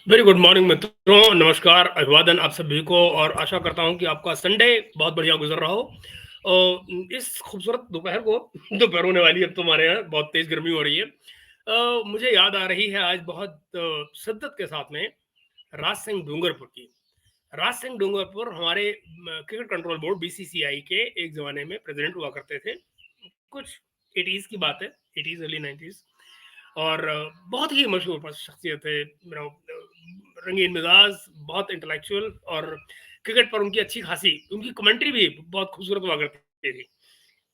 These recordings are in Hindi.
वेरी गुड मॉर्निंग मित्रों, नमस्कार, अभिवादन आप सभी को और आशा करता हूँ कि आपका संडे बहुत बढ़िया गुजर रहा हो। इस खूबसूरत दोपहर को दोपहर होने वाली है, अब तो हमारे यहाँ बहुत तेज गर्मी हो रही है। मुझे याद आ रही है आज बहुत शिद्दत के साथ में राज सिंह डूंगरपुर की। राज सिंह डूंगरपुर हमारे क्रिकेट कंट्रोल बोर्ड बीसीसीआई के एक जमाने में प्रेसिडेंट हुआ करते थे। कुछ 80s की बात है, 80s अर्ली 90s। और बहुत ही मशहूर शख्सियत है, रंगीन मिजाज, बहुत इंटेलेक्चुअल, और क्रिकेट पर उनकी अच्छी खासी उनकी कमेंट्री भी बहुत खूबसूरत हुआ करती थी।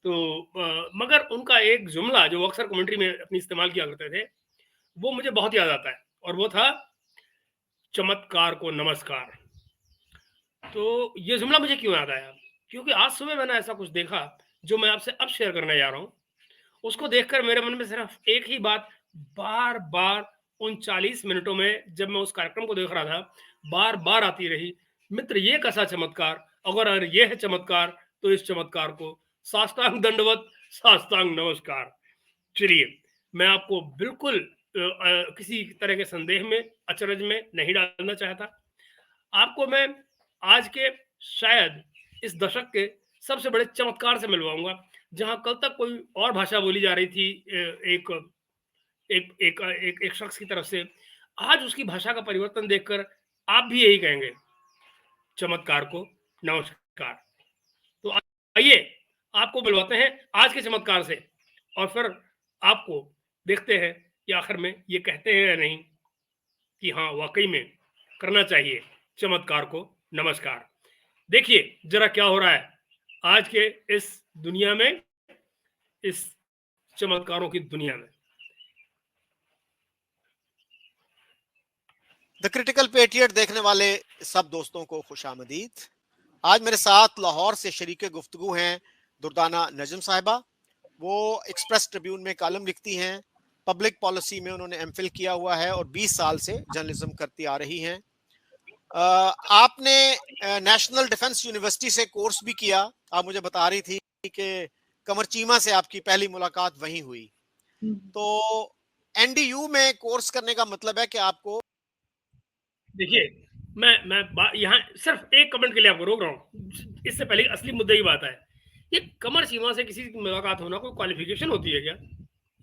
तो मगर उनका एक जुमला जो वो अक्सर कमेंट्री में अपनी इस्तेमाल किया करते थे, वो मुझे बहुत याद आता है, और वो था चमत्कार को नमस्कार। तो ये जुमला मुझे क्यों याद आया? क्योंकि आज सुबह मैंने ऐसा कुछ देखा जो मैं आपसे अब शेयर करने जा रहा हूँ। उसको देखकर मेरे मन में सिर्फ एक ही बात बार-बार उन 40 मिनटों में जब मैं उस कार्यक्रम को देख रहा था, बार-बार आती रही, मित्र ये कैसा चमत्कार, अगर ये है चमत्कार तो इस चमत्कार को साष्टांग दंडवत, साष्टांग नमस्कार। चलिए, मैं आपको बिल्कुल किसी तरह के संदेह में, अचरज में नहीं डालना चाहता। आपको मैं आज के शायद इस दशक के सबसे बड़े चमत्कार से मिलवाऊँगा, जहाँ कल तक कोई और भाषा बोली जा रही थी एक एक एक एक एक शख्स की तरफ से, आज उसकी भाषा का परिवर्तन देखकर आप भी यही कहेंगे, चमत्कार को नमस्कार। तो आइए, आपको बुलवाते हैं आज के चमत्कार से, और फिर आपको देखते हैं कि आखिर में ये कहते हैं या नहीं कि हाँ, वाक़ई में करना चाहिए चमत्कार को नमस्कार। देखिए, ज़रा क्या हो रहा है आज के इस दुनिया में, इस चमत्कारों की दुनिया में। द क्रिटिकल पेट्रियट देखने वाले सब दोस्तों को खुशामदीद। आज मेरे साथ लाहौर से शरीके गुफ्तगू हैं दुर्दाना नजम साहिबा। वो एक्सप्रेस ट्रिब्यून में कॉलम लिखती हैं, पब्लिक पॉलिसी में उन्होंने एमफिल किया हुआ है और 20 साल से जर्नलिज्म करती आ रही हैं। आपने नेशनल डिफेंस यूनिवर्सिटी से कोर्स भी किया। आप मुझे बता रही थी कि कमरचीमा से आपकी पहली मुलाकात वहीं हुई। तो एनडीयू में कोर्स करने का मतलब है कि आपको, देखिए, मैं यहाँ सिर्फ एक कमेंट के लिए आपको रोक रहा हूँ, इससे पहले असली मुद्दे की बात है। ये कमर सीमा से किसी की मुलाकात होना कोई क्वालिफिकेशन होती है क्या?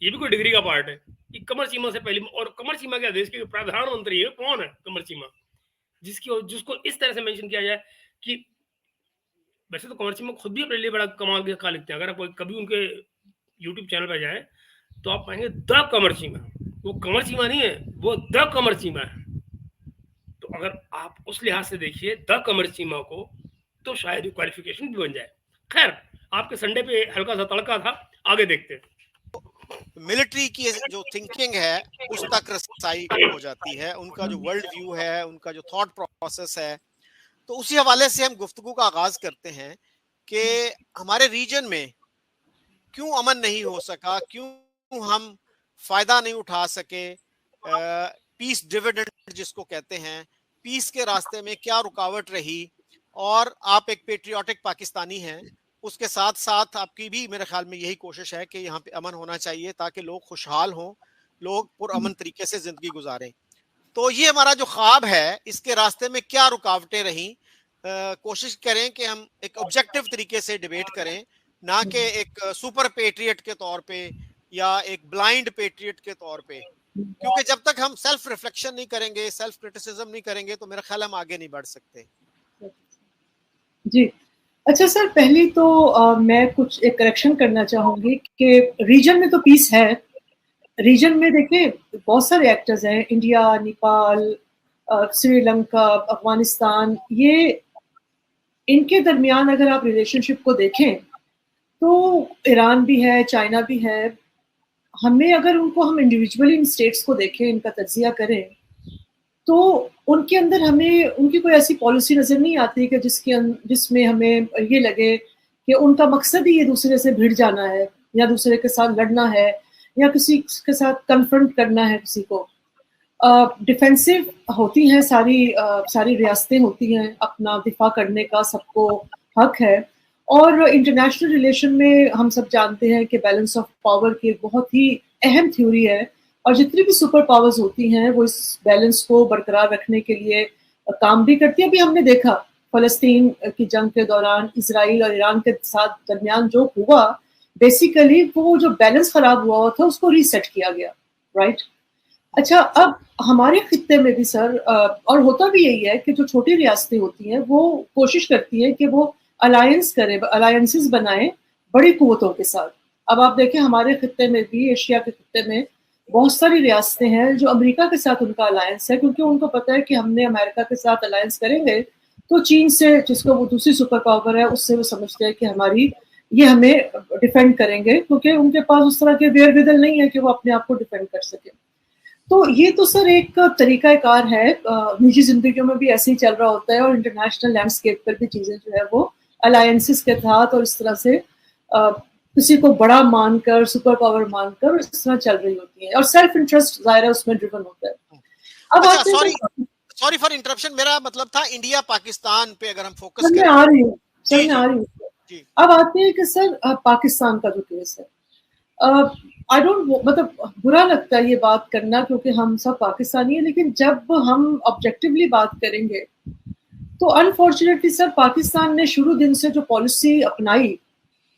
ये भी कोई डिग्री का पार्ट है? ये कमर सीमा से पहले, और कमर सीमा क्या देश के प्रधानमंत्री है? कौन है कमर सीमा, जिसकी जिसको इस तरह से मेंशन किया जाए कि वैसे तो कमर सीमा खुद भी अपने लिए बड़ा कमाल का लिखते हैं। अगर आप कभी उनके यूट्यूब चैनल पर जाए तो आप पाएंगे द कमर सीमा। वो कमर सीमा नहीं है, वो द कमर सीमा है। तो अगर आप उस लिहाज से देखिए द कमर सीमा को, तो शायद क्वालिफिकेशन भी बन जाए। खैर, आपके संडे पे हल्का सा तड़का था, आगे देखते हैं। मिलिट्री की जो थिंकिंग है उस तक रसाई हो जाती है, उनका जो वर्ल्ड व्यू है, उनका जो थॉट प्रोसेस है। तो उसी हवाले से हम गुफ्तगू का आगाज करते हैं कि हमारे रीजन में क्यों अमन नहीं हो सका, क्यों हम फायदा नहीं उठा सके, पीस डिविडेंड जिसको कहते हैं, पीस के रास्ते में क्या रुकावट रही। और आप एक पेट्रियाटिक पाकिस्तानी हैं, उसके साथ साथ आपकी भी मेरे ख्याल में यही कोशिश है कि यहाँ पे अमन होना चाहिए ताकि लोग खुशहाल हों, लोग पुरअमन तरीके से जिंदगी गुजारें। तो ये हमारा जो ख्वाब है, इसके रास्ते में क्या रुकावटें रहीं, कोशिश करें कि हम एक ऑब्जेक्टिव तरीके से डिबेट करें, ना कि एक सुपर पेट्रियट के तौर पे या एक ब्लाइंड पेट्रियट के तौर पे। क्योंकि जब तक हम सेल्फ रिफ्लेक्शन नहीं करेंगे, सेल्फ क्रिटिसिज्म नहीं करेंगे, तो मेरा ख्याल हम आगे नहीं बढ़ सकते। जी, अच्छा सर, पहले तो मैं कुछ एक करेक्शन करना चाहूंगी कि रीजन में तो पीस है। रीजन में देखिए बहुत सारे एक्टर्स हैं, इंडिया, नेपाल, श्रीलंका, अफगानिस्तान, ये इनके दरमियान अगर आप रिलेशनशिप को देखें तो ईरान भी है, चाइना भी है। हमें अगर उनको हम इंडिविजुअली इन स्टेट्स को देखें, इनका तज्जिया करें, तो उनके अंदर हमें उनकी कोई ऐसी पॉलिसी नजर नहीं आती कि जिसमें हमें ये लगे कि उनका मकसद ही ये दूसरे से भिड़ जाना है या दूसरे के साथ लड़ना है या किसी के साथ कन्फ्रंट करना है किसी को। डिफेंसिव होती हैं सारी रियासतें होती हैं, अपना दिफा करने का सबको हक है। और इंटरनेशनल रिलेशन में हम सब जानते हैं कि बैलेंस ऑफ पावर की एक बहुत ही अहम थ्योरी है और जितनी भी सुपर पावर्स होती हैं वो इस बैलेंस को बरकरार रखने के लिए काम भी करती है। अभी हमने देखा फलस्तीन की जंग के दौरान इसराइल और ईरान के साथ दरमियान जो हुआ, बेसिकली वो जो बैलेंस खराब हुआ था उसको रीसेट किया गया, राइट। अच्छा, अब हमारे खित्ते में भी सर और होता भी यही है कि जो छोटी रियासतें होती हैं वो कोशिश करती हैं कि वो अलायंसेस बनाएं बड़ी कुव्वतों के साथ। अब आप देखें हमारे खित्ते में भी, एशिया के खित्ते में बहुत सारी रियासतें हैं जो अमेरिका के साथ उनका अलायंस है, क्योंकि उनको पता है कि हमने अमेरिका के साथ अलायंस करेंगे तो चीन से, जिसको वो दूसरी सुपर पावर है, उससे वो समझते हैं कि हमारी ये हमें डिफेंड करेंगे, क्योंकि उनके पास उस तरह के वेयर विदल नहीं है कि वो अपने आप को डिफेंड कर सके। तो ये तो सर एक तरीकाकार है, निजी जिंदगियों में भी ऐसे ही चल रहा होता है और इंटरनेशनल लैंडस्केप पर भी चीजें जो है वो अलायंसेस के तहत और इस तरह से किसी को बड़ा मानकर, सुपर पावर मानकर इस तरह चल रही होती है, और सेल्फ इंटरेस्ट जाहिर है उसमें ड्रिवन होता है। अब अच्छा, सॉरी फॉर इंटरप्शन, मेरा मतलब था इंडिया पाकिस्तान पे अगर हम फोकस करें। आ रही हूँ सर, मैं आ रही हूँ। अब आते हैं कि सर पाकिस्तान का जो केस है, आई डोंट, मतलब बुरा लगता है ये बात करना क्योंकि हम सब पाकिस्तानी है, लेकिन जब हम ऑब्जेक्टिवली बात करेंगे तो अनफॉर्चुनेटली सर पाकिस्तान ने शुरू दिन से जो पॉलिसी अपनाई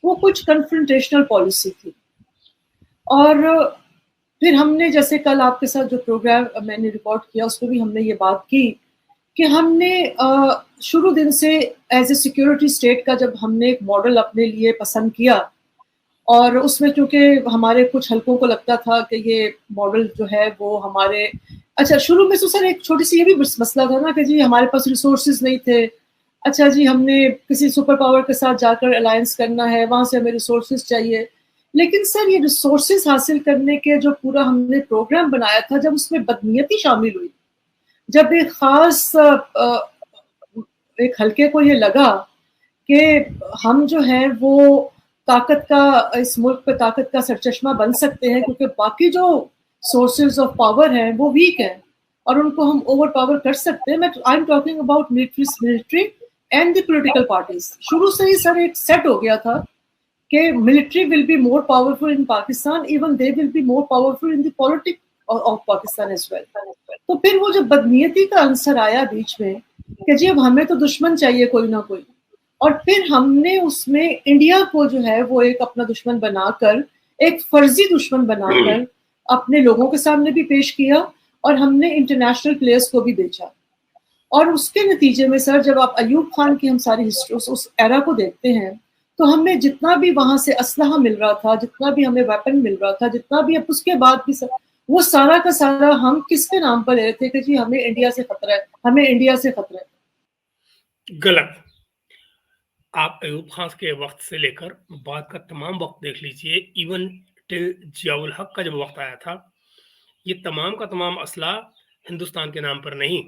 वो कुछ कन्फ्रंटेशनल पॉलिसी थी। और फिर हमने, जैसे कल आपके साथ जो प्रोग्राम मैंने रिकॉर्ड किया उसमें भी हमने ये बात की कि हमने शुरू दिन से एज ए सिक्योरिटी स्टेट का जब हमने एक मॉडल अपने लिए पसंद किया, और उसमें क्योंकि हमारे कुछ हलकों को लगता था कि ये मॉडल जो है वो हमारे, अच्छा शुरू में तो सर एक छोटी सी ये भी मसला था ना कि जी हमारे पास रिसोर्सेज नहीं थे। अच्छा जी, हमने किसी सुपर पावर के साथ जाकर अलायंस करना है, वहां से हमें रिसोर्सेज चाहिए, लेकिन सर ये रिसोर्सेज हासिल करने के जो पूरा हमने प्रोग्राम बनाया था, जब उसमें बदनीयती शामिल हुई, जब एक खास एक हल्के को ये लगा कि हम जो है वो ताकत का, इस मुल्क पे ताकत का सरचश्मा बन सकते हैं, क्योंकि बाकी जो सोर्सेज ऑफ पावर हैं वो वीक हैं और उनको हम ओवर पावर कर सकते हैं। I am talking about military and the political parties. शुरू से ही सर एक सेट हो गया था कि military will be more powerful in Pakistan, even they will be more powerful in the politics of Pakistan as well. तो फिर वो जो बदनीयती का आंसर आया बीच में कि जी अब हमें तो दुश्मन चाहिए कोई ना कोई, और फिर हमने उसमें इंडिया को जो है वो एक अपना दुश्मन बनाकर, एक फर्जी दुश्मन बनाकर अपने लोगों के सामने भी पेश किया, और हमने इंटरनेशनल प्लेयर्स को भी बेचा। और उसके नतीजे में सर जब आप अयूब खान की हम सारी हिस्ट्री उस एरा को देखते हैं, तो हमें जितना भी वहां से असलहा मिल रहा था, जितना भी हमें वेपन मिल रहा था, जितना भी, अब उसके बाद भी सर वो सारा का सारा हम किसके नाम पर ले रहे थे कि जी हमें इंडिया से खतरा है, हमें इंडिया से खतरा है। गलत। आप अयूब खान के वक्त से लेकर बाद का तमाम वक्त देख लीजिए, इवन टिल जियाउल हक का जब वक्त आया था, ये तमाम का तमाम असला हिंदुस्तान के नाम पर नहीं,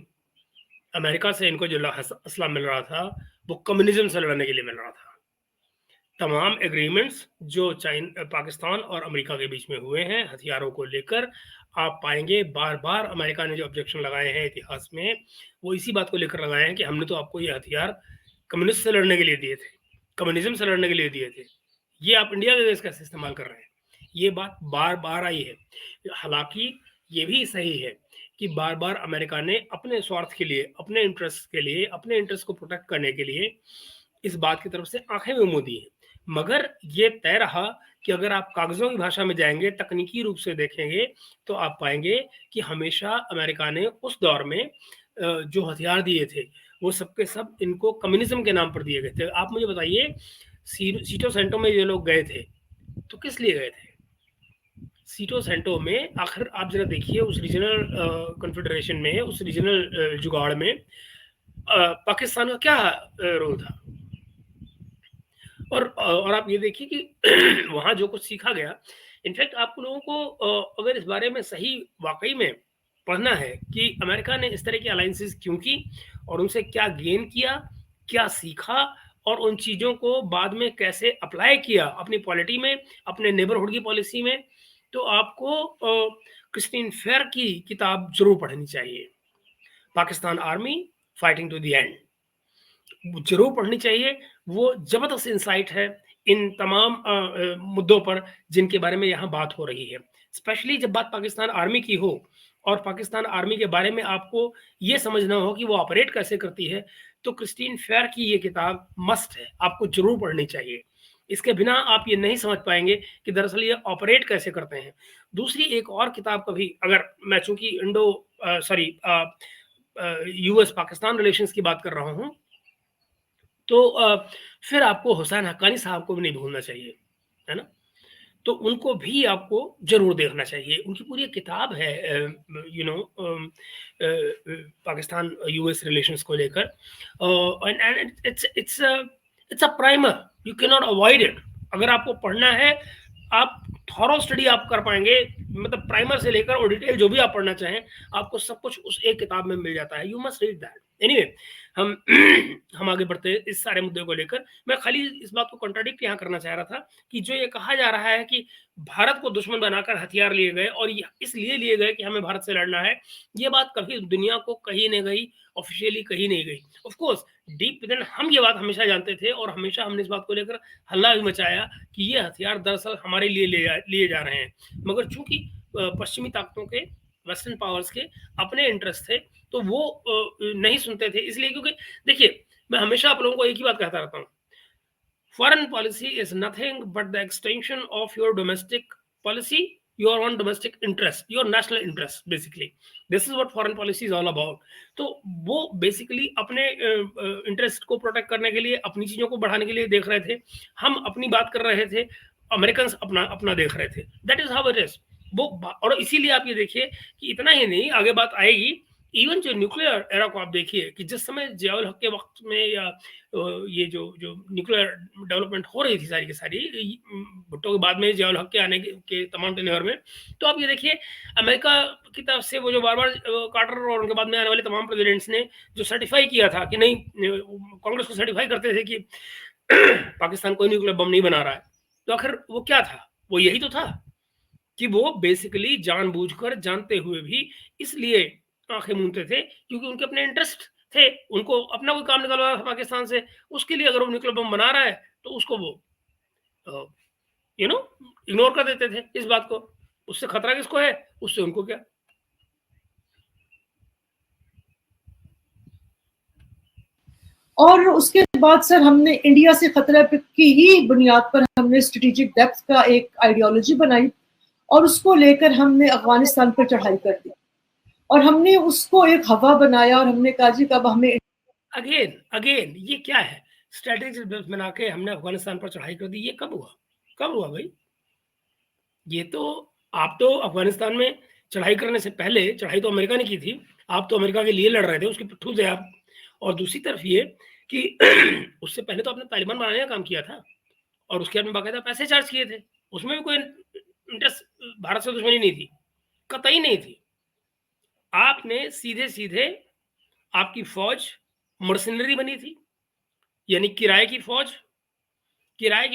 अमेरिका से इनको जो असला मिल रहा था वो कम्युनिज्म से लड़ने के लिए मिल रहा था। तमाम एग्रीमेंट्स जो पाकिस्तान और अमेरिका के बीच में हुए हैं हथियारों को लेकर, आप पाएंगे बार बार अमेरिका ने जो ऑब्जेक्शन लगाए हैं इतिहास में, वो इसी बात को लेकर लगाए हैं कि हमने तो आपको ये हथियार कम्युनिस्ट से लड़ने के लिए दिए थे, कम्युनिज्म से लड़ने के लिए दिए थे, ये आप इंडिया के देश कैसे इस्तेमाल कर रहे हैं। ये बात बार बार आई है। हालांकि ये भी सही है कि बार बार अमेरिका ने अपने स्वार्थ के लिए, अपने इंटरेस्ट के लिए, अपने इंटरेस्ट को प्रोटेक्ट करने के लिए इस बात की तरफ से आंखें भी मोदी हैं, मगर ये तय रहा कि अगर आप कागजों की भाषा में जाएंगे, तकनीकी रूप से देखेंगे, तो आप पाएंगे कि हमेशा अमेरिका ने उस दौर में जो हथियार दिए थे वो सबके सब इनको कम्युनिज्म के नाम पर दिए गए थे। आप मुझे बताइए, सीटो सेंटो में ये लोग गए थे तो किस लिए गए थे? सीटो सेंटो में आखिर आप जरा देखिए, उस रीजनल कॉन्फेडरेशन में, उस रीजनल जुगाड़ में पाकिस्तान का क्या रोल था? और आप ये देखिए कि वहां जो कुछ सीखा गया, इनफैक्ट आप लोगों को अगर इस बारे में सही वाकई में पढ़ना है कि अमेरिका ने इस तरह की अलायंसेस क्यों की और उनसे क्या गेन किया, क्या सीखा, और उन चीज़ों को बाद में कैसे अप्लाई किया अपनी पॉलिटी में, अपने नेबरहुड की पॉलिसी में, तो आपको क्रिस्टीन फेयर की किताब जरूर पढ़नी चाहिए, Pakistan army fighting to the end, जरूर पढ़नी चाहिए। वो जबरदस्त इंसाइट है इन तमाम मुद्दों पर जिनके बारे में यहाँ बात हो रही है। स्पेशली जब बात पाकिस्तान आर्मी की हो और पाकिस्तान आर्मी के बारे में आपको ये समझना हो कि वो ऑपरेट कैसे करती है, तो क्रिस्टीन फेयर की ये किताब मस्ट है, आपको ज़रूर पढ़नी चाहिए। इसके बिना आप ये नहीं समझ पाएँगे कि दरअसल ये ऑपरेट कैसे करते हैं। दूसरी एक और किताब का भी, अगर मैं चूँकि यूएस पाकिस्तान रिलेशंस की बात कर रहा हूँ, तो फिर आपको हुसैन हक्कानी साहब को भी नहीं भूलना चाहिए, है ना? तो उनको भी आपको ज़रूर देखना चाहिए। उनकी पूरी एक किताब है पाकिस्तान यूएस रिलेशंस को लेकर, and it's a primer, you can not avoid it. अगर आपको पढ़ना है, आप थॉरो स्टडी आप कर पाएँगे, मतलब प्राइमर से लेकर और डिटेल जो भी आप पढ़ना चाहें, आपको सब कुछ उस एक किताब में मिल जाता है। You must read that. Anyway, हम हम आगे बढ़ते हैं इस सारे मुद्दे को लेकर। मैं खाली इस बात को कॉन्ट्राडिक्ट यहाँ करना चाह रहा था कि जो ये कहा जा रहा है कि भारत को दुश्मन बनाकर हथियार लिए गए और ये इसलिए लिए गए कि हमें भारत से लड़ना है, ये बात कभी दुनिया को कही नहीं गई, ऑफिशियली कही नहीं गई। ऑफ कोर्स डीप विदिन हम ये बात हमेशा जानते थे और हमेशा हमने इस बात को लेकर हल्ला भी मचाया कि ये हथियार दरअसल हमारे लिए लिए जा रहे हैं। मगर चूंकि पश्चिमी ताकतों के, वेस्टर्न पावर्स के अपने इंटरेस्ट थे, तो वो नहीं सुनते थे, इसलिए क्योंकि देखिए, मैं हमेशा आप लोगों को एक ही बात कहता रहता हूँ, foreign policy is nothing but the extension of your domestic policy, your own domestic interest, your national interest basically. This is what foreign policy is all about. तो वो बेसिकली अपने इंटरेस्ट को प्रोटेक्ट करने के लिए, अपनी चीजों को बढ़ाने के लिए देख रहे थे, हम अपनी बात कर रहे थे, अमेरिकन अपना अपना देख रहे थे। That is how it is. वो और इसीलिए आप ये देखिए कि इतना ही नहीं, आगे बात आएगी, इवन जो न्यूक्लियर एरा को आप देखिए कि जिस समय जियाउल हक के वक्त में या ये जो जो न्यूक्लियर डेवलपमेंट हो रही थी सारी की सारी, भुट्टो के बाद में जियाउल हक के आने के तमाम टेन्योर में, तो आप ये देखिए अमेरिका की तरफ से वो जो बार बार कार्टर और उनके बाद में आने वाले तमाम प्रेसिडेंट्स ने जो सर्टिफाई किया था कि नहीं, कांग्रेस को सर्टिफाई करते थे कि पाकिस्तान कोई न्यूक्लियर बम नहीं बना रहा है, तो आखिर वो क्या था? वो यही तो था कि वो बेसिकली जानबूझकर, जानते हुए भी इसलिए आंखें मूंदते थे क्योंकि उनके अपने इंटरेस्ट थे, उनको अपना कोई काम निकलवाना था पाकिस्तान से, उसके लिए अगर वो न्यूक्लियर बम बना रहा है तो उसको वो इग्नोर कर देते थे इस बात को। उससे खतरा किसको है? उससे उनको क्या। और उसके बाद सर हमने इंडिया से खतरा की ही बुनियाद पर हमने स्ट्रेटेजिक डेप्थ का एक आइडियोलॉजी बनाई और उसको लेकर हमने अफगानिस्तान पर चढ़ाई कर दी और हमने उसको एक हवा बनाया और हमने कहा जी कब हमें अगेन ये क्या है? स्ट्रेटेजिक डेप्थ बना के हमने अफगानिस्तान पर चढ़ाई कर दी। ये कब हुआ भाई? ये तो आप तो अफगानिस्तान में चढ़ाई करने से पहले, चढ़ाई तो अमेरिका ने की थी, आप तो अमेरिका के लिए लड़ रहे थे, उसके पिट्ठू थे आप। और दूसरी तरफ ये कि उससे पहले तो आपने तालिबान बनाने का काम किया था और उसके आपने बाकायदा पैसे चार्ज किए थे, उसमें भी कोई इंटरेस्ट, भारत से दुश्मनी नहीं थी, कतई नहीं थी। आपने सीधे सीधे, आपकी फौज मर्सिनरी बनी थी, यानी किराए की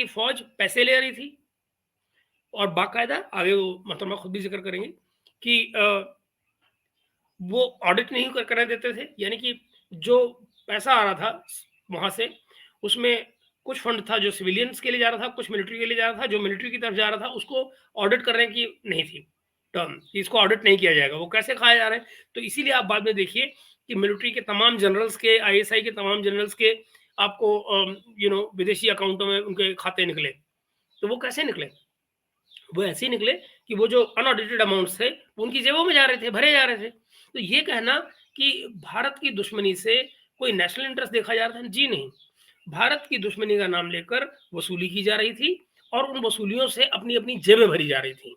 फौज पैसे ले रही थी और बाकायदा आगे वो मतलब खुद भी जिक्र करेंगे कि वो ऑडिट नहीं करने देते थे, यानी कि जो पैसा आ रहा था वहां से, उसमें कुछ फंड था जो सिविलियंस के लिए जा रहा था, कुछ मिलिट्री के लिए जा रहा था। जो मिलिट्री की तरफ जा रहा था उसको ऑडिट करने की नहीं थी टर्म, इसको ऑडिट नहीं किया जाएगा, वो कैसे खाया जा रहा है। तो इसीलिए आप बाद में देखिए कि मिलिट्री के तमाम जनरल्स के, आईएसआई के तमाम जनरल्स के आपको विदेशी अकाउंटों में उनके खाते निकले। तो वो कैसे निकले? वो ऐसे ही निकले कि वो जो अनऑडिटेड अमाउंट्स थे उनकी जेबों में जा रहे थे, भरे जा रहे थे। तो ये कहना कि भारत की दुश्मनी से कोई नेशनल इंटरेस्ट देखा जा रहा था, जी नहीं। भारत की दुश्मनी का नाम लेकर वसूली की जा रही थी और उन वसूलियों से अपनी अपनी जेबें भरी जा रही थी।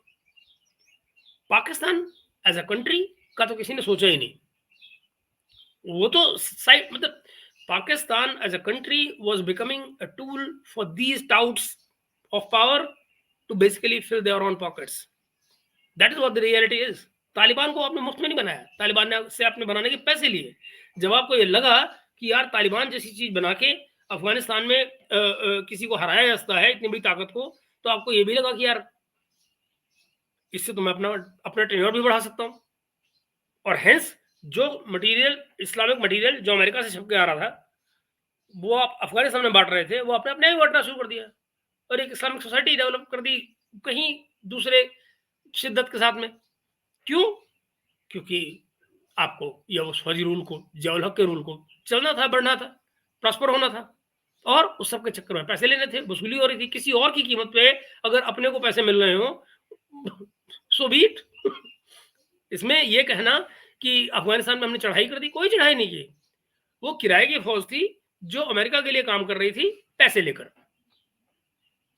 पाकिस्तान एज अ कंट्री का तो किसी ने सोचा ही नहीं। वो तो साइड, मतलब Pakistan as a country was becoming a tool for these touts of power to basically fill their own pockets. That is what the reality is. Taliban को आपने मुफ्त में नहीं बनाया, तालिबान ने से आपने बनाने के पैसे लिए। जब आपको ये लगा कि यार तालिबान जैसी चीज बना के अफगानिस्तान में किसी को हराया जा सकता है, इतनी बड़ी ताकत को, तो आपको ये भी लगा कि यार इससे तो मैं अपना टेन्योर भी बढ़ा सकता हूँ। और हेंस जो मटेरियल, इस्लामिक मटेरियल जो अमेरिका से छप के आ रहा था, वो आप अफगानिस्तान में बांट रहे थे, वो आपने अपने ही बांटना शुरू कर दिया और एक इस्लामिक सोसाइटी डेवलप कर दी कहीं दूसरे शिद्दत के साथ में। क्यों? क्योंकि आपको या उस फौजी रूल को, जियाउल हक के रूल को चलना था, बढ़ना था, प्रॉस्पर होना था, और उस सब के चक्कर में पैसे लेने थे, वसूली हो रही थी किसी और की कीमत पे। अगर अपने को पैसे मिल रहे हो सो बी इट। इसमें ये कहना कि अफगानिस्तान में हमने चढ़ाई कर दी, कोई चढ़ाई नहीं की। वो किराए की फौज थी जो अमेरिका के लिए काम कर रही थी पैसे लेकर।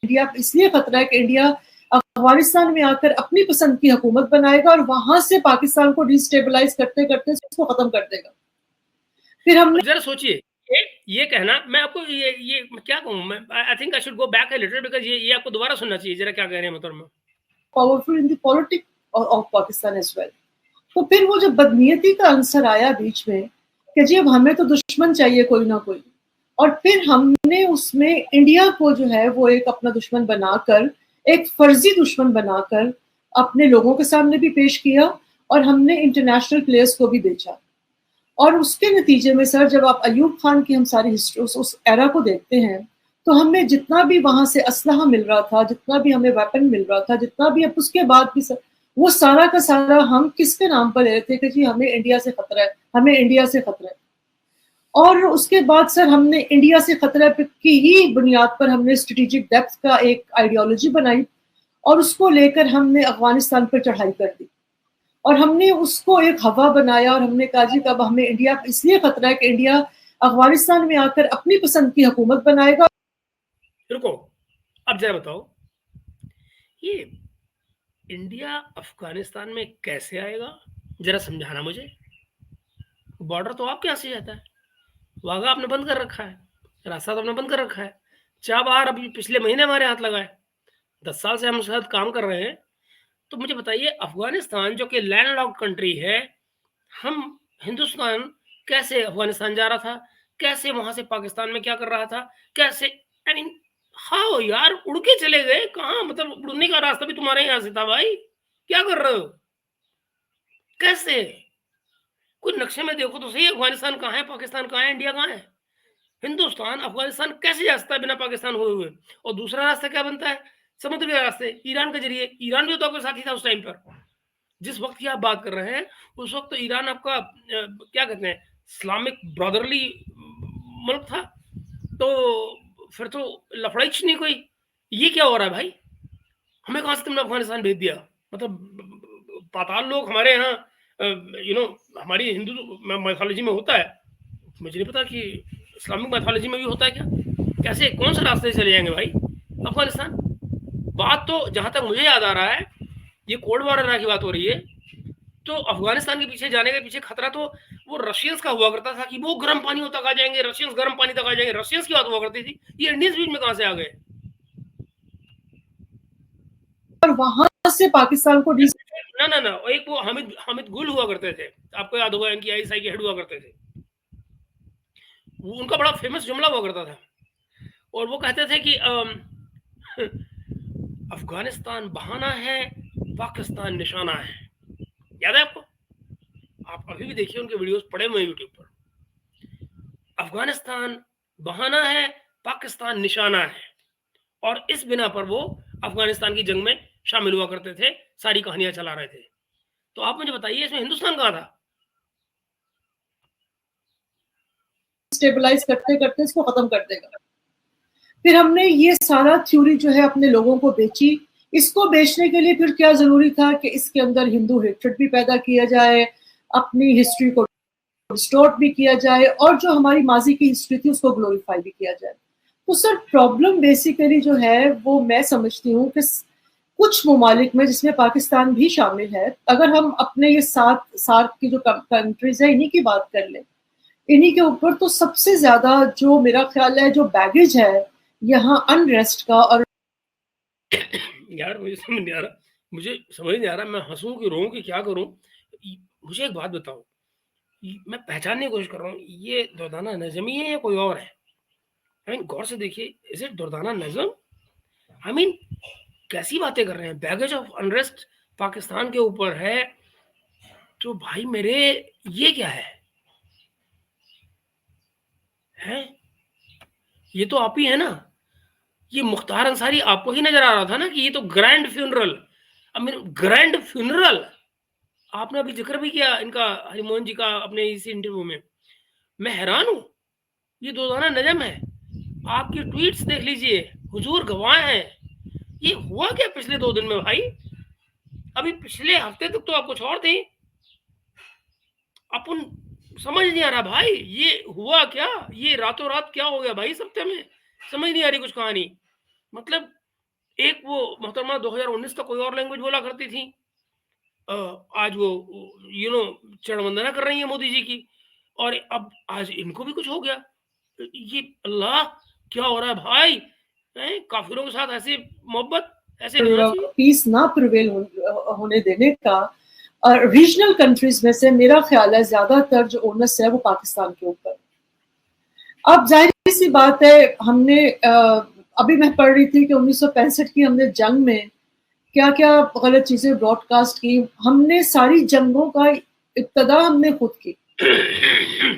इंडिया इसलिए खतरा है कि इंडिया अफगानिस्तान में आकर अपनी पसंद की हुकूमत बनाएगा और वहां से पाकिस्तान को डिस्टेबलाइज करते करते उसको खत्म कर देगा। फिर हमने जरा सोचिए, ये कहना, मैं आपको ये क्या कहूं, मैं I think I should go back a little, because ये आपको दोबारा सुनना चाहिए जरा क्या कह रहे हैं मोहतरमा। Powerful in the politics of Pakistan as well. तो फिर वो जो बदनीयती का आंसर आया बीच में कि जी अब हमें तो दुश्मन चाहिए कोई ना कोई, और फिर हमने उसमें इंडिया को जो है वो एक अपना दुश्मन बनाकर, एक फर्जी दुश्मन बनाकर अपने लोगों के सामने भी पेश किया और हमने इंटरनेशनल प्लेयर्स को भी बेचा। और उसके नतीजे में सर जब आप अयूब खान की हम सारी हिस्ट्री उस एरा को देखते हैं तो हमें जितना भी वहां से असलहा मिल रहा था, जितना भी हमें वेपन मिल रहा था, जितना भी, अब उसके बाद भी सर वो सारा का सारा हम किसके नाम पर ले रहे थे कि जी हमें इंडिया से खतरा है, हमें इंडिया से खतरा है। और उसके बाद सर हमने इंडिया से खतरा की ही बुनियाद पर हमने स्ट्रेटेजिक डेप्थ का एक आइडियोलॉजी बनाई और उसको लेकर हमने अफगानिस्तान पर चढ़ाई कर दी और हमने उसको एक हवा बनाया और हमने कहा जी कब हमें इंडिया इसलिए खतरा है कि इंडिया अफगानिस्तान में आकर अपनी पसंद की हुकूमत बनाएगा। रुको, अब जरा बताओ, ये इंडिया अफगानिस्तान में कैसे आएगा, जरा समझाना मुझे। बॉर्डर तो आपके यहाँ से जाता है, वाघा आपने बंद कर रखा है, रास्ता तो आपने बंद कर रखा है, चाबहार अभी पिछले महीने हमारे हाथ लगा है, 10 साल से हम उसके साथ काम कर रहे हैं। तो मुझे बताइए, अफगानिस्तान जो कि लैंडलॉक्ड कंट्री है, हम हिंदुस्तान कैसे अफगानिस्तान जा रहा था, कैसे वहां से पाकिस्तान में क्या कर रहा था, कैसे, आई मीन हाउ यार, उड़ के चले गए कहाँ? मतलब उड़ने का रास्ता भी तुम्हारे यहाँ से था भाई, क्या कर रहे हो, कैसे? कुछ नक्शे में देखो तो सही, अफगानिस्तान कहाँ है, पाकिस्तान कहाँ है, इंडिया कहाँ है? हिंदुस्तान अफगानिस्तान कैसे जा सकता है बिना पाकिस्तान हुए हुए? और दूसरा रास्ता क्या बनता है? समुद्र के रास्ते, ईरान के जरिए। ईरान भी तो आपके साथ ही था उस टाइम पर, जिस वक्त की आप बात कर रहे हैं उस वक्त तो ईरान आपका क्या कहते हैं, इस्लामिक ब्रदरली मुल्क था। तो फिर तो लफड़ाइच नहीं कोई। ये क्या हो रहा है भाई? हमें कहाँ से तुमने अफगानिस्तान भेज दिया? मतलब पाताल लोग हमारे यहाँ हमारी हिंदू मैथोलॉजी में होता है, मुझे नहीं पता कि इस्लामिक मैथोलॉजी में भी होता है क्या? कैसे, कौन से रास्ते से चले जाएंगे भाई अफगानिस्तान? बात तो जहां तक मुझे याद आ रहा है, ये कोल्ड वॉर एरा की बात हो रही है, तो अफगानिस्तान के पीछे जाने के पीछे खतरा तो वो रशियंस का हुआ करता था कि वो गर्म पानी तक आ जाएंगे, रशियंस गर्म पानी तक आ जाएंगे, रशियंस की बात हुआ करती थी। ये इंडियंस बीच में कहां से आ गए? और वहां से पाकिस्तान को ना ना ना, एक वो हामिद हामिद गुल हुआ करते थे, आपको याद होगा, इनकी आईएसआई के हेड हुआ करते थे। वो उनका बड़ा फेमस जुमला हुआ करता था, और वो कहते थे कि अफगानिस्तान बहाना है, पाकिस्तान निशाना है। याद है आपको? आप अभी भी देखिए, उनके वीडियोस पड़े हुए यूट्यूब पर। अफगानिस्तान बहाना है, पाकिस्तान निशाना है, और इस बिना पर वो अफगानिस्तान की जंग में शामिल हुआ करते थे, सारी कहानियां चला रहे थे। तो आप मुझे बताइए, इसमें हिंदुस्तान कहाँ था? स्टेबलाइज करते करते इसको खत्म कर देगा। फिर हमने ये सारा थ्योरी जो है अपने लोगों को बेची। इसको बेचने के लिए फिर क्या जरूरी था कि इसके अंदर हिंदू हेट्रेड भी पैदा किया जाए, अपनी हिस्ट्री को डिस्टॉर्ट भी किया जाए, और जो हमारी माजी की हिस्ट्री थी उसको ग्लोरीफाई भी किया जाए। तो सर प्रॉब्लम बेसिकली जो है वो मैं समझती हूँ कि कुछ ममालिक में, जिसमें पाकिस्तान भी शामिल है, अगर हम अपने ये सार्क की जो कंट्रीज है इन्हीं की बात कर लें, इन्हीं के ऊपर तो सबसे ज्यादा जो मेरा ख्याल है जो बैगेज है यहाँ अनरेस्ट का। और यार मुझे समझ नहीं आ रहा, मुझे समझ नहीं आ रहा, मैं हंसूं कि रोऊं कि क्या करूं? मुझे एक बात बताओ, मैं पहचानने की कोशिश कर रहा हूँ, ये दुर्दाना नजमी है या कोई और है? आई मीन गौर से देखिए, is it Durdana Najam? I mean कैसी बातें कर रहे हैं? बैगेज ऑफ अनरेस्ट पाकिस्तान के ऊपर है, तो भाई मेरे ये क्या है? हैं? ये तो आप ही है ना? ये मुख्तार अंसारी आपको ही नजर आ रहा था ना कि ये तो grand funeral, I mean grand funeral. आपने अभी जिक्र भी किया इनका, हरिमोहन जी का, अपने इसी इंटरव्यू में। मैं हैरान हूँ, ये दोदाना नजम है। आपकी ट्वीट्स देख लीजिए, हुजूर गवाह हैं। ये हुआ क्या पिछले 2 दिन में भाई? अभी पिछले हफ्ते तक तो आप कुछ और थे। अपन समझ नहीं आ रहा भाई, ये हुआ क्या? ये रातों रात क्या हो गया भाई इस हफ्ते में? समझ नहीं आ रही कुछ कहानी। मतलब एक वो मोहतरमा 2019 का कोई और लैंग्वेज बोला करती थी, आज वो चरण वंदना कर रही है मोदी जी की, और अब आज इनको भी कुछ हो गया। ये अल्लाह, क्या हो रहा है भाई? काफिरों के साथ ऐसे मोहब्बत, ऐसे नहीं होना चाहिए। पीस ना प्रिवेल होने देने का रीजनल कंट्रीज में से मेरा ख्याल है ज्यादातर जो ओनस है वो पाकिस्तान के ऊपर। अब जाहिर सी बात है, हमने अभी मैं पढ़ रही थी कि 1965 की हमने जंग में क्या क्या गलत चीजें ब्रॉडकास्ट की। हमने सारी जंगों का इब्तदा हमने खुद की,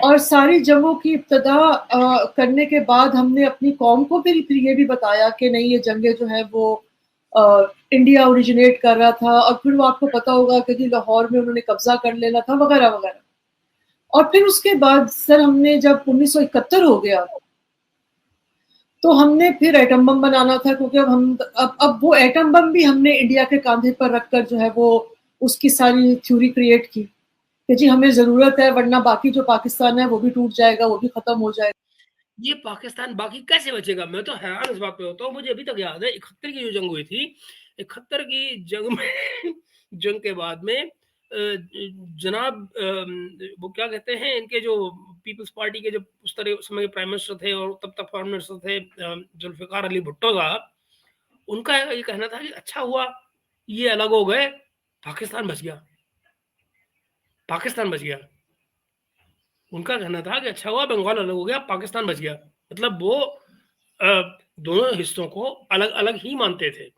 और सारी जंगों की इब्तदा करने के बाद हमने अपनी कौम को फिर ये भी बताया कि नहीं, ये जंगे जो है वो इंडिया ओरिजिनेट कर रहा था, और फिर वो आपको पता होगा कि जी लाहौर में उन्होंने कब्जा कर लेना था वगैरह वगैरह। और फिर उसके बाद सर हमने जब 1971 हो गया तो हमने फिर एटम बम बनाना था, क्योंकि अब वो एटम बम भी हमने इंडिया के कांधे पर रखकर जो है वो उसकी सारी थ्योरी क्रिएट की कि जी हमें जरूरत है, वरना बाकी जो पाकिस्तान है वो भी टूट जाएगा, वो भी खत्म हो जाएगा। ये पाकिस्तान बाकी कैसे बचेगा? मैं तो हैरान इस बात पे होता हूँ। मुझे अभी तक याद है 71 की जो जंग हुई थी, 71 की जंग में जंग के बाद में जनाब वो क्या कहते हैं, इनके जो पीपल्स पार्टी के जो उस तरह उस समय प्राइम मिनिस्टर थे और तब तक फॉरेन मिनिस्टर थे, जुल्फिकार अली भुट्टो साहब, उनका ये कहना था कि अच्छा हुआ ये अलग हो गए, पाकिस्तान बच गया, पाकिस्तान बच गया। उनका कहना था कि अच्छा हुआ बंगाल अलग हो गया, पाकिस्तान बच गया। मतलब वो दोनों हिस्सों को अलग अलग ही मानते थे।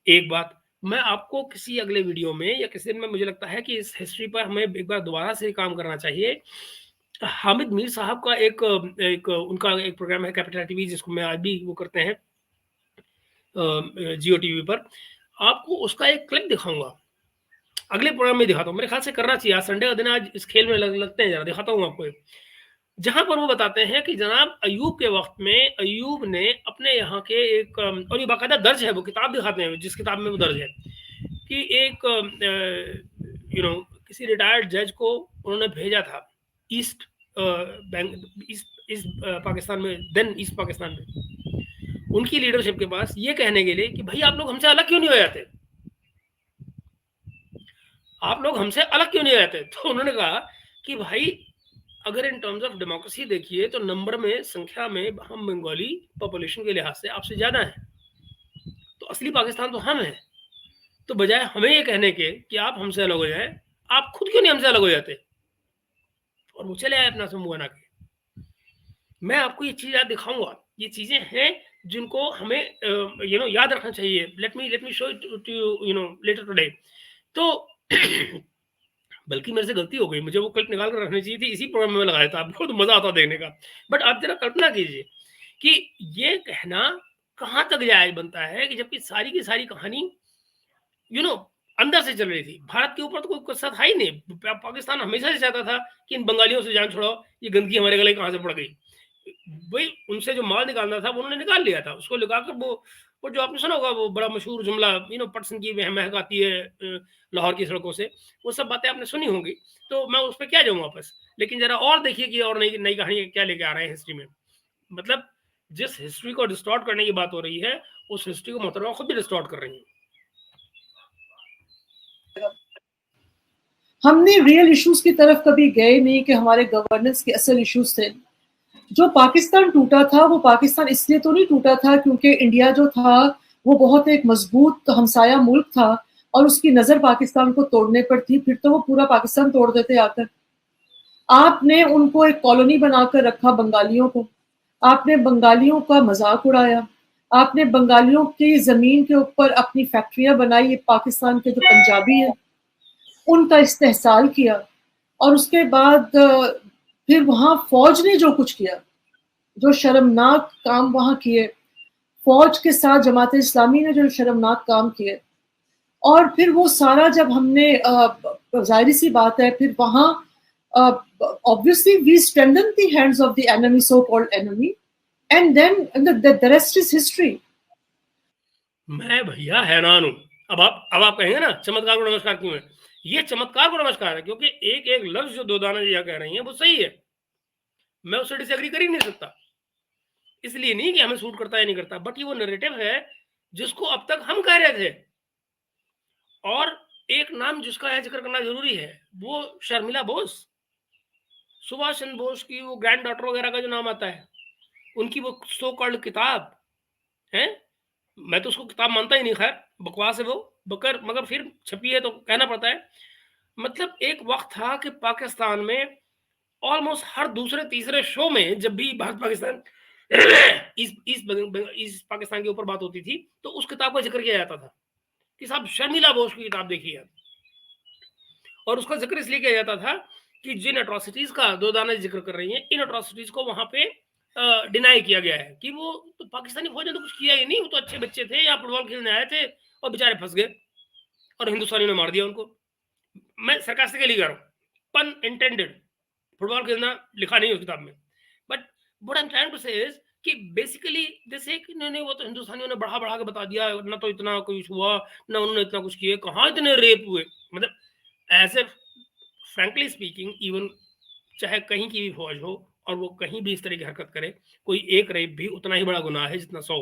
एक बात मैं आपको किसी अगले वीडियो में या किसी दिन में, मुझे लगता है कि इस हिस्ट्री पर हमें एक बार दोबारा से काम करना चाहिए। हामिद मीर साहब का एक उनका एक प्रोग्राम है कैपिटल टीवी, जिसको मैं आज भी वो करते हैं जियो टीवी पर। आपको उसका एक क्लिप दिखाऊंगा, अगले प्रोग्राम में दिखाता हूँ। मेरे ख्याल से करना चाहिए, आज संडे का दिन, आज इस खेल में लगते हैं, जरा दिखाता हूँ आपको। जहां पर वो बताते हैं कि जनाब अयूब के वक्त में अयूब ने अपने यहाँ के एक, और ये बाकायदा दर्ज है, वो किताब दिखाते हैं जिस किताब में वो दर्ज है, कि एक किसी रिटायर्ड जज को उन्होंने भेजा था ईस्ट पाकिस्तान में, देन ईस्ट पाकिस्तान में, उनकी लीडरशिप के पास, ये कहने के लिए कि भाई आप लोग हमसे अलग क्यों नहीं हो जाते, आप लोग हमसे अलग क्यों नहीं हो जाते। तो उन्होंने कहा कि भाई अगर इन टर्म्स ऑफ डेमोक्रेसी देखिए तो नंबर में, संख्या में हम बंगाली पॉपुलेशन के लिहाज से आपसे ज्यादा है, तो असली पाकिस्तान तो हम हैं। तो बजाय हमें ये कहने के कि आप हमसे अलग हो जाए, आप खुद क्यों नहीं हमसे अलग हो जाते? और वो चले आए अपना समूह बना के। मैं आपको ये चीज आज दिखाऊंगा, ये चीजें हैं जिनको हमें याद रखना चाहिए। Let me show it to you later today. तो बल्कि मेरे से गलती हो गई, मुझे वो क्लिप निकाल कर रखनी चाहिए थी, इसी प्रोग्राम में लगाया था, आपको तो मजा आता देखने का। बट आप जरा कल्पना कीजिए कि ये कहना कहां तक जायज बनता है कि जबकि सारी की सारी कहानी अंदर से चल रही थी। भारत के ऊपर तो कोई गुस्सा था ही नहीं। पाकिस्तान हमेशा से चाहता था कि इन बंगालियों से जान छुड़ाओ, ये गंदगी हमारे गले कहां से पड़ गई। भाई उनसे जो माल निकालना था वो उन्होंने निकाल लिया था, उसको लगाकर वो जो आपने सुना होगा वो बड़ा मशहूर जुमला, पटसन की महक आती है लाहौर की सड़कों से, वो सब बातें आपने सुनी होंगी। तो मैं उस पर क्या जाऊँ वापस। लेकिन जरा और देखिए कि और नई नई कहानी क्या लेके आ रहे हैं हिस्ट्री में। मतलब जिस हिस्ट्री को डिस्टॉर्ट करने की बात हो रही है, उस हिस्ट्री को मोहतरमा खुद भी डिस्टॉर्ट कर रही है। हमने रियल इश्यूज की तरफ कभी गए नहीं कि हमारे गवर्नेंस के असल इश्यूज थे। जो पाकिस्तान टूटा था वो पाकिस्तान इसलिए तो नहीं टूटा था क्योंकि इंडिया जो था वो बहुत एक मजबूत हमसाया मुल्क था और उसकी नजर पाकिस्तान को तोड़ने पर थी, फिर तो वो पूरा पाकिस्तान तोड़ देते आकर। आपने उनको एक कॉलोनी बनाकर रखा बंगालियों को, आपने बंगालियों का मजाक उड़ाया, आपने बंगालियों की जमीन के ऊपर अपनी फैक्ट्रियां बनाई, पाकिस्तान के जो पंजाबी हैं उनका इस्तेहसाल किया, और उसके बाद फिर वहां फौज ने जो कुछ किया, जो शर्मनाक काम वहां किए, फौज के साथ जमात इस्लामी ने जो शर्मनाक काम किए, और फिर वो सारा जब हमने जाहिर सी बात है फिर वहां obviously we strengthen the hands of the enemy, so-called enemy, and then the rest is history. मैं भैया हैरान हूं। अब आप कहेंगे ना चमत्कार को नमस्कार क्यों है? ये चमत्कार को नमस्कार है क्योंकि एक एक लफ्ज जो दोदाना जी कह रही हैं वो सही है, मैं उससे डिसएग्री कर ही नहीं सकता। इसलिए नहीं कि हमें सूट करता है नहीं करता, बट ये वो नैरेटिव है जिसको अब तक हम कह रहे थे। और एक नाम जिसका है जिक्र करना जरूरी है, वो शर्मिला बोस, सुभाष चंद्र बोस की वो ग्रैंड डॉटर वगैरह का जो नाम आता है, उनकी वो सो कॉल्ड किताब है, मैं तो उसको किताब मानता ही नहीं, खैर बकवास है वो बकर, मगर फिर छपी है तो कहना पड़ता है। मतलब एक वक्त था कि पाकिस्तान में ऑलमोस्ट हर दूसरे तीसरे शो में जब भी भारत पाकिस्तान ईस्ट पाकिस्तान के ऊपर बात होती थी तो उस किताब का जिक्र किया जाता था कि साहब शर्मिला बोस की किताब देखिए। और उसका जिक्र इसलिए किया जाता था कि जिन एट्रोसिटीज का दो दाने जिक्र कर रही हैं, इन एट्रोसिटीज को वहां पे डिनाई किया गया है कि वो तो पाकिस्तानी फौज ने तो कुछ किया ही नहीं, वो तो अच्छे बच्चे थे या फुटबॉल खेलने आए थे और बेचारे फंस गए और हिंदुस्तानियों ने मार दिया उनको। मैं सरकास्टिकली कह रहा हूँ, पन इंटेंडेड, फुटबॉल खेलना लिखा नहीं उस किताब में, but what I am trying to say is कि बेसिकली जैसे कि नहीं वो तो हिंदुस्तानियों ने बढ़ा बढ़ा के बता दिया, ना तो इतना कुछ हुआ, ना उन्होंने इतना कुछ किया, कहाँ इतने रेप हुए। मतलब ऐसे फ्रैंकली स्पीकिंग, इवन चाहे कहीं की भी फौज हो और वो कहीं भी इस तरह की हरकत करे, कोई एक रेप भी उतना ही बड़ा गुनाह है जितना 100।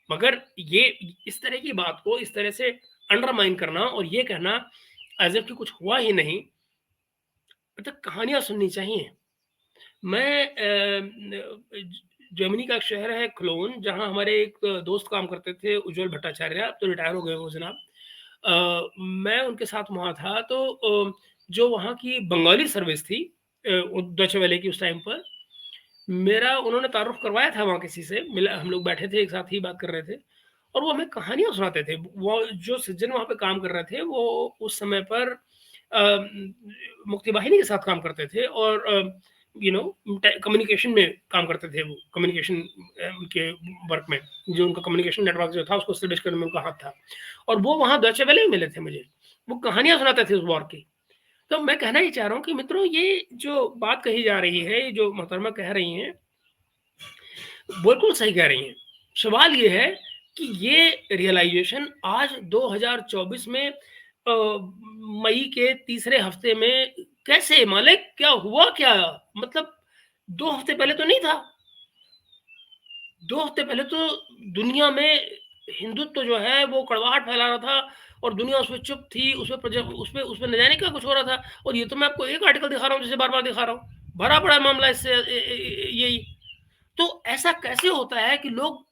मगर ये इस तरह की बात को इस तरह से अंडरमाइन करना और ये कहना एज इफ कि कुछ हुआ ही नहीं, मतलब कहानियां सुननी चाहिए। मैं जर्मनी का एक शहर है क्लोन, जहां हमारे एक दोस्त काम करते थे, उज्जवल भट्टाचार्य, अब तो रिटायर हो गए वो जनाब। मैं उनके साथ वहाँ था तो जो वहाँ की बंगाली सर्विस थी डॉइचे वेले की, उस टाइम पर मेरा उन्होंने तारुफ करवाया था वहाँ किसी से, मिला, हम लोग बैठे थे एक साथ ही बात कर रहे थे और वो हमें कहानियां सुनाते थे। वो जो सज्जन वहाँ पे काम कर रहे थे वो उस समय पर मुक्ति वाहिनी के साथ काम करते थे और यू नो कम्युनिकेशन में काम करते थे, वो कम्युनिकेशन के वर्क में, जो उनका कम्युनिकेशन नेटवर्क जो था उसको एस्टेब्लिश करने में उनका हाथ था। और वो वहाँ डॉइचे वेले में मिले थे मुझे, वो कहानियां सुनाते थे उस वॉर की। तो मैं कहना ही चाह रहा हूँ कि मित्रों, ये जो बात कही जा रही है, ये जो मोहतरमा कह रही हैं, बिल्कुल सही कह रही हैं। सवाल ये है कि ये रियलाइजेशन आज 2024 में मई के तीसरे हफ्ते में कैसे, मालिक क्या हुआ क्या? मतलब 2 हफ्ते पहले तो नहीं था। 2 हफ्ते पहले तो दुनिया में हिंदुत्व जो है वो कड़वाहट फैला रहा था और दुनिया उसमें चुप थी, उसमें न जाने क्या कुछ हो रहा था। और ये तो मैं आपको एक आर्टिकल दिखा रहा हूँ, जैसे बार-बार दिखा रहा हूँ, भरा पड़ा है मामला इससे यही। तो ऐसा कैसे होता है कि लोग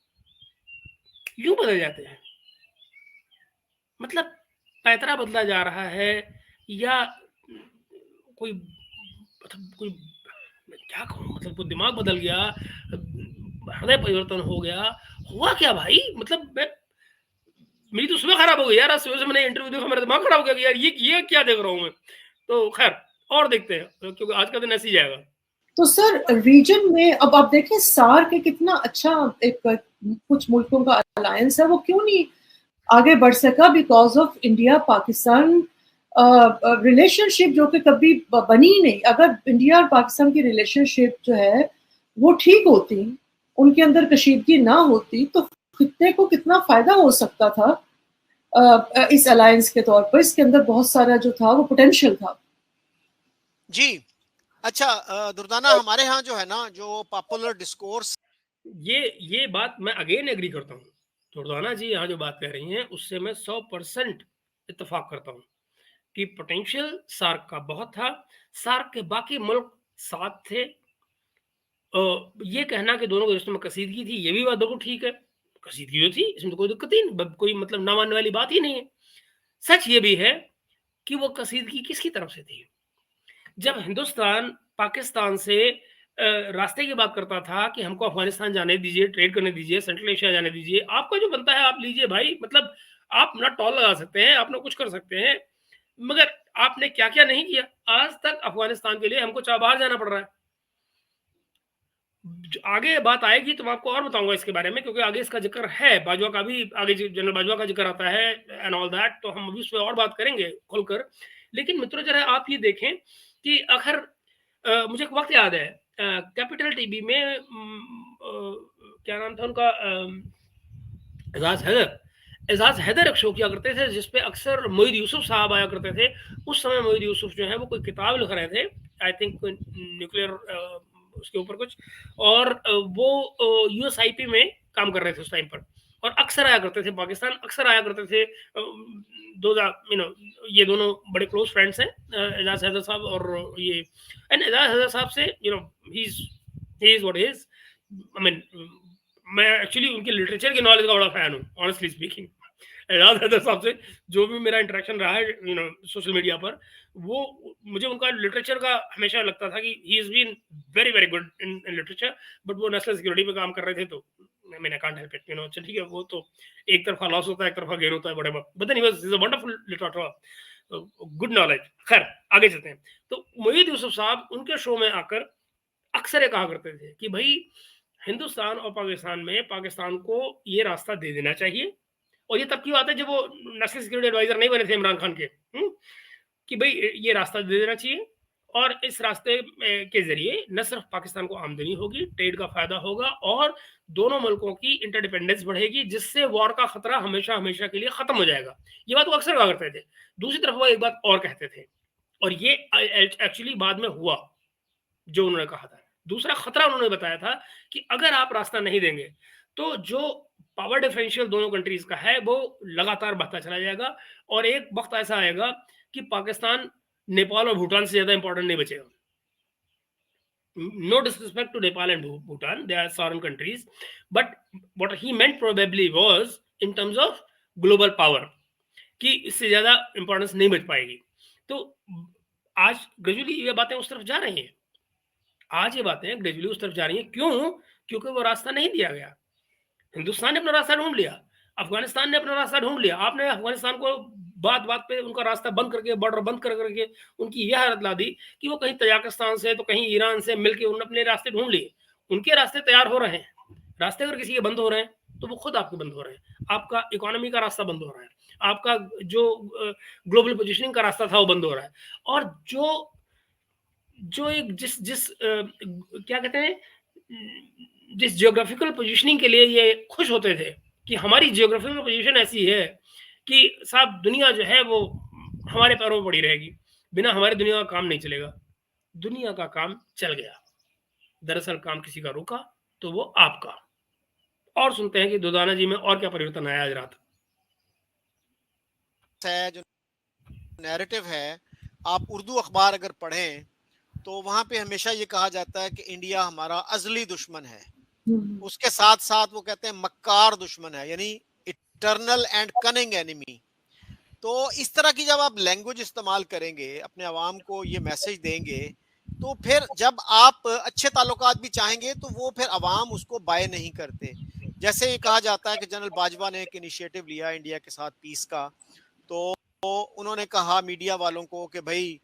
यूँ बदल जाते हैं? मतलब पैतरा बदला जा रहा है या कोई, मतलब कोई, मैं क्या कहूँ, मतलब कोई दिमाग बदल गया, हृदय परिवर्तन हो गया, हुआ क्या भाई? मतलब मेरी तो सुबह खराब हो गई यार, आज सुबह से मैंने इंटरव्यू देखा, मेरा दिमाग खराब हो गया कि यार ये क्या देख रहा हूँ मैं। तो खैर और देखते हैं, क्योंकि आज का दिन ऐसे ही जाएगा। तो सर रीजन में अब आप देखें सार्क के कितना अच्छा एक कुछ मुल्कों का अलायंस है, वो क्यों नहीं आगे बढ़ सका? Because of India Pakistan relationship जो कि कभी बनी नहीं। अगर इंडिया और पाकिस्तान की रिलेशनशिप जो है वो ठीक होती, उनके अंदर कशीदगी ना होती, तो खित्ते को कितना फायदा हो सकता था इस अलायंस के तौर पर। इसके अंदर बहुत सारा जो था वो पोटेंशियल था। जी अच्छा दुर्दाना, हमारे यहाँ जो है ना, जो पॉपुलर डिस्कोर्स, ये बात मैं अगेन एग्री करता हूँ। दुर्दाना जी यहाँ जो बात कह रही हैं उससे मैं 100% इत्तेफाक करता हूँ कि पोटेंशियल सार्क का बहुत था, सार्क के बाकी मुल्क साथ थे। ये कहना कि दोनों के रिश्तों में कसीदगी थी, ये भी बात बिल्कुल ठीक है, कसीदगी जो थी इसमें तो कोई दिक्कत ही नहीं, कोई मतलब ना मानने वाली बात ही नहीं है। सच ये भी है कि वो कसीदगी किसकी तरफ से थी? जब हिंदुस्तान पाकिस्तान से रास्ते की बात करता था कि हमको अफगानिस्तान जाने दीजिए, ट्रेड करने दीजिए, सेंट्रल एशिया जाने दीजिए, आपका जो बनता है आप लीजिए भाई, मतलब आप ना टॉल लगा सकते हैं, आप ना कुछ कर सकते हैं, मगर आपने क्या-क्या नहीं किया। आज तक अफगानिस्तान के लिए हमको बाहर जाना पड़ रहा है। आगे बात आएगी तो मैं आपको और बताऊंगा इसके बारे में, क्योंकि आगे इसका जिक्र है, बाजवा का भी आगे, जनरल बाजवा का जिक्र आता है एंड ऑल दैट, तो हम अभी उस पर और बात करेंगे खुलकर। लेकिन मित्रों जरा आप ये देखें कि आखिर मुझे एक वक्त याद है, कैपिटल टीवी में क्या नाम था उनका, एजाज हैदर एक शो किया करते थे जिसपे अक्सर मोईद यूसुफ साहब आया करते थे। उस समय मोईद यूसुफ जो है वो कोई किताब लिख रहे थे, आई थिंक न्यूक्लियर उसके ऊपर कुछ, और वो यूएसआईपी में काम कर रहे थे उस टाइम पर, और अक्सर आया करते थे पाकिस्तान, अक्सर आया करते थे। ये दोनों बड़े क्लोज फ्रेंड्स हैं, एजाज हैदर साहब और ये, एंड एजाज हैदर साहब से he is what is, I mean मैं एक्चुअली उनकी लिटरेचर की नॉलेज का बड़ा फैन हूँ, ऑनेस्टली स्पीकिंग। एजाज हैदर साहब से जो भी मेरा इंटरेक्शन रहा है सोशल मीडिया पर, वो मुझे उनका लिटरेचर का हमेशा लगता था कि he is been very very good in literature, but वो नेशनल सिक्योरिटी पे काम कर रहे थे, तो मैंने कांट हेल्प इट, अच्छा ठीक है, वो तो एक तरफा लॉस होता है, एक तरफा गेन होता है, बड़े but then he was is a wonderful literator, good knowledge. खैर आगे चलते हैं। तो मोईद यूसुफ साहब उनके शो में आकर अक्सर ये कहा करते थे कि भाई हिंदुस्तान और पाकिस्तान में पाकिस्तान को ये रास्ता दे देना चाहिए, और ये तब की बात है जब वो नेशनल सिक्योरिटी एडवाइजर नहीं बने थे इमरान खान के, कि भाई ये रास्ता दे देना चाहिए, और इस रास्ते के जरिए न सिर्फ पाकिस्तान को आमदनी होगी, ट्रेड का फायदा होगा, और दोनों मुल्कों की इंटरडिपेंडेंस बढ़ेगी, जिससे वॉर का खतरा हमेशा हमेशा के लिए खत्म हो जाएगा। ये बात वो अक्सर कहा करते थे। दूसरी तरफ वो एक बात और कहते थे, और ये एक्चुअली बाद में हुआ जो उन्होंने कहा था। दूसरा खतरा उन्होंने बताया था कि अगर आप रास्ता नहीं देंगे तो जो पावर डिफरेंशियल दोनों कंट्रीज का है वो लगातार बढ़ता चला जाएगा, और एक वक्त ऐसा आएगा कि पाकिस्तान नेपाल और भूटान से ज्यादा इंपॉर्टेंट नहीं बचेगा। No disrespect to Nepal and Bhutan, they are sovereign countries, but what he meant probably was in terms of global power, कि इससे ज्यादा इंपॉर्टेंस नहीं बच पाएगी। तो आज ग्रेजुअली ये बातें उस तरफ जा रही हैं, आज ये बातें ग्रेजुअली उस तरफ जा रही हैं। क्यों? क्योंकि वो रास्ता नहीं दिया गया। हिंदुस्तान ने अपना रास्ता ढूंढ लिया, अफगानिस्तान ने अपना रास्ता ढूंढ लिया। आपने अफगानिस्तान को बात बात पे उनका रास्ता बंद करके, बॉर्डर बंद कर करके उनकी यह हालत ला दी कि वो कहीं तजाकिस्तान से तो कहीं ईरान से मिलके उन्होंने अपने रास्ते ढूंढ लिए। उनके रास्ते तैयार हो रहे हैं, रास्ते अगर किसी के बंद हो रहे हैं तो वो खुद आपके बंद हो रहे हैं। आपका इकोनॉमी का रास्ता बंद हो रहा है, आपका जो ग्लोबल पोजिशनिंग का रास्ता था वो बंद हो रहा है, और जो एक जिस जिस क्या कहते हैं, जिस जियोग्राफिकल पोजीशनिंग के लिए ये खुश होते थे कि हमारी जियोग्राफिकल पोजीशन ऐसी है कि साहब दुनिया जो है वो हमारे पैरों में पड़ी रहेगी, बिना हमारे दुनिया का काम नहीं चलेगा। दुनिया का काम चल गया, दरअसल काम किसी का रुका तो वो आपका। और सुनते हैं कि दुदाना जी में और क्या परिवर्तन आया आज रात। जो नैरेटिव है, आप उर्दू अखबार अगर पढ़ें तो वहां पे हमेशा ये कहा जाता है कि इंडिया हमारा अजली दुश्मन है, उसके साथ साथ वो कहते हैं मक्कार दुश्मन है, यानी इटर्नल एंड कनिंग एनिमी। तो इस तरह की जब आप लैंग्वेज इस्तेमाल करेंगे, अपने अवाम को ये मैसेज देंगे, तो फिर जब आप अच्छे ताल्लुकात भी चाहेंगे तो वो फिर अवाम उसको बाय नहीं करते। जैसे ये कहा जाता है कि जनरल बाजवा ने एक इनिशिएटिव लिया इंडिया के साथ पीस का, तो उन्होंने कहा मीडिया वालों को कि भाई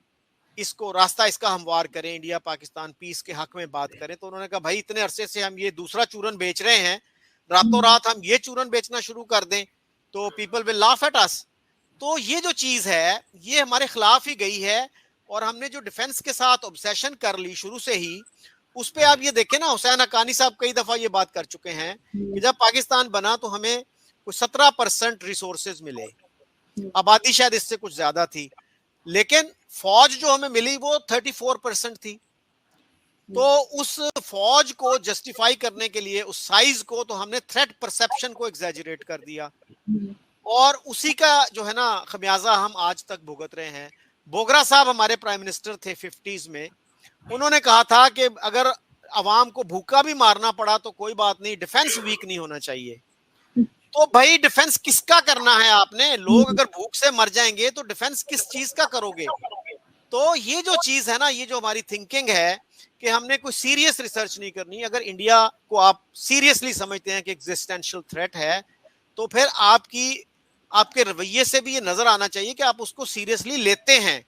इसको रास्ता इसका हमवार करें, इंडिया पाकिस्तान पीस के हक में बात करें। तो उन्होंने कहा भाई इतने अरसे से हम ये दूसरा चूरन बेच रहे हैं, रातों रात हम ये चूरन बेचना शुरू कर दें तो people will laugh at us. तो ये जो चीज है ये हमारे खिलाफ ही गई है, और हमने जो डिफेंस के साथ ऑब्सेशन कर ली शुरू से ही, उस पे आप ये देखें ना, हुसैन हक्कानी साहब कई दफा ये बात कर चुके हैं कि जब पाकिस्तान बना तो हमें कुछ 17% रिसोर्सेज मिले, आबादी शायद इससे कुछ ज्यादा थी, लेकिन फौज जो हमें मिली वो 34% थी। तो उस फौज को जस्टिफाई करने के लिए उस साइज को, तो हमने थ्रेट परसेप्शन को एग्जैजरेट कर दिया, और उसी का जो है ना खमियाजा हम आज तक भुगत रहे हैं। बोगरा साहब हमारे प्राइम मिनिस्टर थे 50s में, उन्होंने कहा था कि अगर अवाम को भूखा भी मारना पड़ा तो कोई बात नहीं, डिफेंस वीक नहीं होना चाहिए। तो भाई डिफेंस किसका करना है आपने? लोग अगर भूख से मर जाएंगे तो डिफेंस किस चीज का करोगे? तो ये जो चीज है ना, ये जो हमारी थिंकिंग है कि हमने कोई सीरियस रिसर्च नहीं करनी। अगर इंडिया को आप सीरियसली समझते हैं कि एग्जिस्टेंशियल थ्रेट है, तो फिर आपके रवैये से भी ये नजर आना चाहिए कि आप उसको सीरियसली लेते हैं।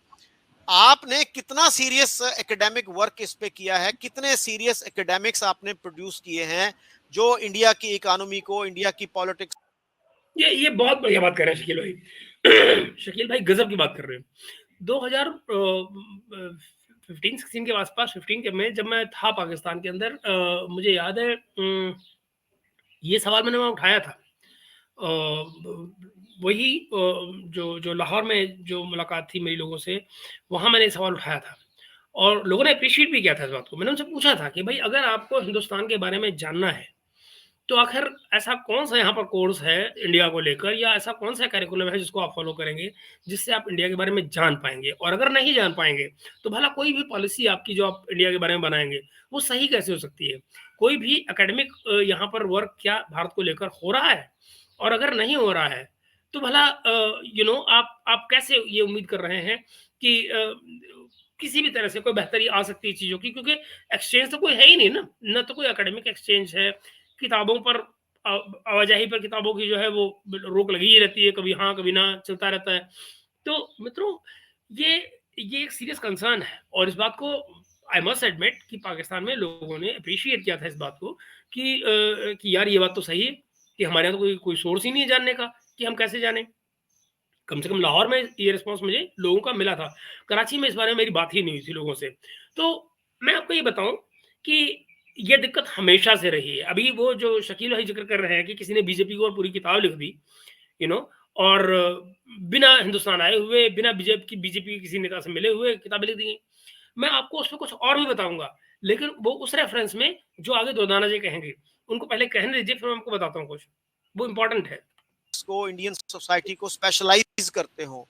आपने कितना सीरियस एकेडमिक वर्क इस पे किया है, कितने सीरियस एकेडमिक्स आपने प्रोड्यूस किए हैं जो इंडिया की इकोनॉमी को, इंडिया की पॉलिटिक्स? ये बहुत बढ़िया बात कर रहे हैं शकील भाई। शकील भाई गजब की बात कर रहे हैं। 2015-16 के आसपास, 15 के में जब मैं था पाकिस्तान के अंदर, मुझे याद है ये सवाल मैंने वहाँ उठाया था। वही जो लाहौर में जो मुलाकात थी मेरी लोगों से, वहाँ मैंने सवाल उठाया था और लोगों ने अप्रिशिएट भी किया था इस बात को। मैंने उनसे पूछा था कि भाई अगर आपको हिंदुस्तान के बारे में जानना है तो आखिर ऐसा कौन सा यहाँ पर कोर्स है इंडिया को लेकर, या ऐसा कौन सा करिकुलम है जिसको आप फॉलो करेंगे जिससे आप इंडिया के बारे में जान पाएंगे, और अगर नहीं जान पाएंगे तो भला कोई भी पॉलिसी आपकी जो आप इंडिया के बारे में बनाएंगे वो सही कैसे हो सकती है। कोई भी एकेडमिक यहाँ पर वर्क क्या भारत को लेकर हो रहा है, और अगर नहीं हो रहा है तो भला आप कैसे ये उम्मीद कर रहे हैं कि किसी भी तरह से कोई बेहतरी आ सकती है चीज़ों की, क्योंकि एक्सचेंज तो कोई है ही नहीं ना तो कोई एकेडमिक एक्सचेंज है। किताबों पर आवाजाही पर किताबों की जो है वो रोक लगी ही रहती है, कभी हाँ कभी ना चलता रहता है। तो मित्रों ये एक सीरियस कंसर्न है, और इस बात को आई मस्ट एडमिट कि पाकिस्तान में लोगों ने अप्रिशिएट किया था इस बात को कि यार ये बात तो सही है कि हमारे यहाँ तो कोई सोर्स ही नहीं है जानने का कि हम कैसे जानें। कम से कम लाहौर में ये रिस्पॉन्स मुझे लोगों का मिला था। कराची में इस बारे में मेरी बात ही नहीं हुई थी लोगों से। तो मैं आपको ये बताऊं कि ये दिक्कत हमेशा से रही है। अभी वो जो शकील भाई जिक्र कर रहे हैं कि किसी ने बीजेपी को और पूरी किताब लिख दी, और बिना हिंदुस्तान आए हुए, बिना बीजेपी के किसी नेता से मिले हुए किताबें लिख दी। मैं आपको उसमें कुछ और भी बताऊंगा, लेकिन वो उस रेफरेंस में जो आगे दोदाना जी कहेंगे उनको पहले कहने दीजिए, फिर मैं आपको बताता हूँ कुछ, वो इंपॉर्टेंट है। को, इंडियन सोसाइटी को स्पेशलाइज करते हो।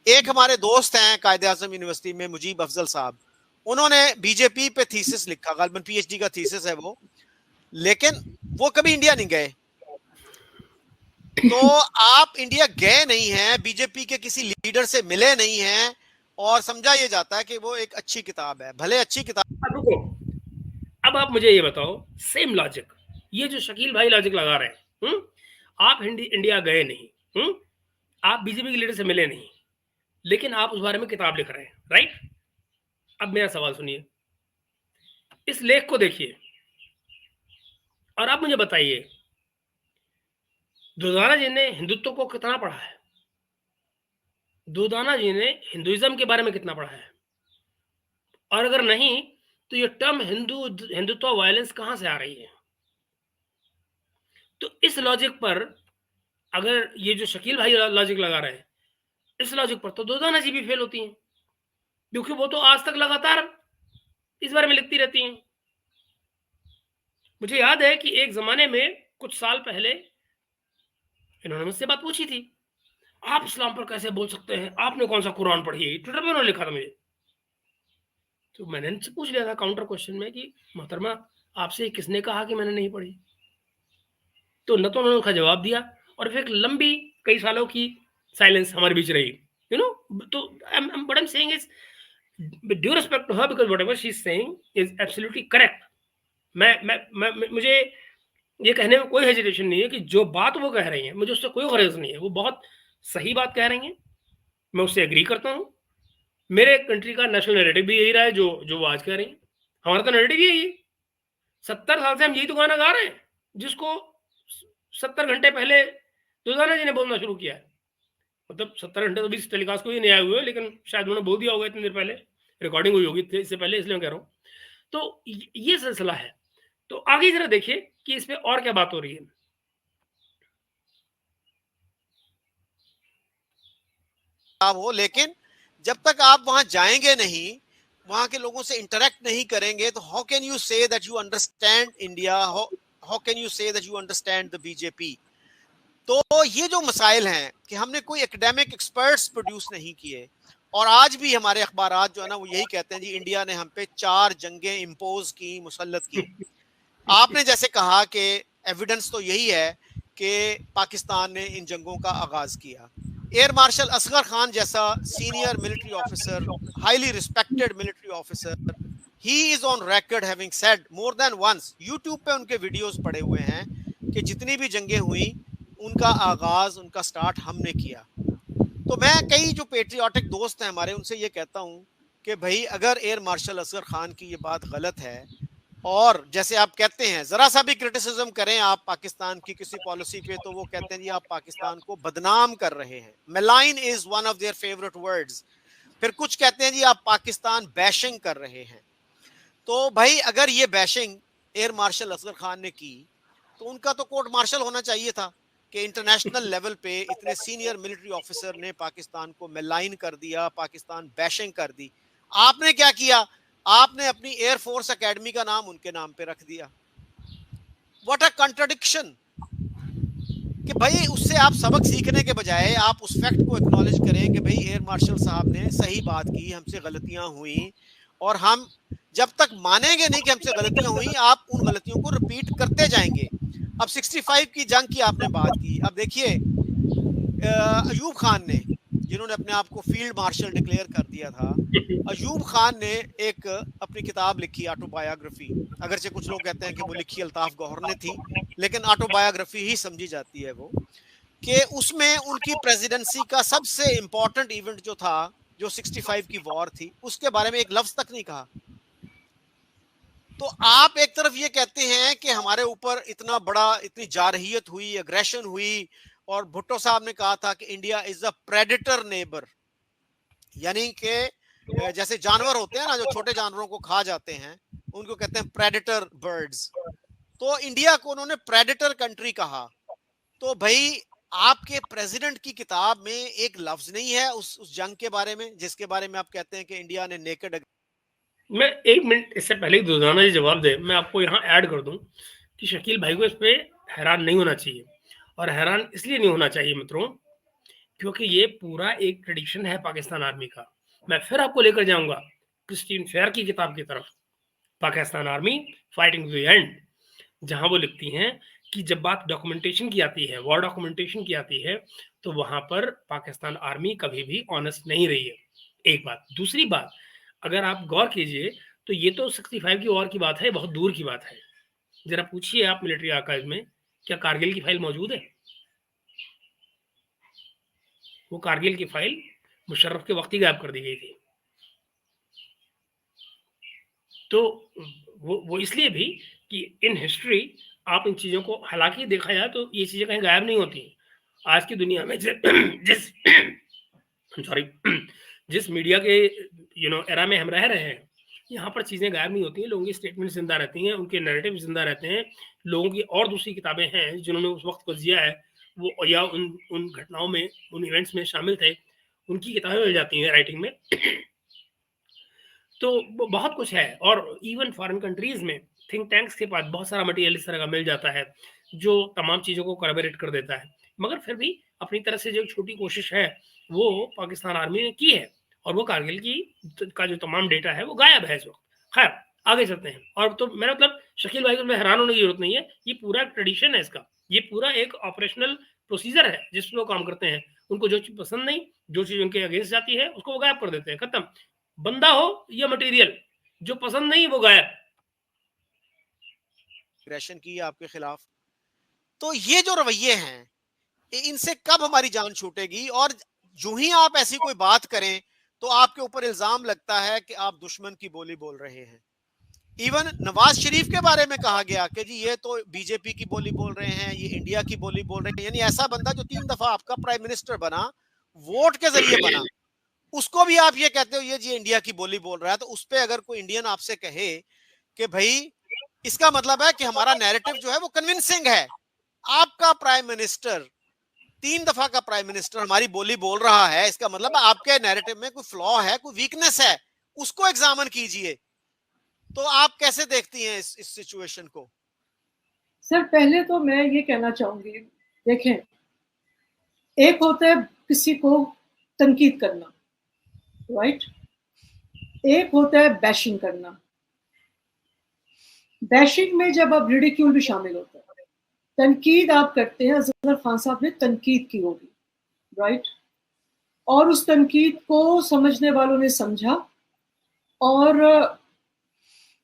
एक हमारे दोस्त हैं कायदे आजम यूनिवर्सिटी में, मुजीब अफजल साहब, उन्होंने बीजेपी पे थीसिस लिखा, गालिबन पीएचडी का थीसिस है वो, लेकिन वो कभी इंडिया नहीं गए। तो आप इंडिया गए नहीं हैं, बीजेपी के किसी लीडर से मिले नहीं हैं, और समझा ये जाता है कि वो एक अच्छी किताब है। भले अच्छी किताब। रुको, अब आप मुझे ये बताओ, सेम लॉजिक, ये जो शकील भाई लॉजिक लगा रहे हैं, आप इंडिया गए नहीं, आप बीजेपी के लीडर से मिले नहीं, लेकिन आप उस बारे में किताब लिख रहे हैं, राइट? अब मेरा सवाल सुनिए, इस लेख को देखिए और आप मुझे बताइए दोदाना जी ने हिंदुत्व को कितना पढ़ा है? दोदाना जी ने हिंदुइज्म के बारे में कितना पढ़ा है? और अगर नहीं तो ये टर्म हिंदुत्व वायलेंस कहां से आ रही है? तो इस लॉजिक पर अगर ये जो शकील भाई लॉजिक लगा रहे हैं, इस लॉजिक पर तो दोदाना जी भी फेल होती हैं, क्योंकि वो तो आज तक लगातार इस बारे में लिखती रहती हैं। मुझे याद है कि एक जमाने में कुछ साल पहले इन्होंने मुझसे बात पूछी थी, आप इस्लाम पर कैसे बोल सकते हैं, आपने कौन सा कुरान पढ़ी है? ट्विटर पर उन्होंने लिखा था मुझे। तो मैंने इनसे पूछ लिया था काउंटर क्वेश्चन में कि मोहतरमा आपसे किसने कहा कि मैंने नहीं पढ़ी? तो न तो उन्होंने उसका जवाब दिया, और फिर एक लंबी कई सालों की साइलेंस हमारे बीच रही, तो what I'm saying is with due respect to her, because whatever she's saying is absolutely correct. मुझे ये कहने में कोई हेजिटेशन नहीं है कि जो बात वो कह रही हैं मुझे उससे कोई गरज नहीं है, वो बहुत सही बात कह रही हैं, मैं उससे एग्री करता हूँ। मेरे कंट्री का नेशनल नैरेटिव भी यही रहा है जो वो आज कह रही हैं। हमारा तो नैरेटिव यही है, 70 साल से हम यही तो गाना गा रहे हैं जिसको 70 घंटे पहले दोदाना जी ने बोलना शुरू किया है। मतलब 70 घंटे तो भी टेलीकास्ट को ही नहीं आए हुए, लेकिन शायद उन्होंने बोल दिया होगा इतनी देर पहले, रिकॉर्डिंग हुई होगी इससे पहले, इसलिए मैं कह रहा हूँ। तो ये सिलसिला है। तो आगे जरा देखिए कि इस पे और क्या बात हो रही है। हो, लेकिन जब तक आप वहां जाएंगे नहीं, वहां के लोगों से इंटरेक्ट नहीं करेंगे, तो how can you say that you understand India, how can you say that you understand the BJP? तो ये जो मसाइल हैं कि हमने कोई एकेडमिक एक्सपर्ट्स प्रोड्यूस नहीं किए, और आज भी हमारे अखबारात जो है ना वो यही कहते हैं जी इंडिया ने हम पे 4 जंगें इम्पोज की, मुसल्लत की। आपने जैसे कहा कि एविडेंस तो यही है कि पाकिस्तान ने इन जंगों का आगाज किया। एयर मार्शल असगर खान जैसा senior military officer, highly respected military officer, he is on record having said more than once, YouTube पे उनके वीडियोस पड़े हुए हैं कि जितनी भी जंगें हुई उनका आगाज, उनका स्टार्ट हमने किया। तो मैं कई जो पेट्रियाटिक दोस्त हैं हमारे, उनसे ये कहता हूं कि भाई अगर एयर मार्शल असगर खान की ये बात गलत है, और जैसे आप कहते हैं जरा सा भी क्रिटिसिज्म करें आप पाकिस्तान की किसी पॉलिसी पे तो वो कहते हैं जी आप पाकिस्तान को बदनाम कर रहे हैं, मेलाइन is one of their favourite words. फिर कुछ कहते हैं जी आप पाकिस्तान बैशिंग कर रहे हैं। तो भाई अगर ये bashing air marshal Asghar Khan ने की तो उनका तो कोर्ट मार्शल होना चाहिए था कि इंटरनेशनल लेवल पे इतने सीनियर मिलिट्री ऑफिसर ने पाकिस्तान को मेलाइन कर दिया, पाकिस्तान बैशिंग कर दी। आपने क्या किया, आपने अपनी एयरफोर्स एकेडमी का नाम उनके नाम पे रख दिया। व्हाट अ कॉन्ट्रडिक्शन कि भाई उससे आप सबक सीखने के बजाय आप उस फैक्ट को एक्नॉलेज करें कि भाई एयर मार्शल साहब ने सही बात की, हमसे गलतियां हुई, और हम जब तक मानेंगे नहीं कि हमसे गलतियां हुई, आप उन गलतियों को रिपीट करते जाएंगे। अब 65 की जंग की आपने बात की, अब देखिए अयूब खान ने, जिन्होंने अपने आप को फील्ड मार्शल डिक्लेयर कर दिया था, अयूब खान ने एक अपनी किताब लिखी ऑटोबायोग्राफी, अगरचे कुछ लोग कहते हैं कि वो लिखी अल्ताफ गौहर ने थी, लेकिन ऑटोबायोग्राफी ही समझी जाती है वो, कि उसमें उनकी प्रेसिडेंसी का सबसे इंपॉर्टेंट इवेंट जो था, जो 65 की वॉर थी, उसके बारे में एक लफ्ज तक नहीं कहा। तो आप एक तरफ ये कहते हैं कि हमारे ऊपर इतना बड़ा, इतनी जारहियत हुई, एग्रेशन हुई, और भुट्टो साहब ने कहा था कि India is a predator neighbour, यानी कि जैसे जानवर होते हैं ना जो छोटे जानवरों को खा जाते हैं, उनको कहते हैं प्रेडेटर बर्ड्स, तो इंडिया को उन्होंने प्रेडेटर कंट्री कहा। तो भाई आपके प्रेसिडेंट की किताब में एक लफ्ज नहीं है उस जंग के बारे में, जिसके बारे में आप कहते हैं कि इंडिया ने नेकेड। मैं 1 मिनट इससे पहले ही दोजाना जी जवाब दे, मैं आपको यहाँ ऐड कर दूं कि शकील भाई को इस पे हैरान नहीं होना चाहिए, और हैरान इसलिए नहीं होना चाहिए मित्रों क्योंकि ये पूरा एक ट्रेडिशन है पाकिस्तान आर्मी का। मैं फिर आपको लेकर जाऊंगा क्रिस्टीन फेयर की किताब की तरफ, Pakistan army fighting to the end, जहां वो लिखती हैं कि जब बात डॉक्यूमेंटेशन की आती है, वॉर डॉक्यूमेंटेशन की आती है, तो वहां पर पाकिस्तान आर्मी कभी भी ऑनेस्ट नहीं रही है। एक बात। दूसरी बात, अगर आप गौर कीजिए तो ये तो 65 की वॉर की बात है, बहुत दूर की बात है। जरा पूछिए आप मिलिट्री आर्काइव में, क्या कारगिल की फाइल मौजूद है? वो कारगिल की फाइल मुशर्रफ के वक्त ही गायब कर दी गई थी। तो वो इसलिए भी कि इन हिस्ट्री आप इन चीज़ों को, हालांकि देखा जाए तो ये चीज़ें कहीं गायब नहीं होती। आज की दुनिया में जिस सॉरी जिस मीडिया के एरा में हम रह रहे हैं, यहाँ पर चीज़ें गायब नहीं होती हैं, लोगों की स्टेटमेंट जिंदा रहती हैं, उनके नैरेटिव जिंदा रहते हैं, लोगों की और दूसरी किताबें हैं जिन्होंने उस वक्त को जिया है, वो या उन घटनाओं में, उन इवेंट्स में शामिल थे, उनकी किताबें मिल जाती हैं राइटिंग में। तो बहुत कुछ है, और इवन फॉरेन कंट्रीज में थिंक टैंक्स के पास बहुत सारा मटेरियल इस तरह का मिल जाता है जो तमाम चीज़ों को करबरेट कर देता है। मगर फिर भी अपनी तरफ से जो छोटी कोशिश है वो पाकिस्तान आर्मी ने की है, और वो कारगिल का जो तमाम डेटा है वो गायब है इस वक्त। खैर आगे चलते हैं। और तो मेरा मतलब शकील भाई को हैरान होने की जरूरत नहीं है, ये पूरा ट्रेडिशन है इसका, ये पूरा एक ऑपरेशनल प्रोसीजर है जिस लोग काम करते हैं। उनको जो चीज पसंद नहीं, जो चीज उनके अगेंस्ट जाती है, उसको वो गायब कर देते हैं, खत्म। बंदा हो या मटेरियल, जो पसंद नहीं वो गायब। एग्रेशन की आपके खिलाफ, तो ये जो रवैये हैं, इनसे कब हमारी जान छूटेगी? और जो ही आप ऐसी कोई बात करें तो आपके ऊपर इल्जाम लगता है कि आप दुश्मन की बोली बोल रहे हैं। इवन नवाज शरीफ के बारे में कहा गया कि जी ये तो बीजेपी की बोली बोल रहे हैं, ये इंडिया की बोली बोल रहे हैं। यानी ऐसा बंदा जो 3 दफा आपका प्राइम मिनिस्टर बना, वोट के जरिए बना, उसको भी आप ये कहते हो ये जी इंडिया की बोली बोल रहा है। तो उस पर अगर कोई इंडियन आपसे कहे कि भाई इसका मतलब है कि हमारा नैरेटिव जो है वो कन्विंसिंग है, आपका प्राइम मिनिस्टर 3 दफा का प्राइम मिनिस्टर हमारी बोली बोल रहा है, इसका मतलब आपके नैरेटिव में कोई फ्लॉ है, कोई वीकनेस है, उसको एग्जामिन कीजिए। तो आप कैसे देखती हैं इस सिचुएशन को? सर पहले तो मैं ये कहना चाहूंगी, देखें, एक होता है किसी को तनकीद करना, राइट, एक होता है बैशिंग करना। बैशिंग में जब अब रिडिक्यूल भी शामिल होता है, तनकीद आप करते हैं, अजहर खान साहब ने तनकीद की होगी, राइट, और उस तनकीद को समझने वालों ने समझा, और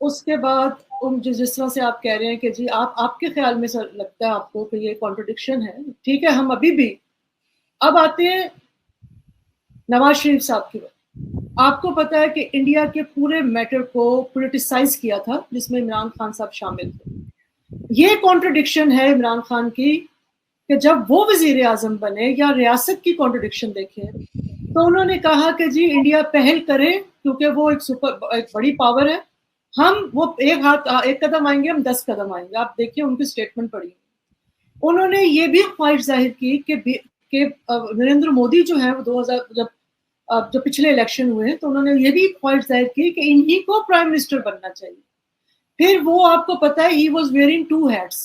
उसके बाद जिस तरह से आप कह रहे हैं कि जी आपके ख्याल में सर लगता है आपको कि ये कॉन्ट्रडिक्शन है, ठीक है, हम अभी भी अब आते हैं नवाज शरीफ साहब की बात। आपको पता है कि इंडिया के पूरे मैटर को पॉलिटिसाइज किया था, जिसमें इमरान खान साहब शामिल थे। ये कॉन्ट्रडिक्शन है इमरान खान की कि जब वो वजीर आजम बने, या रियासत की कॉन्ट्रडिक्शन देखें, तो उन्होंने कहा कि जी इंडिया पहल करे क्योंकि वो एक बड़ी पावर है, हम वो एक कदम आएंगे, हम 10 कदम आएंगे। आप देखिए उनकी स्टेटमेंट पढ़िए। उन्होंने ये भी ख्वाहिश जाहिर की कि नरेंद्र मोदी जो है वो 2000 जब पिछले इलेक्शन हुए तो उन्होंने ये भी ख्वाहिश जाहिर की कि इन्हीं को प्राइम मिनिस्टर बनना चाहिए। फिर वो आपको पता है ही वाज वेयरिंग 2 हैट्स।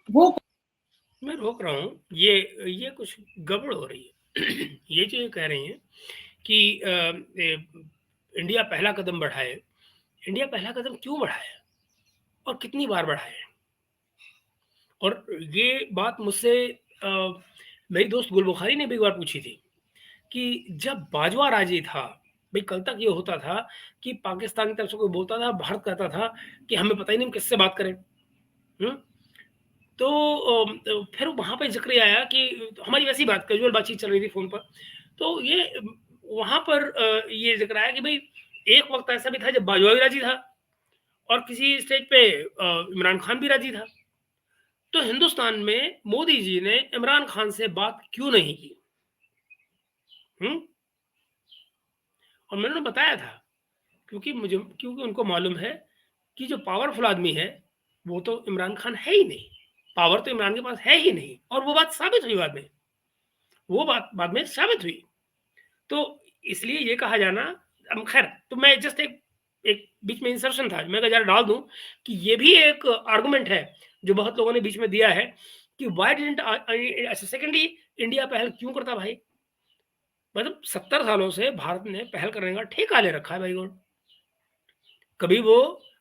वो मैं रोक रहा हूँ, ये कुछ गड़बड़ हो रही है। ये जो ये कह रही हैं कि इंडिया पहला कदम बढ़ाए, इंडिया पहला कदम क्यों बढ़ाए और कितनी बार बढ़ाए? और ये बात मुझसे मेरी दोस्त गुल बुखारी ने भी एक बार पूछी थी कि जब बाजवा राजी था, भाई कल तक ये होता था कि पाकिस्तान की तरफ से कोई बोलता था, भारत कहता था कि हमें पता ही नहीं हम किससे बात करें। तो फिर वहाँ पे जिक्र आया कि हमारी वैसी बात कैजुअल बातचीत चल रही थी फ़ोन पर, तो ये वहाँ पर ये जिक्र आया कि भाई एक वक्त ऐसा भी था जब बाजवा भी राजी था और किसी स्टेज पे इमरान खान भी राजी था। तो हिंदुस्तान में मोदी जी ने इमरान खान से बात क्यों नहीं की? और मैंने बताया था क्योंकि उनको मालूम है कि जो पावरफुल आदमी है वो तो इमरान खान है ही नहीं, पावर तो इमरान के पास है ही नहीं। और वो बात साबित हुई बाद में साबित हुई। तो इसलिए ये कहा जाना, अब खैर, तो मैं जस्ट एक बीच में इंसर्शन था, मैं जरा डाल दूं कि ये भी एक आर्गुमेंट है जो बहुत लोगों ने बीच में दिया है कि व्हाई डिडंट सेकेंडली इंडिया पहल क्यों करता भाई? मतलब 70 सालों से भारत ने पहल करने का ठेका ले रखा है भाई गॉड। कभी वो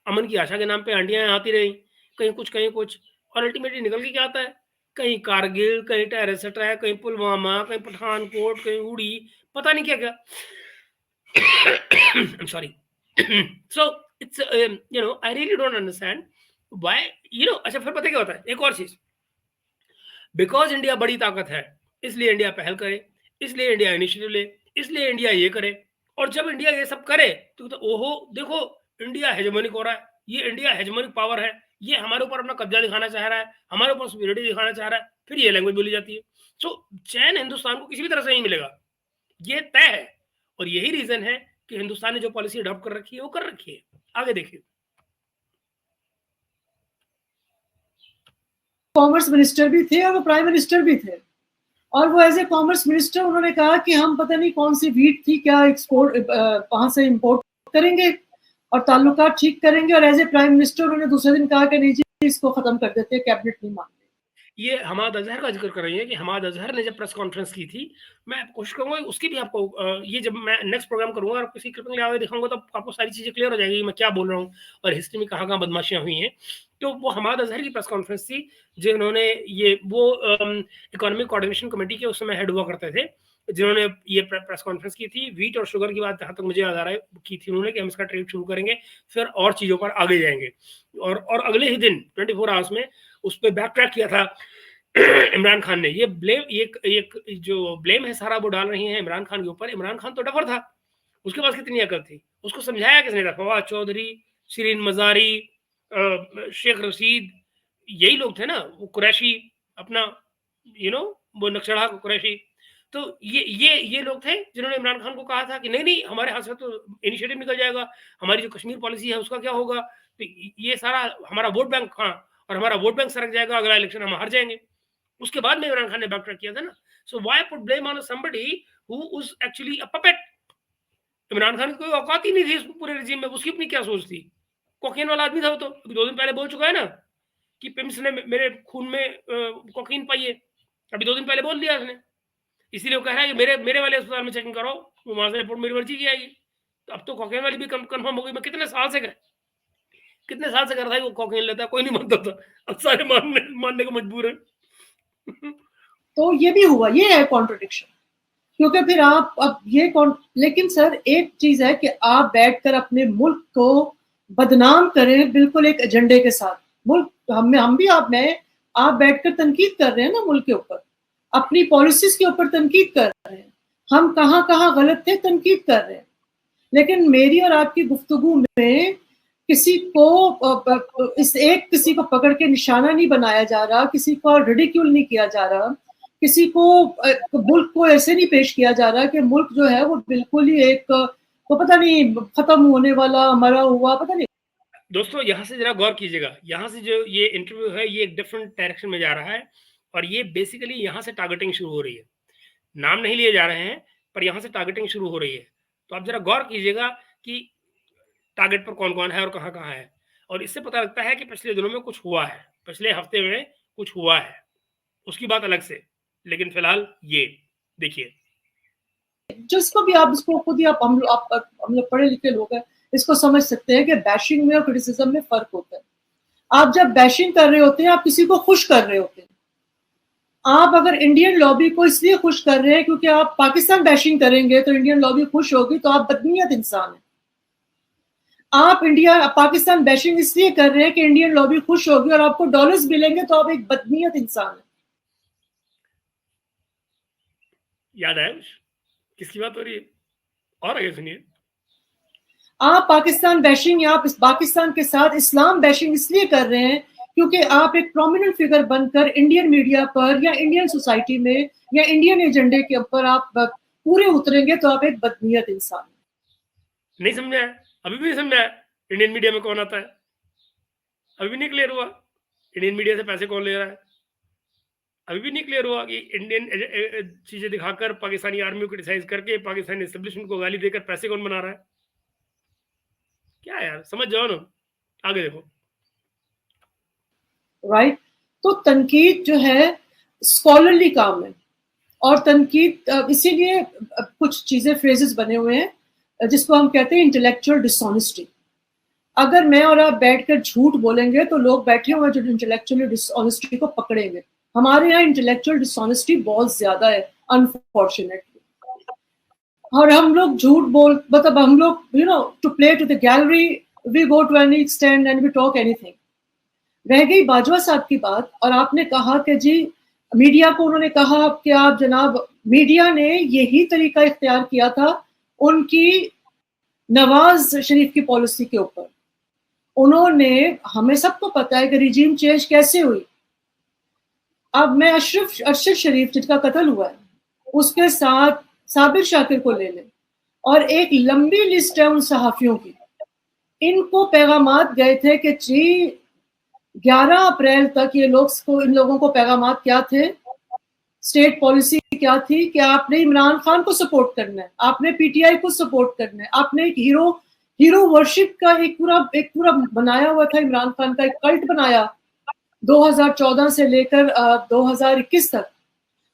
अमन की आशा के नाम पे आंटियां आती रही, कहीं कुछ, और अल्टीमेटली निकल के क्या आता है? कहीं कारगिल, कहीं टेररिस्ट अटैक, कहीं पुलवामा, कहीं पठानकोट, कहीं उड़ी, पता नहीं क्या क्या। I'm sorry. So it's I really don't understand why, अच्छा फिर पता क्या होता है? एक और चीज, बिकॉज इंडिया बड़ी ताकत है इसलिए इंडिया पहल करे, इसलिए इंडिया इनिशिएटिव ले, इसलिए इंडिया ये करे। और जब इंडिया ये सब करे तो ओहो देखो इंडिया हेजेमोनिक हो रहा है, ये इंडिया हेजेमोनिक पावर है, ये हमारे ऊपर अपना कब्जा दिखाना चाह रहा है, हमारे ऊपर सुपीरियरिटी दिखाना चाह रहा है, फिर ये लैंग्वेज बोली जाती है। सो चैन हिंदुस्तान को किसी भी तरह से नहीं मिलेगा, ये तय है। और यही रीजन है कि हिंदुस्तान ने जो पॉलिसी अडॉप्ट कर रखी है वो कर रखी है। आगे देखिए। कॉमर्स मिनिस्टर भी थे और वो प्राइम मिनिस्टर भी थे, और वो एज ए कॉमर्स मिनिस्टर उन्होंने कहा कि हम पता नहीं कौन सी वीट थी क्या एक्सपोर्ट वहां से इंपोर्ट करेंगे और ताल्लुकात ठीक करेंगे, और एज ए प्राइम मिनिस्टर उन्होंने दूसरे दिन कहा कि नहीं जी इसको खत्म कर देते हैं, कैबिनेट नहीं मान। ये हमाद अजहर का जिक्र कर रही है कि हमाद अजहर ने जब प्रेस कॉन्फ्रेंस की थी, मैं कोशिश करूंगा उसकी भी आपको ये जब मैं नेक्स्ट प्रोग्राम करूंगा और किसी क्लिपिंग आगे दिखाऊंगा तो आपको सारी चीजें क्लियर हो जाएगी मैं क्या बोल रहा हूँ और हिस्ट्री में कहाँ बदमाशियां हुई हैं। तो वो हमाद अजहर की प्रेस कॉन्फ्रेंस थी जिन्होंने वो इकोनॉमिक कोऑर्डिनेशन कमेटी के उस समय हेड हुआ करते थे, जिन्होंने ये प्रेस कॉन्फ्रेंस की थी। वीट और शुगर की बात जहाँ तक मुझे याद आ रहा है की थी उन्होंने कि हम इसका ट्रेड शुरू करेंगे, फिर और चीजों पर आगे जाएंगे। और अगले ही दिन 24 आवर्स में उस पर बैक ट्रैक किया था इमरान खान ने। ये ब्लेम जो ब्लेम है सारा वो डाल रही है इमरान खान के ऊपर। इमरान खान तो डफर था, उसके पास कितनी अकल थी, उसको समझाया किसने था? फवाद चौधरी, शिरीन मजारी, शेख रशीद, यही लोग थे ना, वो कुरैशी अपना वो नक्सड़ा कुरैशी। तो ये लोग थे जिन्होंने इमरान खान को कहा था कि नहीं हमारे हाथ से तो इनिशिएटिव निकल जाएगा, हमारी जो कश्मीर पॉलिसी है उसका क्या होगा, तो ये सारा हमारा वोट बैंक, हाँ, और हमारा वोट बैंक सरक जाएगा, अगला इलेक्शन हम हार जाएंगे। उसके बाद में इमरान खान ने बैक ट्रैक किया था ना। So why put blame on somebody who was actually a puppet? Imran Khan की कोई औकात ही नहीं थी इस पूरे रिजीम में, उसकी अपनी क्या सोच थी? कोकीन वाला आदमी था वो तो, अभी 2 दिन पहले बोल चुका है ना कि पिम्स ने मेरे खून में कोकीन पाई है, अभी 2 दिन पहले बोल दिया उसने। इसीलिए वो कह रहा है कि मेरे वाले अस्पताल में चेकिंग कराओ, वहां से रिपोर्ट मेरी मर्जी की आएगी। तो अब तो कोकीन वाली भी कंफर्म हो गई। मैं कितने साल से कर रहा था वो कोकीन लेता है, कोई नहीं मानता था, अब सारे मानने को मजबूर है। तो ये भी हुआ, ये है कॉन्ट्रडिक्शन। क्योंकि फिर आप अब लेकिन सर एक चीज है कि आप बैठकर अपने मुल्क को बदनाम करें बिल्कुल एक एजेंडे के साथ। मुल्क हम भी आप बैठकर तनकीद कर रहे हैं ना मुल्क के ऊपर, अपनी पॉलिसीज के ऊपर तनकीद कर रहे हैं, हम कहाँ गलत थे तनकीद कर रहे हैं। लेकिन मेरी और आपकी गुफ्तगू में किसी को पकड़ के निशाना नहीं बनाया जा रहा, किसी को रिडिक्यूल नहीं किया जा रहा, किसी को मुल्क को ऐसे नहीं पेश किया जा रहा कि मुल्क जो है वो बिल्कुल ही एक वो पता नहीं खत्म होने वाला, मरा हुआ, पता नहीं। दोस्तों यहाँ से जरा गौर कीजिएगा, यहाँ से जो ये इंटरव्यू है ये एक डिफरेंट डायरेक्शन में जा रहा है और ये बेसिकली यहाँ से टारगेटिंग शुरू हो रही है। नाम नहीं लिए जा रहे हैं पर यहाँ से टारगेटिंग शुरू हो रही है। तो आप जरा गौर कीजिएगा कि टारगेट पर कौन कौन है और कहाँ कहाँ है, और इससे पता लगता है कि पिछले दिनों में कुछ हुआ है, पिछले हफ्ते में कुछ हुआ है, उसकी बात अलग से। लेकिन फिलहाल ये देखिए, जिसको भी आप इसको खुद ही हम लोग पढ़े लिखे लोग हैं, इसको समझ सकते हैं कि बैशिंग में और क्रिटिसिज्म में फर्क होता है। आप जब बैशिंग कर रहे होते हैं, आप किसी को खुश कर रहे होते हैं। आप अगर इंडियन लॉबी को इसलिए खुश कर रहे हैं क्योंकि आप पाकिस्तान बैशिंग करेंगे तो इंडियन लॉबी खुश होगी, तो आप बदनीयत इंसान हैं। आप पाकिस्तान बैशिंग इसलिए कर रहे हैं कि इंडियन लॉबी खुश होगी और आपको डॉलर्स मिलेंगे, तो आप एक बदनीयत इंसान हैं। याद आया किसकी बात हो रही है? और आगे सुनिए। आप पाकिस्तान बैशिंग या आप इस पाकिस्तान के साथ इस्लाम बैशिंग इसलिए कर रहे हैं क्योंकि आप एक प्रोमिनेंट फिगर बनकर इंडियन मीडिया पर या इंडियन सोसाइटी में या इंडियन एजेंडे के ऊपर आप पूरे उतरेंगे, तो आप एक बदनीयत इंसान हैं। नहीं समझा है? अभी भी नहीं समझा है इंडियन मीडिया में कौन आता है? अभी भी नहीं क्लियर हुआ इंडियन मीडिया से पैसे कौन ले रहा है? अभी भी नहीं क्लियर हुआ कि इंडियन चीजें दिखाकर पाकिस्तानी आर्मी को क्रिटिसाइज करके पाकिस्तानी एस्टेब्लिशमेंट को गाली देकर पैसे कौन बना रहा है? क्या यार, समझ जाओ ना, आगे देखो। राइट, तो तनकीद जो है स्कॉलरली काम है, और तनकीद इसीलिए कुछ चीजें फ्रेजेस बने हुए हैं जिसको हम कहते हैं इंटेलेक्चुअल डिसऑनेस्टी। अगर मैं और आप बैठकर झूठ बोलेंगे तो लोग बैठे हुए जो इंटेलेक्चुअल डिसऑनेस्टी को पकड़ेंगे। हमारे यहाँ इंटेलेक्चुअल डिसऑनेस्टी बहुत ज्यादा है अनफॉर्चुनेटली, और हम लोग झूठ मतलब हम लोग to play to the gallery we go to any extend and we talk anything. रह गई बाजवा साहब की बात, और आपने कहा कि जी मीडिया को उन्होंने कहा कि आप जनाब, मीडिया ने यही तरीका इख्तियार किया था उनकी नवाज शरीफ की पॉलिसी के ऊपर। उन्होंने, हमें सबको पता है कि रिजीम चेंज कैसे हुई। अब मैं अरशद शरीफ जिनका कत्ल हुआ है उसके साथ साबिर शाकिर को ले लें, और एक लंबी लिस्ट है उन सहाफियों की। इनको पैगामात गए थे कि जी 11 अप्रैल तक इन लोगों को पैगामात क्या थे, स्टेट पॉलिसी क्या थी कि आपने इमरान खान को सपोर्ट करना है, आपने पीटीआई को सपोर्ट करना है, आपने एक हीरो वर्शिप का एक पूरा बनाया हुआ था, इमरान खान का एक कल्ट बनाया 2014 से लेकर 2021 तक।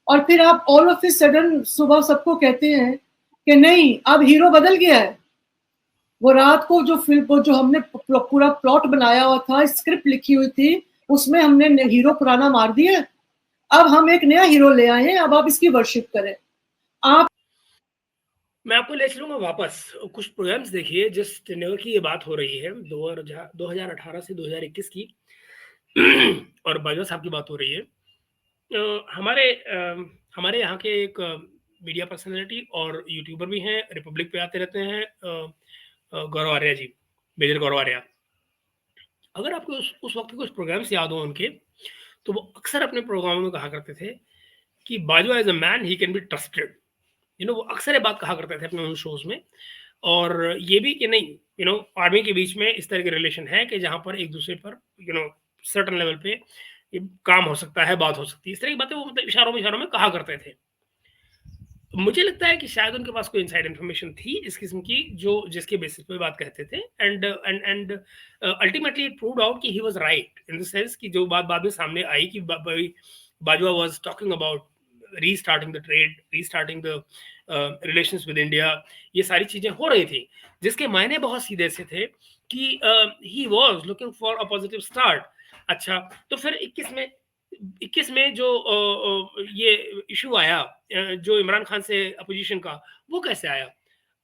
और फिर आप ऑल ऑफ ए सडन सुबह सबको कहते हैं कि नहीं अब हीरो बदल गया है। वो रात को जो हमने पूरा प्लॉट बनाया हुआ था, स्क्रिप्ट लिखी हुई थी, उसमें हमने हीरो पुराना मार दिया, अब हम एक नया हीरो ले आए हैं, अब आप इसकी वर्शिप करें। मैं आपको ले चलूंगा वापस कुछ प्रोग्राम्स देखिए जिस टेन्योर की ये बात हो रही है 2018 से 2021 की और बाजवा साहब की बात हो रही है। हमारे यहाँ के एक मीडिया पर्सनालिटी और यूट्यूबर भी हैं, रिपब्लिक पे आते रहते हैं, गौरव आर्या जी, मेजर गौरव आर्या। अगर आपको उस वक्त के कुछ प्रोग्राम्स याद हो उनके, तो वो अक्सर अपने प्रोग्रामों में कहा करते थे कि Bajwa as a man he can be trusted. वो अक्सर ये बात कहा करते थे अपने उन शोज में, और ये भी कि नहीं आर्मी के बीच में इस तरह के रिलेशन है कि जहां पर एक दूसरे पर सर्टन लेवल पे काम हो सकता है, बात हो सकती है, इस तरह की बातें वो मतलब इशारों में कहा करते थे। मुझे लगता है कि शायद उनके पास कोई इनसाइड इन्फॉर्मेशन थी इस किस्म की जिसके बेसिस पे बात कहते थे, and ultimately it proved out कि he was right in the sense कि जो बात बाद में सामने आई कि Bajwa was talking about restarting the trade, restarting the relations with India, ये सारी चीजें हो रही थी जिसके मायने बहुत सीधे से थे कि he was looking for a positive start. अच्छा, तो फिर 21 में जो ये इशू आया जो इमरान खान से अपोजिशन का, वो कैसे आया?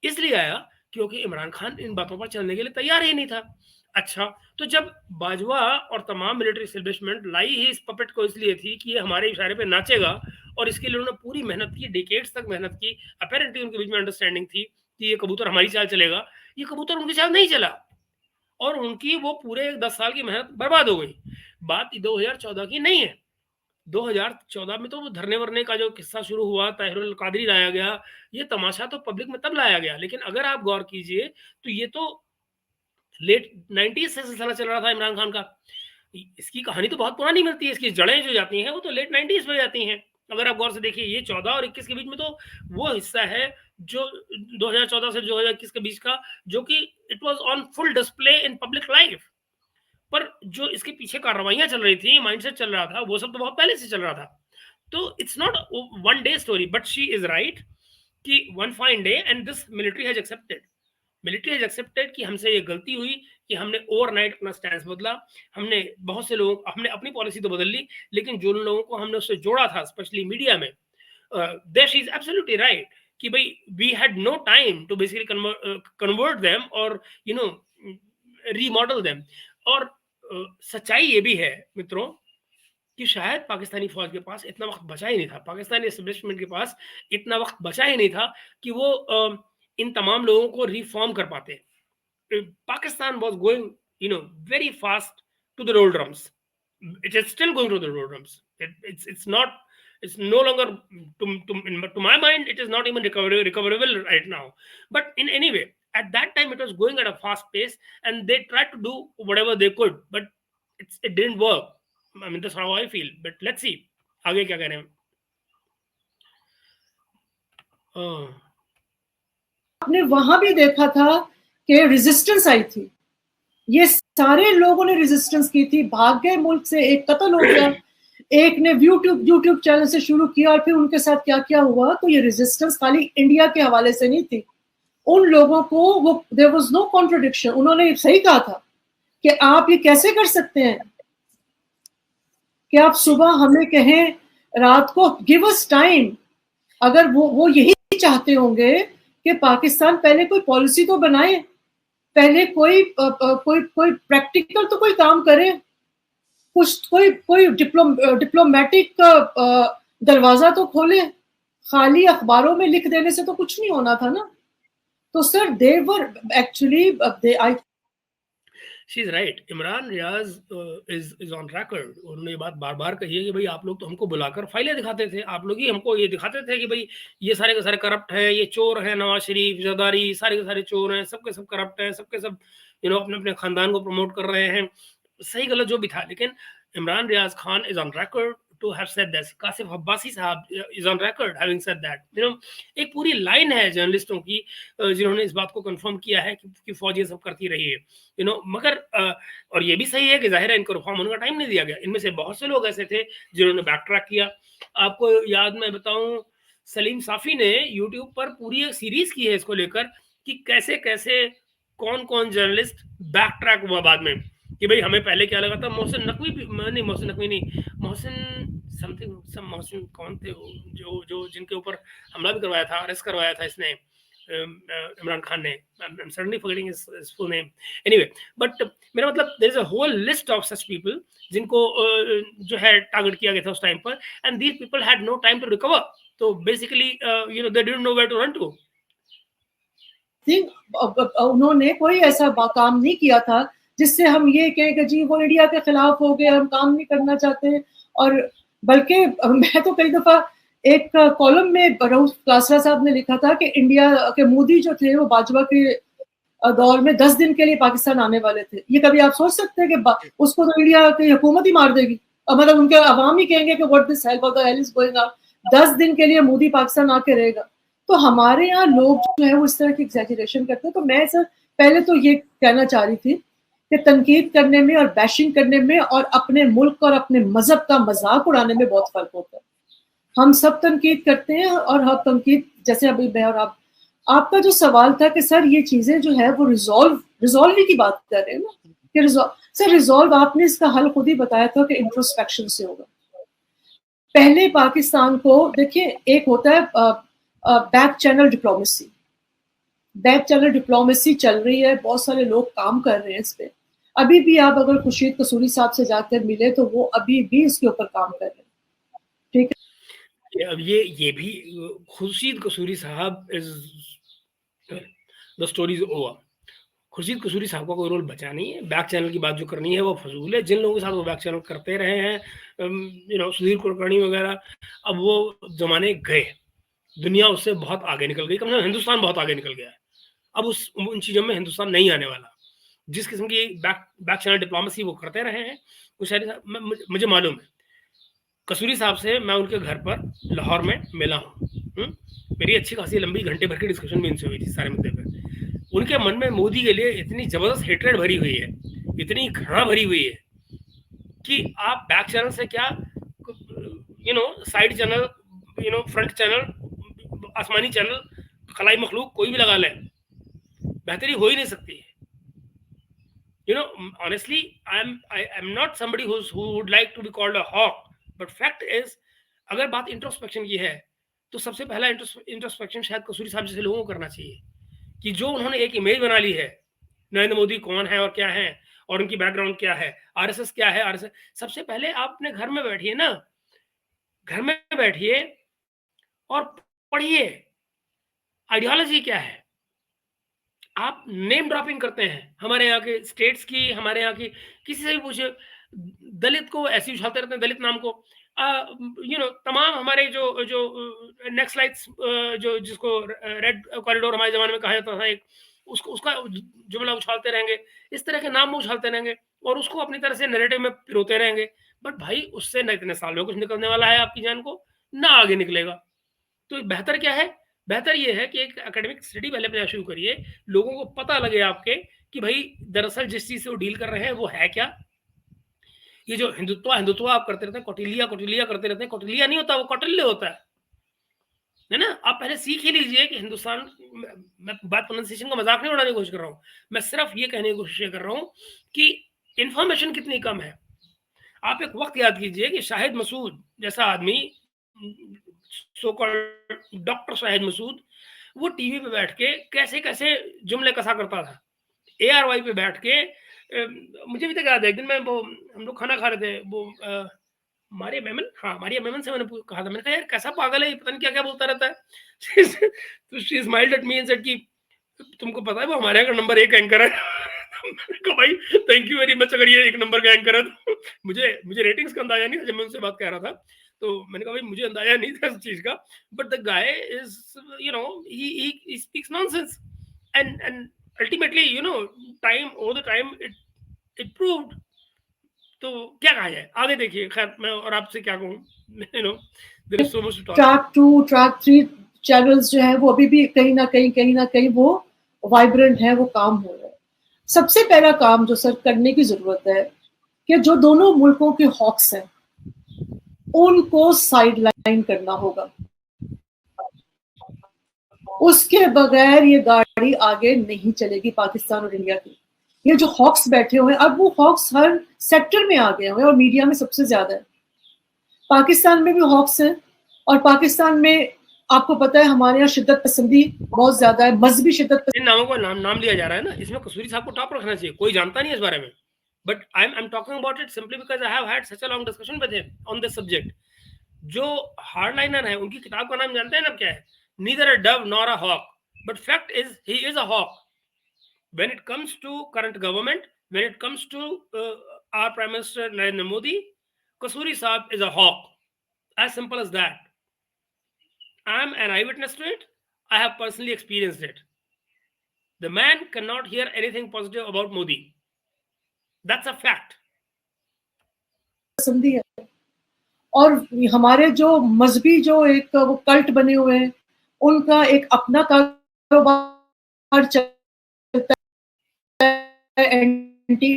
इसलिए आया क्योंकि इमरान खान इन बातों पर चलने के लिए तैयार ही नहीं था। अच्छा, तो जब बाजवा और तमाम मिलिट्री एस्टेब्लिशमेंट लाई ही इस पपेट को इसलिए थी कि ये हमारे इशारे पे नाचेगा, और इसके लिए उन्होंने पूरी मेहनत की, डिकेड्स तक मेहनत की, अपेरेंटली उनके बीच में अंडरस्टैंडिंग थी, कि ये कबूतर हमारी चाल चलेगा, ये कबूतर उनकी चाल नहीं चला और उनकी वो पूरे 10 साल की मेहनत बर्बाद हो गई। बात 2014 की नहीं है। 2014 में तो वो धरने-वरने का जो किस्सा शुरू हुआ, ताहिरुल कादरी लाया गया, ये तमाशा तो पब्लिक में तब लाया गया। लेकिन अगर आप गौर कीजिए तो ये तो लेट 90s से सिलसिला चल रहा था इमरान खान का। इसकी कहानी तो बहुत पुरानी मिलती है, इसकी जड़ें जो जाती हैं वो तो लेट 90s में जाती हैं। अगर आप गौर से देखिए ये 14 और 21 के बीच में तो वो हिस्सा है जो 2014 से 2021 के बीच का, जो कि it was on full display in public life. पर जो इसके पीछे कार्रवाइयाँ चल रही थी, माइंडसेट चल रहा था, वो सब तो बहुत पहले से चल रहा था। तो it's not one day story, but she is right कि one fine day and this military has accepted. Military has accepted कि हमसे ये गलती हुई कि हमने ओवरनाइट अपना स्टैंस बदला। हमने बहुत से लोगों हमने अपनी पॉलिसी तो बदल ली, लेकिन जिन लोगों को हमने उससे जोड़ा था, स्पेशली मीडिया में, there she is absolutely right कि भई we had no time to basically convert them और यू नो रीमॉडल देम। और सच्चाई ये भी है मित्रों कि शायद पाकिस्तानी फौज के पास इतना वक्त बचा ही नहीं था, पाकिस्तानी एस्टेब्लिशमेंट के पास इतना वक्त बचा ही नहीं था कि वो इन तमाम लोगों को रिफॉर्म कर पाते। Pakistan was going, very fast to the doldrums. It is still going to the doldrums. It's not. It's no longer, to my mind, it is not even recoverable right now. But in any way, at that time, it was going at a fast pace, and they tried to do whatever they could, but it didn't work. I mean, that's how I feel. But let's see. आगे क्या करें? आपने वहां भी देखा था कि रेजिस्टेंस आई थी, ये सारे लोगों ने रेजिस्टेंस की थी, भाग गए मुल्क से, एक कत्ल हो गया, एक ने यूट्यूब चैनल से शुरू किया और फिर उनके साथ क्या क्या हुआ। तो ये रेजिस्टेंस खाली इंडिया के हवाले से नहीं थी, उन लोगों को वो देयर वाज नो कॉन्ट्रडिक्शन। उन्होंने सही कहा था कि आप ये कैसे कर सकते हैं कि आप सुबह हमें कहें रात को, गिव अस टाइम। अगर वो यही चाहते होंगे कि पाकिस्तान पहले कोई पॉलिसी तो बनाए, पहले कोई प्रैक्टिकल तो कोई काम करे, कुछ कोई डिप्लोमेटिक दरवाजा तो खोले, खाली अखबारों में लिख देने से तो कुछ नहीं होना था ना। तो sir they were actually she is right. Imran Riaz is on record, उन्होंने ये बात बार बार कही है कि भाई आप लोग तो हमको बुलाकर फाइलें दिखाते थे, आप लोग ही हमको ये दिखाते थे कि भाई ये सारे के सारे करप्ट हैं, ये चोर हैं, नवाज शरीफ, जरदारी, सारे के सारे चोर हैं, सबके सब करप्ट हैं, सबके सब अपने अपने खानदान को प्रमोट कर रहे हैं, सही गलत जो भी था। लेकिन Imran Riaz Khan is on record to have said this. Kashif Abbasi sahab is on record having said that. एक पूरी लाइन है जर्नलिस्टों की जिन्होंने इस बात को कंफर्म किया है कि फौज ये सब करती रही है, मगर और ये भी सही है कि जाहिर है इनको रिफॉर्म होने का टाइम नहीं दिया गया। इनमें से बहुत से लोग ऐसे थे जिन्होंने बैक ट्रैक किया। आपको याद मैं बताऊं, सलीम साफी ने यूट्यूब पर पूरी एक सीरीज की है इसको लेकर कि कैसे कैसे कौन कौन जर्नलिस्ट बैक ट्रैक हुआ बाद में, कि भाई हमें पहले क्या लगा था मोहसिन नकवी नहीं, मोहसिन कौन थे जो जिनके ऊपर हमला भी करवाया था, अरेस्ट करवाया था इसने, इमरान खान ने, I'm suddenly forgetting his full name. Anyway, but मेरा मतलब there is a whole list of such people जिनको जो है टारगेट किया गया था उस टाइम पर, and these people had no time to recover. So basically, they didn't know where to run to. उन्होंने कोई ऐसा काम नहीं किया था जिससे हम ये कहें कि जी वो इंडिया के खिलाफ हो गए, हम काम नहीं करना चाहते। और बल्कि मैं तो कई दफा एक कॉलम में रऊफ क्लासरा साहब ने लिखा था कि इंडिया के मोदी जो थे वो बाजवा के दौर में 10 दिन के लिए पाकिस्तान आने वाले थे। ये कभी आप सोच सकते हैं कि उसको तो इंडिया की हुकूमत ही मार देगी, मतलब उनके अवाम ही कहेंगे कि what this hell is going on, 10 दिन के लिए मोदी पाकिस्तान आके रहेगा। तो हमारे यहाँ लोग जो है वो इस तरह की एग्जैजरेशन करते हैं। तो मैं सर पहले तो ये कहना चाह रही थी कि तनकीद करने में और बैशिंग करने में और अपने मुल्क और अपने मजहब का मजाक उड़ाने में बहुत फर्क होता है। हम सब तनकीद करते हैं और हम तनकीद, जैसे अभी मैं और आपका जो सवाल था कि सर ये चीजें जो है वो रिजॉल्व की बात कर रहे हैं ना, कि रिजॉल्व आपने इसका हल खुद ही बताया था कि इंट्रोस्पेक्शन से होगा। पहले पाकिस्तान को देखिए, एक होता है बैक चैनल डिप्लोमेसी चल रही है, बहुत सारे लोग काम कर रहे हैं इस पे। अभी भी आप अगर खुर्शीद कसूरी साहब से जाकर मिले तो वो अभी भी इसके ऊपर काम कर रहे हैं, ठीक है। अब ये भी Khurshid Kasuri sahab is the story is over. Khurshid Kasuri sahab का कोई रोल बचा नहीं है। बैक चैनल की बात जो करनी है वो फजूल है। जिन लोगों के साथ वो बैक चैनल करते रहे हैं, सुधीर कुलकर्णी वगैरह, अब वो जमाने गए। दुनिया उससे बहुत आगे निकल गई, कम से कम हिंदुस्तान बहुत आगे निकल गया है। अब उन चीज़ों में हिंदुस्तान नहीं आने वाला। जिस किस्म की बैक चैनल डिप्लोमेसी वो करते रहे हैं, वो शायद मुझे मालूम है। कसूरी साहब से मैं उनके घर पर लाहौर में मिला हूँ। मेरी अच्छी खासी लंबी घंटे भर की डिस्कशन भी इनसे हुई थी सारे मुद्दे पर। उनके मन में मोदी के लिए इतनी जबरदस्त हेट्रेड भरी हुई है, इतनी घृणा भरी हुई है कि आप बैक चैनल से क्या, साइड चैनल, फ्रंट चैनल, आसमानी चैनल, खलाई मखलूक कोई भी लगा लें, बेहतरी हो ही नहीं सकती है। Honestly, I'm not somebody who would like to be called a hawk, but fact is, अगर बात इंट्रोस्पेक्शन की है तो सबसे पहला इंट्रोस्पेक्शन शायद कसूरी साहब जैसे लोगों को करना चाहिए कि जो उन्होंने एक इमेज बना ली है नरेंद्र मोदी कौन है और क्या है और उनकी बैकग्राउंड क्या है, आरएसएस क्या है। आरएसएस सबसे पहले आप अपने घर में बैठिए ना, घर में बैठिए और पढ़िए आइडियोलॉजी क्या है। आप नेम ड्रॉपिंग करते हैं हमारे यहाँ के स्टेट्स की, हमारे यहाँ की, किसी से भी पूछे, दलित को ऐसे उछालते रहते हैं, दलित नाम को। तमाम हमारे जो नेक्स्ट लाइट्स, जो जिसको रेड कॉरिडोर हमारे जमाने में कहा जाता था, एक उसका जुमला उछालते रहेंगे, इस तरह के नाम उछालते रहेंगे और उसको अपनी तरह से नैरेटिव में पिरोते रहेंगे। बट भाई उससे न इतने साल में कुछ निकलने वाला है आपकी जान को, ना आगे निकलेगा। तो बेहतर क्या है? बेहतर ये है कि एक एकेडमिक स्टडी पहले अपने शुरू करिए, लोगों को पता लगे आपके कि भाई दरअसल जिस चीज से वो डील कर रहे हैं वो है क्या। ये जो हिंदुत्व आप करते रहते हैं, कौटिल्य करते रहते हैं, कौटिल्य नहीं होता, वो कौटिल्य होता है ना। आप पहले सीख ही लीजिए कि हिंदुस्तान, मैं बात प्रोनाउंसिएशन का मजाक नहीं उड़ाने की कोशिश कर रहा हूँ, मैं सिर्फ ये कहने की कोशिश कर रहा हूँ कि इंफॉर्मेशन कितनी कम है। आप एक वक्त याद कीजिए कि शाहिद मसूद जैसा आदमी, so called doctor Shahid Masood, वो टीवी पे बैठ के कैसे कैसे जुमले कसा करता था। ARY पे बैठ के मुझे भी तक याद है, एक दिन मैं वो हम लोग खाना खा रहे थे, वो मारिया मेमन से मैंने कहा था, मैंने कहा यार कैसा पागल है, पता नहीं क्या क्या बोलता रहता है। तो she smiled at me and said कि तुमको पता है वो हमारे यहाँ का नंबर 1 एंकर है। तो भाई थैंक यू वेरी मच, अगर ये 1 नंबर का एंकर है तो मुझे रेटिंग्स का अंदाजा नहीं था जब मैं उनसे बात कह रहा था। तो मैंने कहा भाई मुझे अंदाजा नहीं था इस चीज का, but the guy is he speaks nonsense and ultimately time over the time it proved. तो क्या कहा जाए, आगे देखिए। खैर मैं और आपसे क्या कहूँ, there is so much to talk. Track 2 track 3 channels जो है वो अभी भी कहीं ना कहीं वो वाइब्रेंट है, वो काम हो रहा है। सबसे पहला काम जो सर करने की जरूरत है कि जो दोनों मुल्कों के हॉक्स हैं उनको साइडलाइन करना होगा, उसके बगैर ये गाड़ी आगे नहीं चलेगी पाकिस्तान और इंडिया की। ये जो हॉक्स बैठे हुए हैं, अब वो हॉक्स हर सेक्टर में आ गए हुए और मीडिया में सबसे ज्यादा है। पाकिस्तान में भी हॉक्स हैं और पाकिस्तान में आपको पता है हमारे यहाँ शिद्दत पसंदी बहुत ज्यादा है, मजहबी शिद्दत पसंदी। इन नामों को नाम लिया जा रहा है ना, इसमें कसूरी साहब को टॉप रखना चाहिए, कोई जानता नहीं है इस बारे में। But I am talking about it simply because I have had such a long discussion with him on this subject. जो हार्डलाइनर है उनकी किताब का नाम जानते हैं ना क्या है? Neither a dove nor a hawk, but fact is he is a hawk when it comes to current government, when it comes to our Prime Minister Narendra Modi. Kasuri Saab is a hawk, as simple as that. I am an eyewitness to it. I have personally experienced it. The man cannot hear anything positive about Modi. That's a fact. पसंदी है और हमारे जो मजहबी जो एक वो कल्ट बने हुए हैं उनका एक अपना कारोबार चलता है, एंटी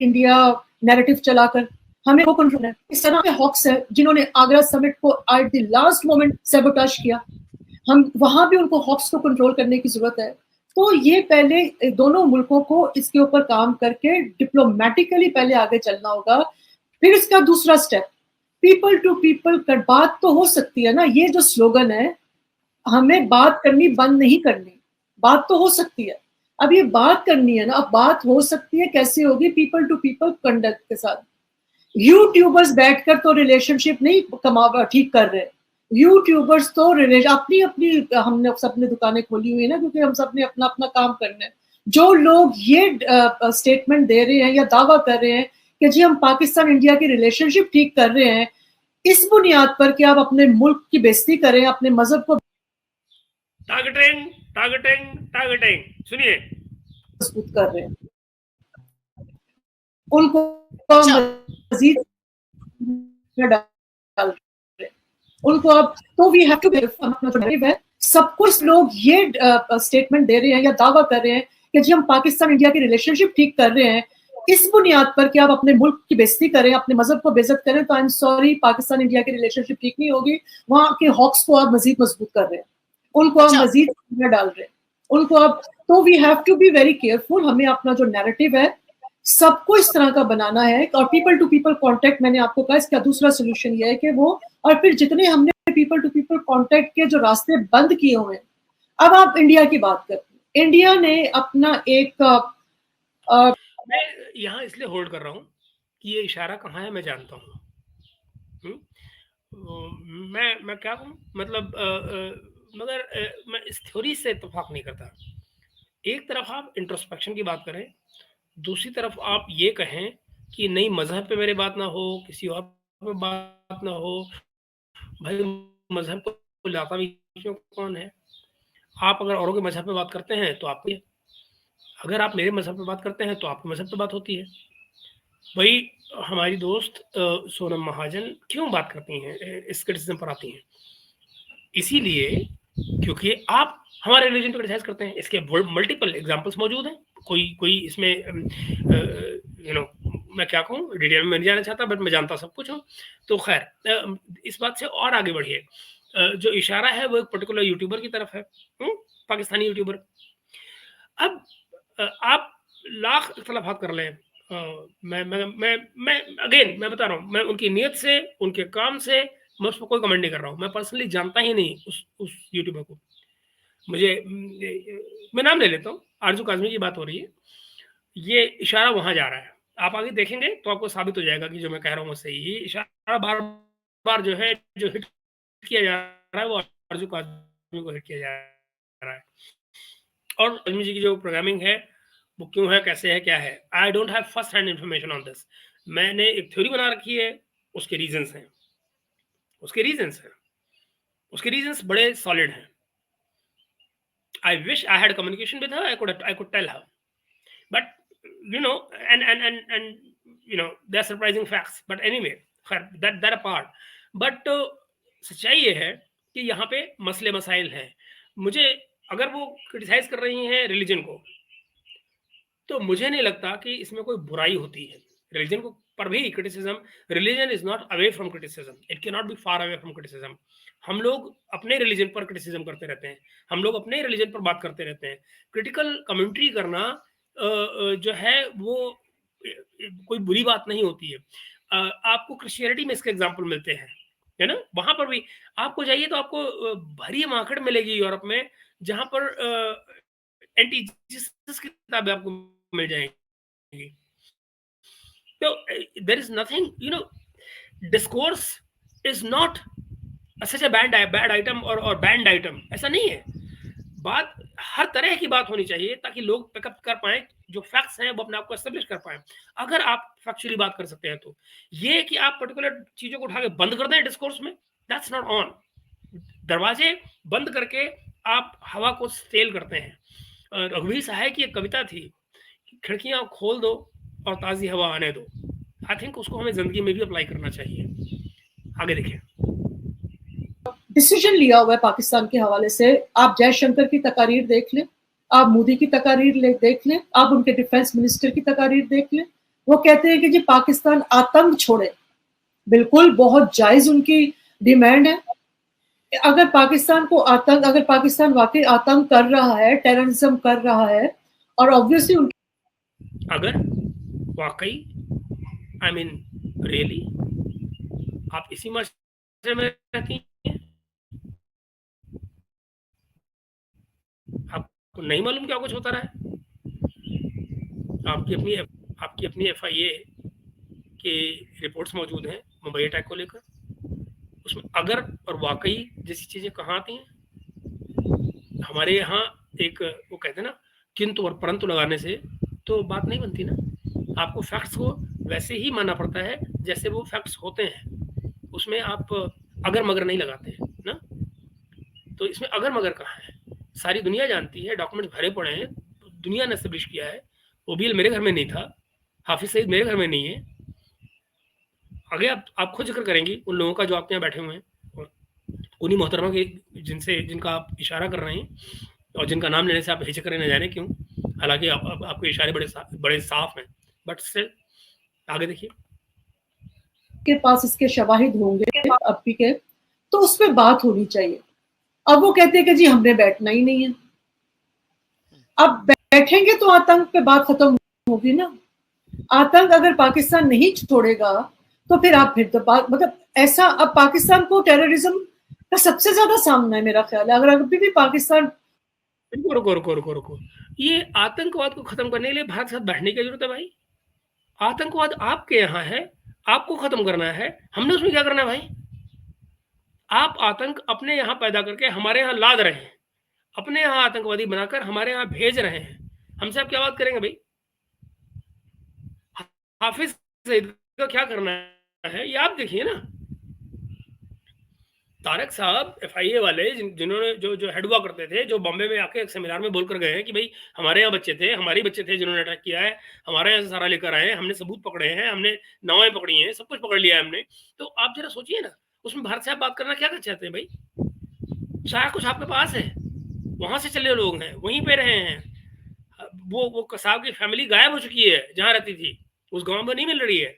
इंडिया नैरेटिव चलाकर हमें वो कंट्रोल है। इस तरह के हॉक्स है जिन्होंने आगरा समिट को at the last moment sabotage किया, हम वहां भी उनको हॉक्स को कंट्रोल करने की जरूरत है। तो ये पहले दोनों मुल्कों को इसके ऊपर काम करके डिप्लोमेटिकली पहले आगे चलना होगा। फिर इसका दूसरा स्टेप पीपल टू पीपल कर बात तो हो सकती है ना, ये जो स्लोगन है हमें बात करनी बंद नहीं करनी, बात तो हो सकती है। अब ये बात करनी है ना, अब बात हो सकती है कैसे होगी? पीपल टू पीपल कंडक्ट के साथ। यूट्यूबर्स बैठकर तो रिलेशनशिप नहीं ठीक कर रहे, यूट्यूबर्स तो रिलेशन अपनी अपनी हमने सबने दुकानें खोली हुई है ना, क्योंकि हम सबने अपना अपना काम करना है। जो लोग ये स्टेटमेंट दे रहे हैं या दावा कर रहे हैं कि जी हम पाकिस्तान इंडिया की रिलेशनशिप ठीक कर रहे हैं, इस बुनियाद पर कि आप अपने मुल्क की बेइज्जती करें, अपने मजहब को टारगेटिंग टारगेटिंग टारगेटिंग, सुनिए, मजबूत कर रहे हैं, उनको अच्छा मजीद डाल रहे हैं, उनको अब तो वी हैव टू है। सब कुछ लोग ये स्टेटमेंट दे रहे हैं या दावा कर रहे हैं कि जी हम पाकिस्तान इंडिया की रिलेशनशिप ठीक कर रहे हैं, इस बुनियाद पर कि आप अपने मुल्क की बेइज्जती करें, अपने मजहब को बेइज्जत करें, तो I am sorry, Pakistan India की रिलेशनशिप ठीक नहीं होगी। वहां के हॉक्स को आप मजीद मजबूत कर रहे हैं, उनको आप अच्छा मजीद डाल रहे हैं, उनको आप तो we have to be very careful. हमें अपना जो नैरेटिव है सबको इस तरह का बनाना है, और पीपल टू पीपल कांटेक्ट, मैंने आपको कहा इसका दूसरा सोल्यूशन ये है कि वो, और फिर जितने हमने पीपल टू पीपल कांटेक्ट के जो रास्ते बंद किए हुए हैं, अब आप इंडिया की बात करते हैं, इंडिया ने अपना एक मैं यहाँ इसलिए होल्ड कर रहा हूँ कि ये इशारा कहाँ है मैं जानता हूँ। मैं क्या कहूँ, मतलब मगर मैं इस थ्योरी से इत्तेफाक नहीं करता। एक तरफ आप इंट्रोस्पेक्शन की बात करें, दूसरी तरफ आप ये कहें कि नहीं मजहब पे मेरे बात ना हो, किसी और पे बात ना हो। भाई मजहब को लाता भी कौन है? आप अगर औरों के मजहब पे बात करते हैं तो आपको, अगर आप मेरे मजहब पे बात करते हैं तो आपके मजहब पे बात होती है। भाई हमारी दोस्त सोनम महाजन क्यों बात करती हैं, इस क्रिटिसिज्म पर आती हैं? इसीलिए क्योंकि आप हमारे रिलीजन को क्रिटिसाइज करते हैं। इसके मल्टीपल एग्जांपल्स मौजूद हैं। कोई कोई इसमें मैं क्या कहूँ, डिटेल में नहीं जाना चाहता, बट मैं जानता सब कुछ हूँ। तो खैर इस बात से और आगे बढ़िए। जो इशारा है वो एक पर्टिकुलर यूट्यूबर की तरफ है, पाकिस्तानी यूट्यूबर। अब आप लाख इख्तलाफात कर लें, मैं अगेन मैं बता रहा हूँ, मैं उनकी नीयत से, उनके काम से मैं उस पर कोई कमेंट नहीं कर रहा हूँ। मैं पर्सनली जानता ही नहीं उस यूट्यूबर को। मुझे मैं नाम ले लेता हूँ, आरजू काजमी की बात हो रही है। ये इशारा वहां जा रहा है, आप आगे देखेंगे तो आपको साबित हो जाएगा कि जो मैं कह रहा हूँ वो सही। ये इशारा बार बार जो है, जो हिट किया जा रहा है, वो आरजू काजमी को हिट किया जा रहा है। और काजमी जी की जो प्रोग्रामिंग है वो क्यों है, कैसे है, क्या है, I don't have first hand information on this. मैंने एक थ्योरी बना रखी है, उसके रीजंस हैं, उसके रीजंस हैं, उसके रीजंस बड़े सॉलिड हैं। I wish I had communication with her. I could tell her, but and they're surprising facts. But anyway, that apart. But सच्चाई ये है कि यहाँ पे मसले मसाइल हैं। मुझे, अगर वो क्रिटिसाइज कर रही हैं रिलीजन को, तो मुझे नहीं लगता कि इसमें कोई बुराई होती है। रिलीजन को पर भी criticism, religion is not away from criticism, it can not be far away from criticism. हम लोग अपने रिलीजन पर क्रिटिसिज्म करते रहते हैं, हम लोग अपने रिलीजन पर बात करते रहते हैं। क्रिटिकल कमेंट्री करना जो है वो कोई बुरी बात नहीं होती है। आपको क्रिश्चियनिटी में इसके एग्जाम्पल मिलते हैं, है ना? वहां पर भी आपको जाइए तो आपको भरी माकड़ मिलेगी यूरोप में, जहां पर एंटी जीसस की किताबें आपको मिल जाएंगी। तो there is nothing, discourse is not such a bad item और बैंड आइटम, ऐसा नहीं है। बात हर तरह की बात होनी चाहिए ताकि लोग पिकअप कर पाए, जो फैक्ट्स हैं वो अपने आप को एस्टेब्लिश कर पाए। अगर आप फैक्चुअली बात कर सकते हैं तो ये कि आप पर्टिकुलर चीजों को उठा के बंद कर दें डिस्कोर्स में, दैट्स नॉट ऑन। दरवाजे बंद करके आप हवा को सेल करते हैं। रघुवीर सहाय की एक कविता थी, खिड़कियां खोल दो और ताजी हवा आने दो। आई थिंक उसको हमें जिंदगी में भी अप्लाई करना चाहिए। आगे देखिए, डिसीजन लिया हुआ है पाकिस्तान के हवाले से। आप जयशंकर की तकारीर देख लें, आप मोदी की तकारीर देख लें, आप उनके डिफेंस मिनिस्टर की तकारीर देख लें। वो कहते हैं कि जी पाकिस्तान आतंक छोड़े, बिल्कुल बहुत जायज उनकी डिमांड है। अगर पाकिस्तान को आतंक, अगर पाकिस्तान वाकई आतंक कर रहा है, टेररिज्म कर रहा है, और ऑब्वियसली अगर वाकई आई मीन रियली आप इसी मसले में रहती हैं, आपको नहीं मालूम क्या कुछ होता रहा है? आपकी अपनी FIA की रिपोर्ट्स मौजूद हैं मुंबई अटैक को लेकर। उसमें अगर और वाकई जैसी चीजें कहाँ आती हैं? हमारे यहाँ एक वो कहते हैं ना, किंतु और परंतु लगाने से तो बात नहीं बनती ना। आपको फैक्ट्स को वैसे ही मानना पड़ता है जैसे वो फैक्ट्स होते हैं, उसमें आप अगर मगर नहीं लगाते हैं ना। तो इसमें अगर मगर कहाँ है? सारी दुनिया जानती है, डॉक्यूमेंट्स भरे पड़े हैं, दुनिया ने एस्टेब्लिश किया है। ओबीएल मेरे घर में नहीं था, हाफिज सईद मेरे घर में नहीं है। आगे आप खुद जिक्र करेंगी उन लोगों का जो आपके यहाँ बैठे हुए हैं, और उन्हीं मोहतरमा के जिनका आप इशारा कर रहे हैं और जिनका नाम लेने से आप हिचक रहे न जाने क्यों, हालांकि आपके इशारे बड़े साफ हैं, बट स्टिल आगे देखिए। के पास इसके शवाहिद होंगे अब भी के, तो उस पर बात होनी चाहिए। अब वो कहते हैं कि जी हमने बैठना ही नहीं है। अब बैठेंगे तो आतंक पे बात खत्म होगी ना। आतंक अगर पाकिस्तान नहीं छोड़ेगा तो फिर आप फिर तो बात, मतलब ऐसा, अब पाकिस्तान को टेररिज्म का सबसे ज्यादा सामना है मेरा ख्याल है। अगर अभी भी पाकिस्तान, रुको, ये आतंकवाद को खत्म करने के लिए भारत के साथ बैठने की जरूरत है भाई। आतंकवाद आपके यहाँ है, आपको खत्म करना है, हमने उसमें क्या करना है भाई? आप आतंक अपने यहाँ पैदा करके हमारे यहाँ लाद रहे हैं, अपने यहाँ आतंकवादी बनाकर हमारे यहाँ भेज रहे हैं। हमसे आप क्या बात करेंगे भाई? हाफिज सईद का क्या करना है ये आप देखिए ना। तारक साहब एफआईए वाले जिन्होंने जो हेड हुआ करते थे, जो बॉम्बे में आके एक सेमिनार में बोल कर गए हैं कि भाई हमारे यहाँ बच्चे थे, हमारे बच्चे थे जिन्होंने अटैक किया है, हमारे यहाँ से सारा लेकर आए हैं, हमने सबूत पकड़े हैं, हमने नावें पकड़ी हैं, सब कुछ पकड़ लिया है हमने। तो आप जरा सोचिए ना, उसमें भारत से आप बात करना क्या चाहते हैं भाई? सारा कुछ आपके पास है, वहां से चले लोग हैं, वहीं पे रहे हैं। वो कसाब की फैमिली गायब हो चुकी है जहां रहती थी, उस गांव में नहीं मिल रही है।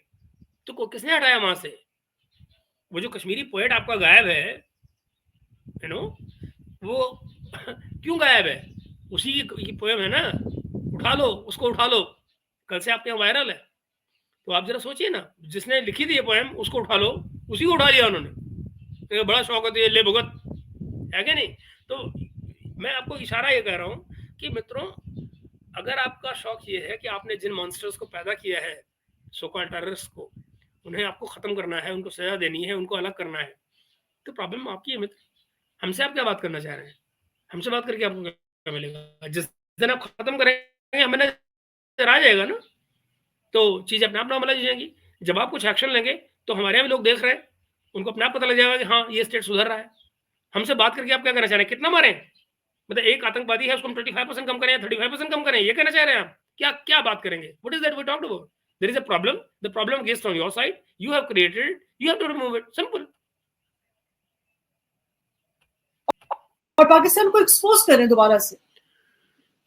तो किसने हटाया वहां से? वो जो कश्मीरी पोएट आपका गायब है, यू नो, वो क्यों गायब है? उसी की पोएम है ना, उठा लो उसको, उठा लो, कल से आपके यहाँ वायरल है। तो आप जरा सोचिए ना, जिसने लिखी थी ये पोएम उसको उठा लो, उसी को उठा लिया उन्होंने। तो बड़ा शौक होता है ले भुगत, है क्या नहीं? तो मैं आपको इशारा ये कह रहा हूँ कि मित्रों, अगर आपका शौक ये है कि आपने जिन मॉन्स्टर्स को पैदा किया है, सो कॉल्ड टेररिस्ट को, उन्हें आपको खत्म करना है, उनको सजा देनी है, उनको अलग करना है, तो प्रॉब्लम आपकी है मित्र। हमसे आप क्या बात करना चाह रहे हैं? हमसे बात करके आपको क्या मिलेगा? जिस दिन आप खत्म करेंगे हमें नजर आ जाएगा ना, तो चीजें अपने आप नॉर्मलाइज हो जाएंगी। जब आप कुछ एक्शन लेंगे तो हमारे यहाँ भी लोग देख रहे हैं, उनको अपने आप पता लग जाएगा कि हाँ ये स्टेट सुधर रहा है। हमसे बात करके आप क्या करना चाह रहे हैं? कितना मारें? मतलब एक आतंकवादी है उसको हम 25% कम करें या 35% कम करें, ये कहना चाह रहे हैं आप? क्या क्या बात करेंगे? What is that we talked about? There is a problem, the problem gets from your side, you have created it, you have to remove it, simple. और पाकिस्तान को एक्सपोज करें दोबारा से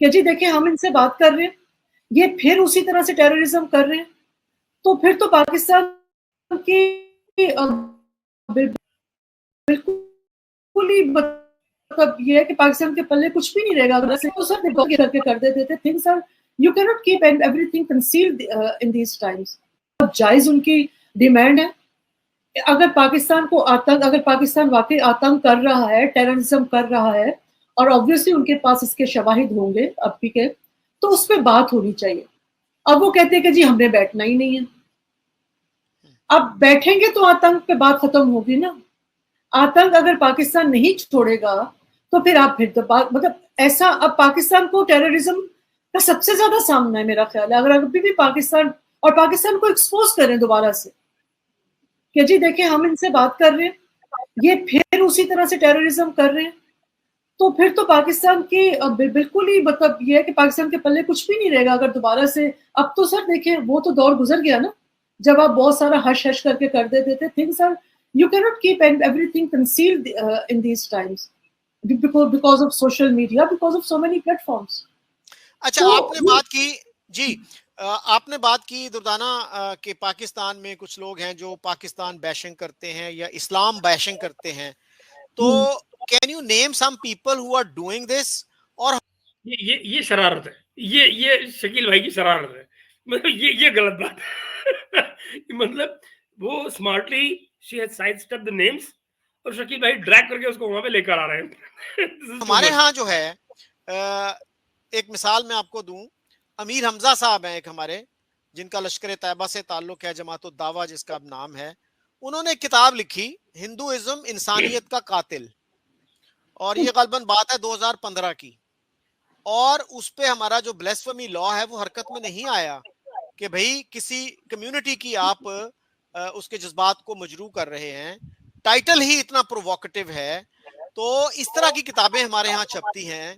कि जी देखिए हम इनसे बात कर रहे हैं, ये फिर उसी तरह से टेररिज्म कर रहे हैं। तो फिर तो पाकिस्तान की बिल्कुल ही मतलब ये है कि पाकिस्तान के पल्ले कुछ भी नहीं रहेगा। अगर से तो सब करके कर देते थे। Things are, you can not keep everything concealed in these times. जायज उनकी डिमांड है। अगर पाकिस्तान वाकई आतंक कर रहा है, टेररिज्म कर रहा है, और ऑब्वियसली उनके पास इसके शवाहिद होंगे अब भी के, तो उस पर बात होनी चाहिए। अब वो कहते हैं कि जी हमने बैठना ही नहीं है। अब बैठेंगे तो आतंक पे बात खत्म होगी ना। आतंक अगर पाकिस्तान नहीं छोड़ेगा तो फिर आप फिर तो बात, मतलब ऐसा, अब पाकिस्तान को टेररिज्म का सबसे ज्यादा सामना है मेरा ख्याल है। अगर अभी भी पाकिस्तान को एक्सपोज करें दोबारा से कि जी देखिए हम इनसे बात कर रहे हैं, ये फिर उसी तरह से टेररिज्म कर रहे हैं, तो फिर तो पाकिस्तान की बिल्कुल ही मतलब ये है कि पाकिस्तान के पल्ले कुछ भी नहीं रहेगा अगर दोबारा से। अब तो सर देखिए वो तो दौर गुजर गया ना, जब आप बहुत सारा हश हश करके कर देते थे। Things are, you cannot keep everything concealed in these times because of social media, because of so many platforms. अच्छा, तो आपने बात की जी, आपने बात की दुर्दाना कि पाकिस्तान में कुछ लोग हैं जो पाकिस्तान बैशिंग करते हैं या इस्लाम बैशिंग करते हैं, तो can you name some people who are doing this? और ये शरारत है, ये शकील भाई की शरारत है, मतलब ये गलत बात है। मतलब वो smartly she has sidestep the names और शकील भाई ड्रैग करके उसको वहां पे लेकर आ रहे हैं। हमारे यहाँ जो है, एक मिसाल मैं आपको दूं, अमीर हमजा साहब हैं एक हमारे, जिनका लश्कर तैयबा से ताल्लुक है, जमात उद दावा जिसका अब नाम है। उन्होंने एक किताब लिखी, हिंदुइज्म इंसानियत का कातिल, और ये गलबन बात है 2015 की। और उस पे हमारा जो ब्लेस्फेमी लॉ है वो हरकत में नहीं आया कि भाई किसी कम्युनिटी की आप उसके जज्बात को मजरू कर रहे हैं। टाइटल ही इतना प्रोवोकेटिव है। तो इस तरह की किताबें हमारे यहाँ छपती हैं।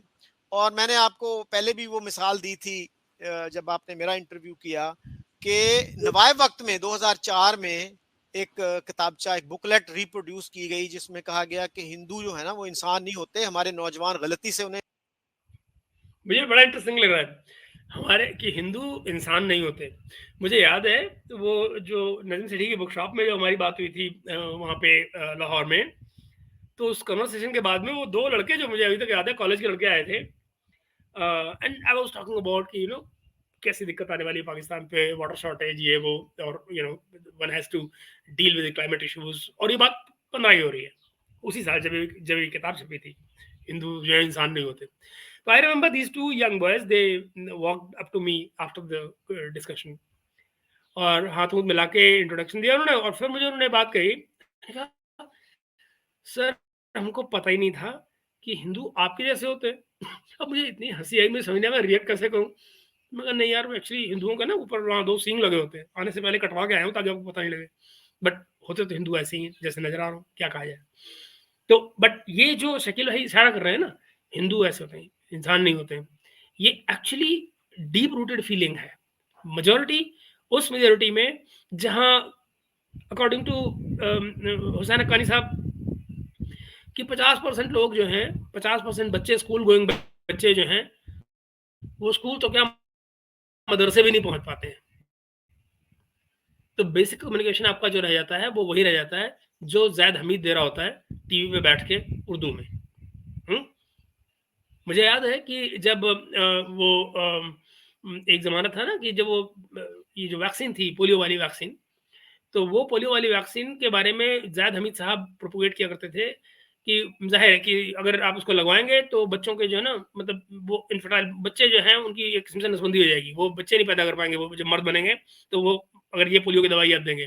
और मैंने आपको पहले भी वो मिसाल दी थी जब आपने मेरा इंटरव्यू किया कि नवाए वक्त में 2004 में एक किताबचा, एक बुकलेट रिप्रोड्यूस की गई जिसमें कहा गया कि हिंदू जो है ना वो इंसान नहीं होते, हमारे नौजवान गलती से उन्हें। मुझे बड़ा इंटरेस्टिंग लग रहा है हमारे कि हिंदू इंसान नहीं होते। मुझे याद है वो जो नजीम सेठी की बुक शॉप में जो हमारी बात हुई थी वहाँ पे लाहौर में, तो उस कन्वर्सेशन के बाद में वो दो लड़के जो मुझे अभी तक याद है कॉलेज के लड़के आए थे, and I was talking about कि यू नो कैसी दिक्कत आने वाली है पाकिस्तान पे, वाटर शॉर्टेज ये वो, और you know one has to deal with climate issues. और ये बात 15 की हो रही है उसी साल जब ये किताब छपी थी, हिंदू जो है इंसान नहीं होते। So I remember these two young boys, they walked up to me after the discussion और हाथ मुंह मिला के इंट्रोडक्शन दिया उन्होंने, और फिर मुझे उन्होंने बात कही, सर हमको पता ही नहीं था कि हिंदू आपके जैसे होते हैं। अब मुझे इतनी हंसी आई, मुझे समझ नहीं आया मैं रिएक्ट कैसे करूँ। मगर नहीं यार, एक्चुअली हिंदुओं का ना ऊपर वहाँ 2 सींग लगे होते हैं, आने से पहले कटवा के आया हूँ ताकि आपको पता नहीं लगे, बट होते तो हिंदू ऐसे ही जैसे नजर आ रहा हूँ, क्या कहा जाए। तो बट ये जो शकील भाई इशारा कर रहे हैं ना, हिंदू ऐसे होते हैं इंसान नहीं होते हैं, ये एक्चुअली डीप रूटेड फीलिंग है मेजोरिटी, उस मेजोरिटी में जहां अकॉर्डिंग टू हुसैन हक्कानी साहब कि 50% लोग जो हैं, 50% बच्चे, स्कूल गोइंग बच्चे जो हैं, वो स्कूल तो क्या मदरसे भी नहीं पहुंच पाते हैं। तो बेसिक कम्युनिकेशन आपका जो रह जाता है वो वही रह जाता है जो जैद हमीद दे रहा होता है टीवी पे बैठ के उर्दू में। मुझे याद है कि जब वो एक ज़माना था ना कि जब वो ये जो वैक्सीन थी, पोलियो वाली वैक्सीन, तो वो पोलियो वाली वैक्सीन के बारे में ज़ैद हमीद साहब प्रोपोगेट किया करते थे कि ज़ाहिर है कि अगर आप उसको लगवाएंगे तो बच्चों के जो है ना, मतलब वो इनफर्टाइल बच्चे जो हैं उनकी एक किस्म से नसबंदी हो जाएगी, वो बच्चे नहीं पैदा कर पाएंगे, वो जब मर्द बनेंगे तो वो अगर ये पोलियो की दवाई आप देंगे।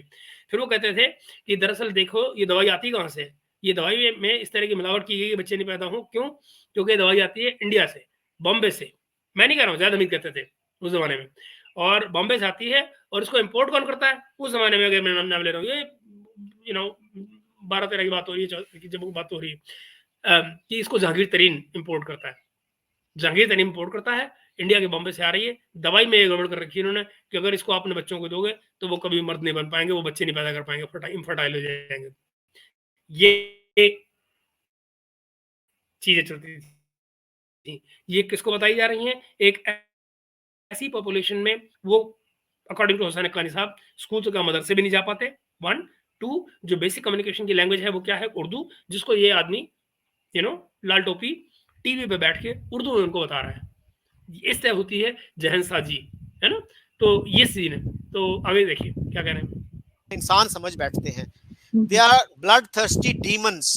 फिर वो कहते थे कि दरअसल देखो ये दवाई आती कहाँ से, ये दवाई में इस तरह की मिलावट की गई कि बच्चे नहीं पैदा हों। क्यों? क्योंकि दवाई आती है इंडिया से, बॉम्बे से। मैं नहीं कह रहा हूँ, ज़ैद हमीद कहते थे उस ज़माने में, और बॉम्बे से आती है, और इसको इम्पोर्ट कौन करता है उस ज़माने में, अगर मैं नाम ले रहा हूँ, ये 12-13 की बात हो रही है, जब वो बात हो रही है कि इसको जहांगीर तरीन इम्पोर्ट करता है, जहांगीर तरीन इम्पोर्ट करता है, इंडिया के बॉम्बे से आ रही है दवाई में, ये गड़बड़ कर रखी है इन्होंने कि अगर इसको अपने बच्चों को दोगे तो वो कभी मर्द नहीं बन पाएंगे, वो बच्चे नहीं पैदा कर पाएंगे, इनफर्टाइल हो जाएंगे। ये चीजें चलती थी, ये किसको बताई जा रही हैं? एक ऐसी पॉपुलेशन में, वो अकॉर्डिंग टू हुसैन हक्कानी साहब स्कूल तो क्या मदरसे भी नहीं जा पाते, 1 2 जो बेसिक कम्युनिकेशन की लैंग्वेज है वो क्या है? उर्दू, जिसको ये आदमी लाल टोपी टीवी पे बैठ के उर्दू में उनको बता रहा है। इस तरह होती है जहन साजी, है ना? तो ये सीन है। तो आगे देखिए क्या कह रहे हैं। इंसान समझ बैठते हैं, they are bloodthirsty demons.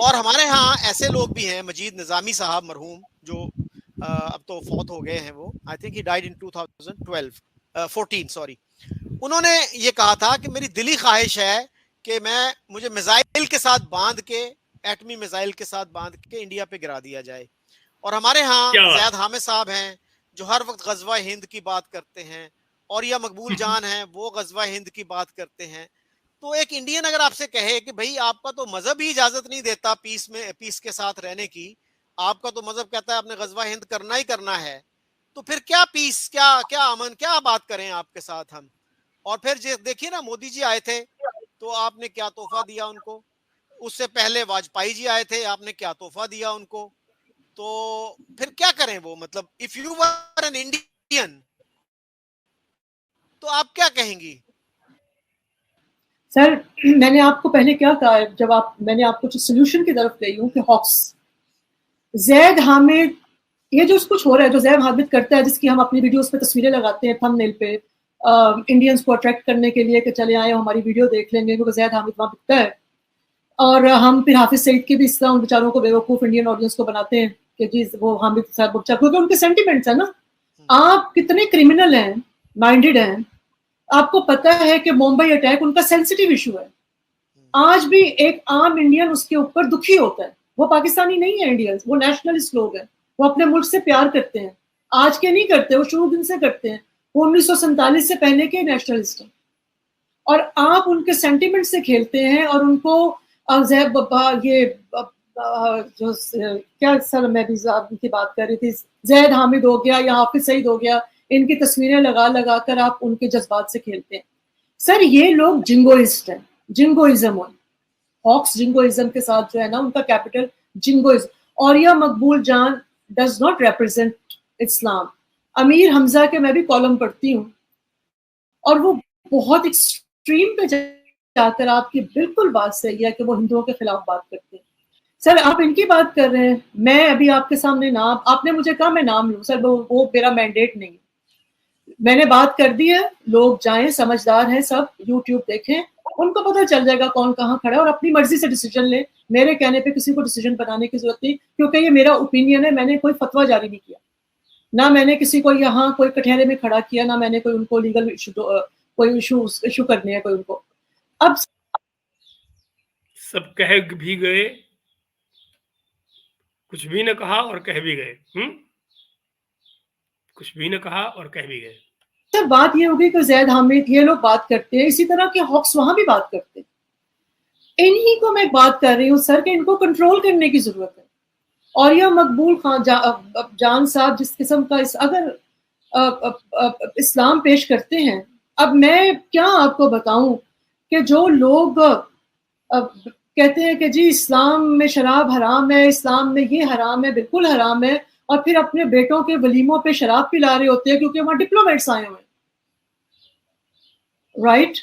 और हमारे यहाँ ऐसे लोग भी हैं, मजीद निजामी साहब मरहूम, जो अब तो फौत हो गए हैं, वो I think he died in 2014 sorry. उन्होंने ये कहा था कि मेरी दिली ख्वाहिश है कि मुझे मिसाइल के साथ बांध के, एटमी मिसाइल के साथ बांध के इंडिया पे गिरा दिया जाए। और हमारे यहाँ ज़ैद हामिद साहब हैं जो हर वक्त गजवा हिंद की बात करते हैं, और या मकबूल जान हैं वो गजवा हिंद की बात करते हैं। तो एक इंडियन अगर आपसे कहे कि भाई आपका तो मजहब ही इजाजत नहीं देता पीस के साथ रहने की, आपका तो मजहब कहता है आपने गजवा हिंद करना ही करना है, तो फिर क्या पीस, क्या अमन, क्या बात करें आपके साथ हम। और फिर देखिए ना, मोदी जी आए थे तो आपने क्या तोहफा दिया उनको, उससे पहले वाजपेयी जी आए थे, आपने क्या तोहफा दिया उनको। तो फिर क्या करें वो, मतलब if you were an Indian तो आप क्या कहेंगी? सर मैंने आपको पहले क्या कहा, जब मैंने आपको सोल्यूशन की तरफ गई हूँ कि हॉक्स, जैद हामिद, ये जो कुछ हो रहा है, जो जैद हामिद करता है, जिसकी हम अपनी वीडियोस पे तस्वीरें लगाते हैं थंबनेल पे, इंडियंस को अट्रैक्ट करने के लिए कि चले आए हमारी वीडियो देख लेंगे, क्योंकि जैद हामिद वहाँ बिकता है, और हम फिर हाफिज सईद की भी इस तरह उन बेचारों को बेवकूफ इंडियन ऑडियंस को बनाते हैं कि जी वो हामिद साहब, क्योंकि उनके सेंटिमेंट्स है ना। आप कितने क्रिमिनल हैं, माइंडेड हैं, आपको पता है कि मुंबई अटैक उनका सेंसिटिव इशू है, आज भी एक आम इंडियन उसके ऊपर दुखी होता है। वो पाकिस्तानी नहीं है इंडियंस, वो नेशनलिस्ट लोग हैं, वो अपने मुल्क से प्यार करते हैं, आज के नहीं करते, वो शुरू दिन से करते हैं, वो 1947 से पहले के नेशनलिस्ट हैं। और आप उनके सेंटिमेंट से खेलते हैं और उनको ये जो क्या सर मैं भी की बात कर रही थी, जैद हामिद हो गया या हाफिज सईद हो गया, इनकी तस्वीरें लगा लगा कर आप उनके जज्बात से खेलते हैं। सर ये लोग जिंगोइस्ट हैं, जिंगोइज्म है, हॉक्स जिंगोइज्म के साथ जो है ना उनका कैपिटल जिंगोइज्म। और यह मकबूल जान डज नॉट रिप्रेजेंट इस्लाम। अमीर हमजा के मैं भी कॉलम पढ़ती हूँ और वो बहुत एक्सट्रीम पे जाकर आपकी बिल्कुल बात सही है कि वो हिंदुओं के खिलाफ बात करते हैं। सर आप इनकी बात कर रहे हैं, मैं अभी आपके सामने नाम, आपने मुझे कहा मैं नाम लूं, सर वो मेरा मैंडेट नहीं, मैंने बात कर दी है, लोग जाएं, समझदार हैं सब, यूट्यूब देखें, उनको पता चल जाएगा कौन कहाँ खड़ा है और अपनी मर्जी से डिसीजन ले। मेरे कहने पे किसी को डिसीजन बनाने की जरूरत नहीं, क्योंकि ये मेरा ओपिनियन है, मैंने कोई फतवा जारी नहीं किया, ना मैंने किसी को यहाँ कोई कटहरे में खड़ा किया, ना मैंने कोई उनको लीगल इशू कोई इशू करने हैं कोई उनको। अब सब कह भी गए, कुछ भी न कहा और कह भी गए, कुछ भी न कहा और कह भी गए। सर बात ये होगी कि जैद हामिद ये लोग बात करते हैं, इसी तरह के हॉक्स वहां भी बात करते हैं। इन्हीं को मैं बात कर रही हूँ सर कि इनको कंट्रोल करने की जरूरत है। और यह मकबूल खान जान साहब जिस किस्म का अगर इस्लाम पेश करते हैं, अब मैं क्या आपको बताऊं कि जो लोग कहते हैं कि जी इस्लाम में शराब हराम है, इस्लाम में ये हराम है, बिल्कुल हराम है, और फिर अपने बेटों के वलीमों पे शराब पिला रहे होते हैं क्योंकि वहां डिप्लोमेट्स आए हुए हैं, राइट।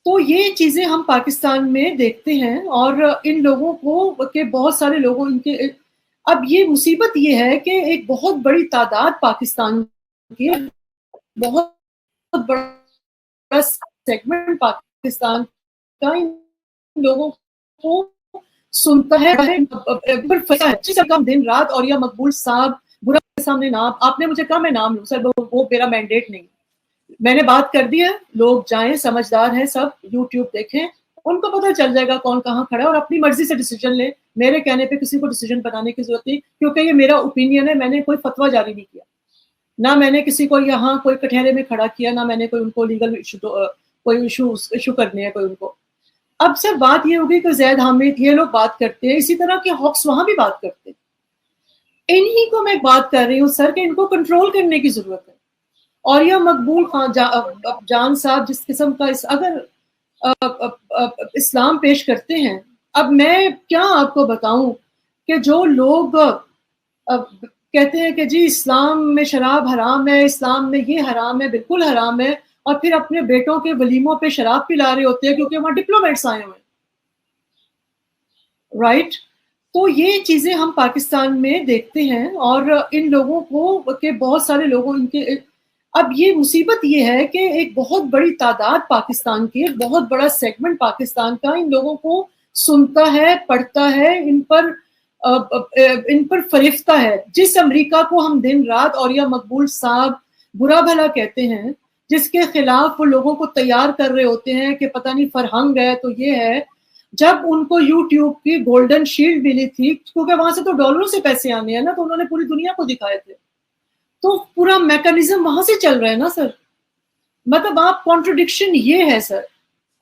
तो ये चीजें हम पाकिस्तान में देखते हैं और इन लोगों को के बहुत सारे लोगों इनके, अब ये मुसीबत ये है कि एक बहुत बड़ी तादाद पाकिस्तान की, बहुत बड़ा सेगमेंट पाकिस्तान का इन लोगों को सुनता है, दिन रात। और यह मकबूल साहब बुरा सामने नाम, आपने मुझे कहा मैं नाम लूं, सर वो मेरा मैंडेट नहीं, मैंने बात कर दी है, लोग जाएं, समझदार हैं सब, यूट्यूब देखें, उनको पता चल जाएगा कौन कहाँ खड़ा है और अपनी मर्जी से डिसीजन ले। मेरे कहने पे किसी को डिसीजन बनाने की जरूरत नहीं, क्योंकि ये मेरा ओपिनियन है, मैंने कोई फतवा जारी नहीं किया, ना मैंने किसी को यहाँ कोई कटहरे में खड़ा किया, ना मैंने कोई उनको लीगल कोई इशू करने हैं कोई उनको। अब सर बात ये होगी कि जैद हामिद ये लोग बात करते हैं, इसी तरह के हॉक्स वहां भी बात करते हैं। इन्हीं को मैं बात कर रही हूँ सर कि इनको कंट्रोल करने की जरूरत है। और यह मकबूल खान जान साहब जिस किस्म का अगर इस्लाम पेश करते हैं, अब मैं क्या आपको बताऊं कि जो लोग कहते हैं कि जी इस्लाम में शराब हराम है, इस्लाम में ये हराम है, बिल्कुल हराम है, और फिर अपने बेटों के वलीमों पे शराब पिला रहे होते हैं क्योंकि वहां डिप्लोमेट्स आए हुए हैं, राइट। तो ये चीजें हम पाकिस्तान में देखते हैं और इन लोगों को के बहुत सारे लोगों इनके, अब ये मुसीबत ये है कि एक बहुत बड़ी तादाद पाकिस्तान की, एक बहुत बड़ा सेगमेंट पाकिस्तान का इन लोगों को सुनता है, पढ़ता है, इन पर फरिफ्ता है। जिस अमेरिका को हम दिन रात और या मकबूल साहब बुरा भला कहते हैं, जिसके खिलाफ वो लोगों को तैयार कर रहे होते हैं कि पता नहीं फरहंग है तो ये है, जब उनको यूट्यूब की गोल्डन शील्ड मिली थी, क्योंकि वहां से तो डॉलरों से पैसे आने हैं ना, तो उन्होंने पूरी दुनिया को दिखाए थे, तो पूरा मैकेनिज्म वहां से चल रहा है ना सर। मतलब आप कॉन्ट्रडिक्शन ये है सर,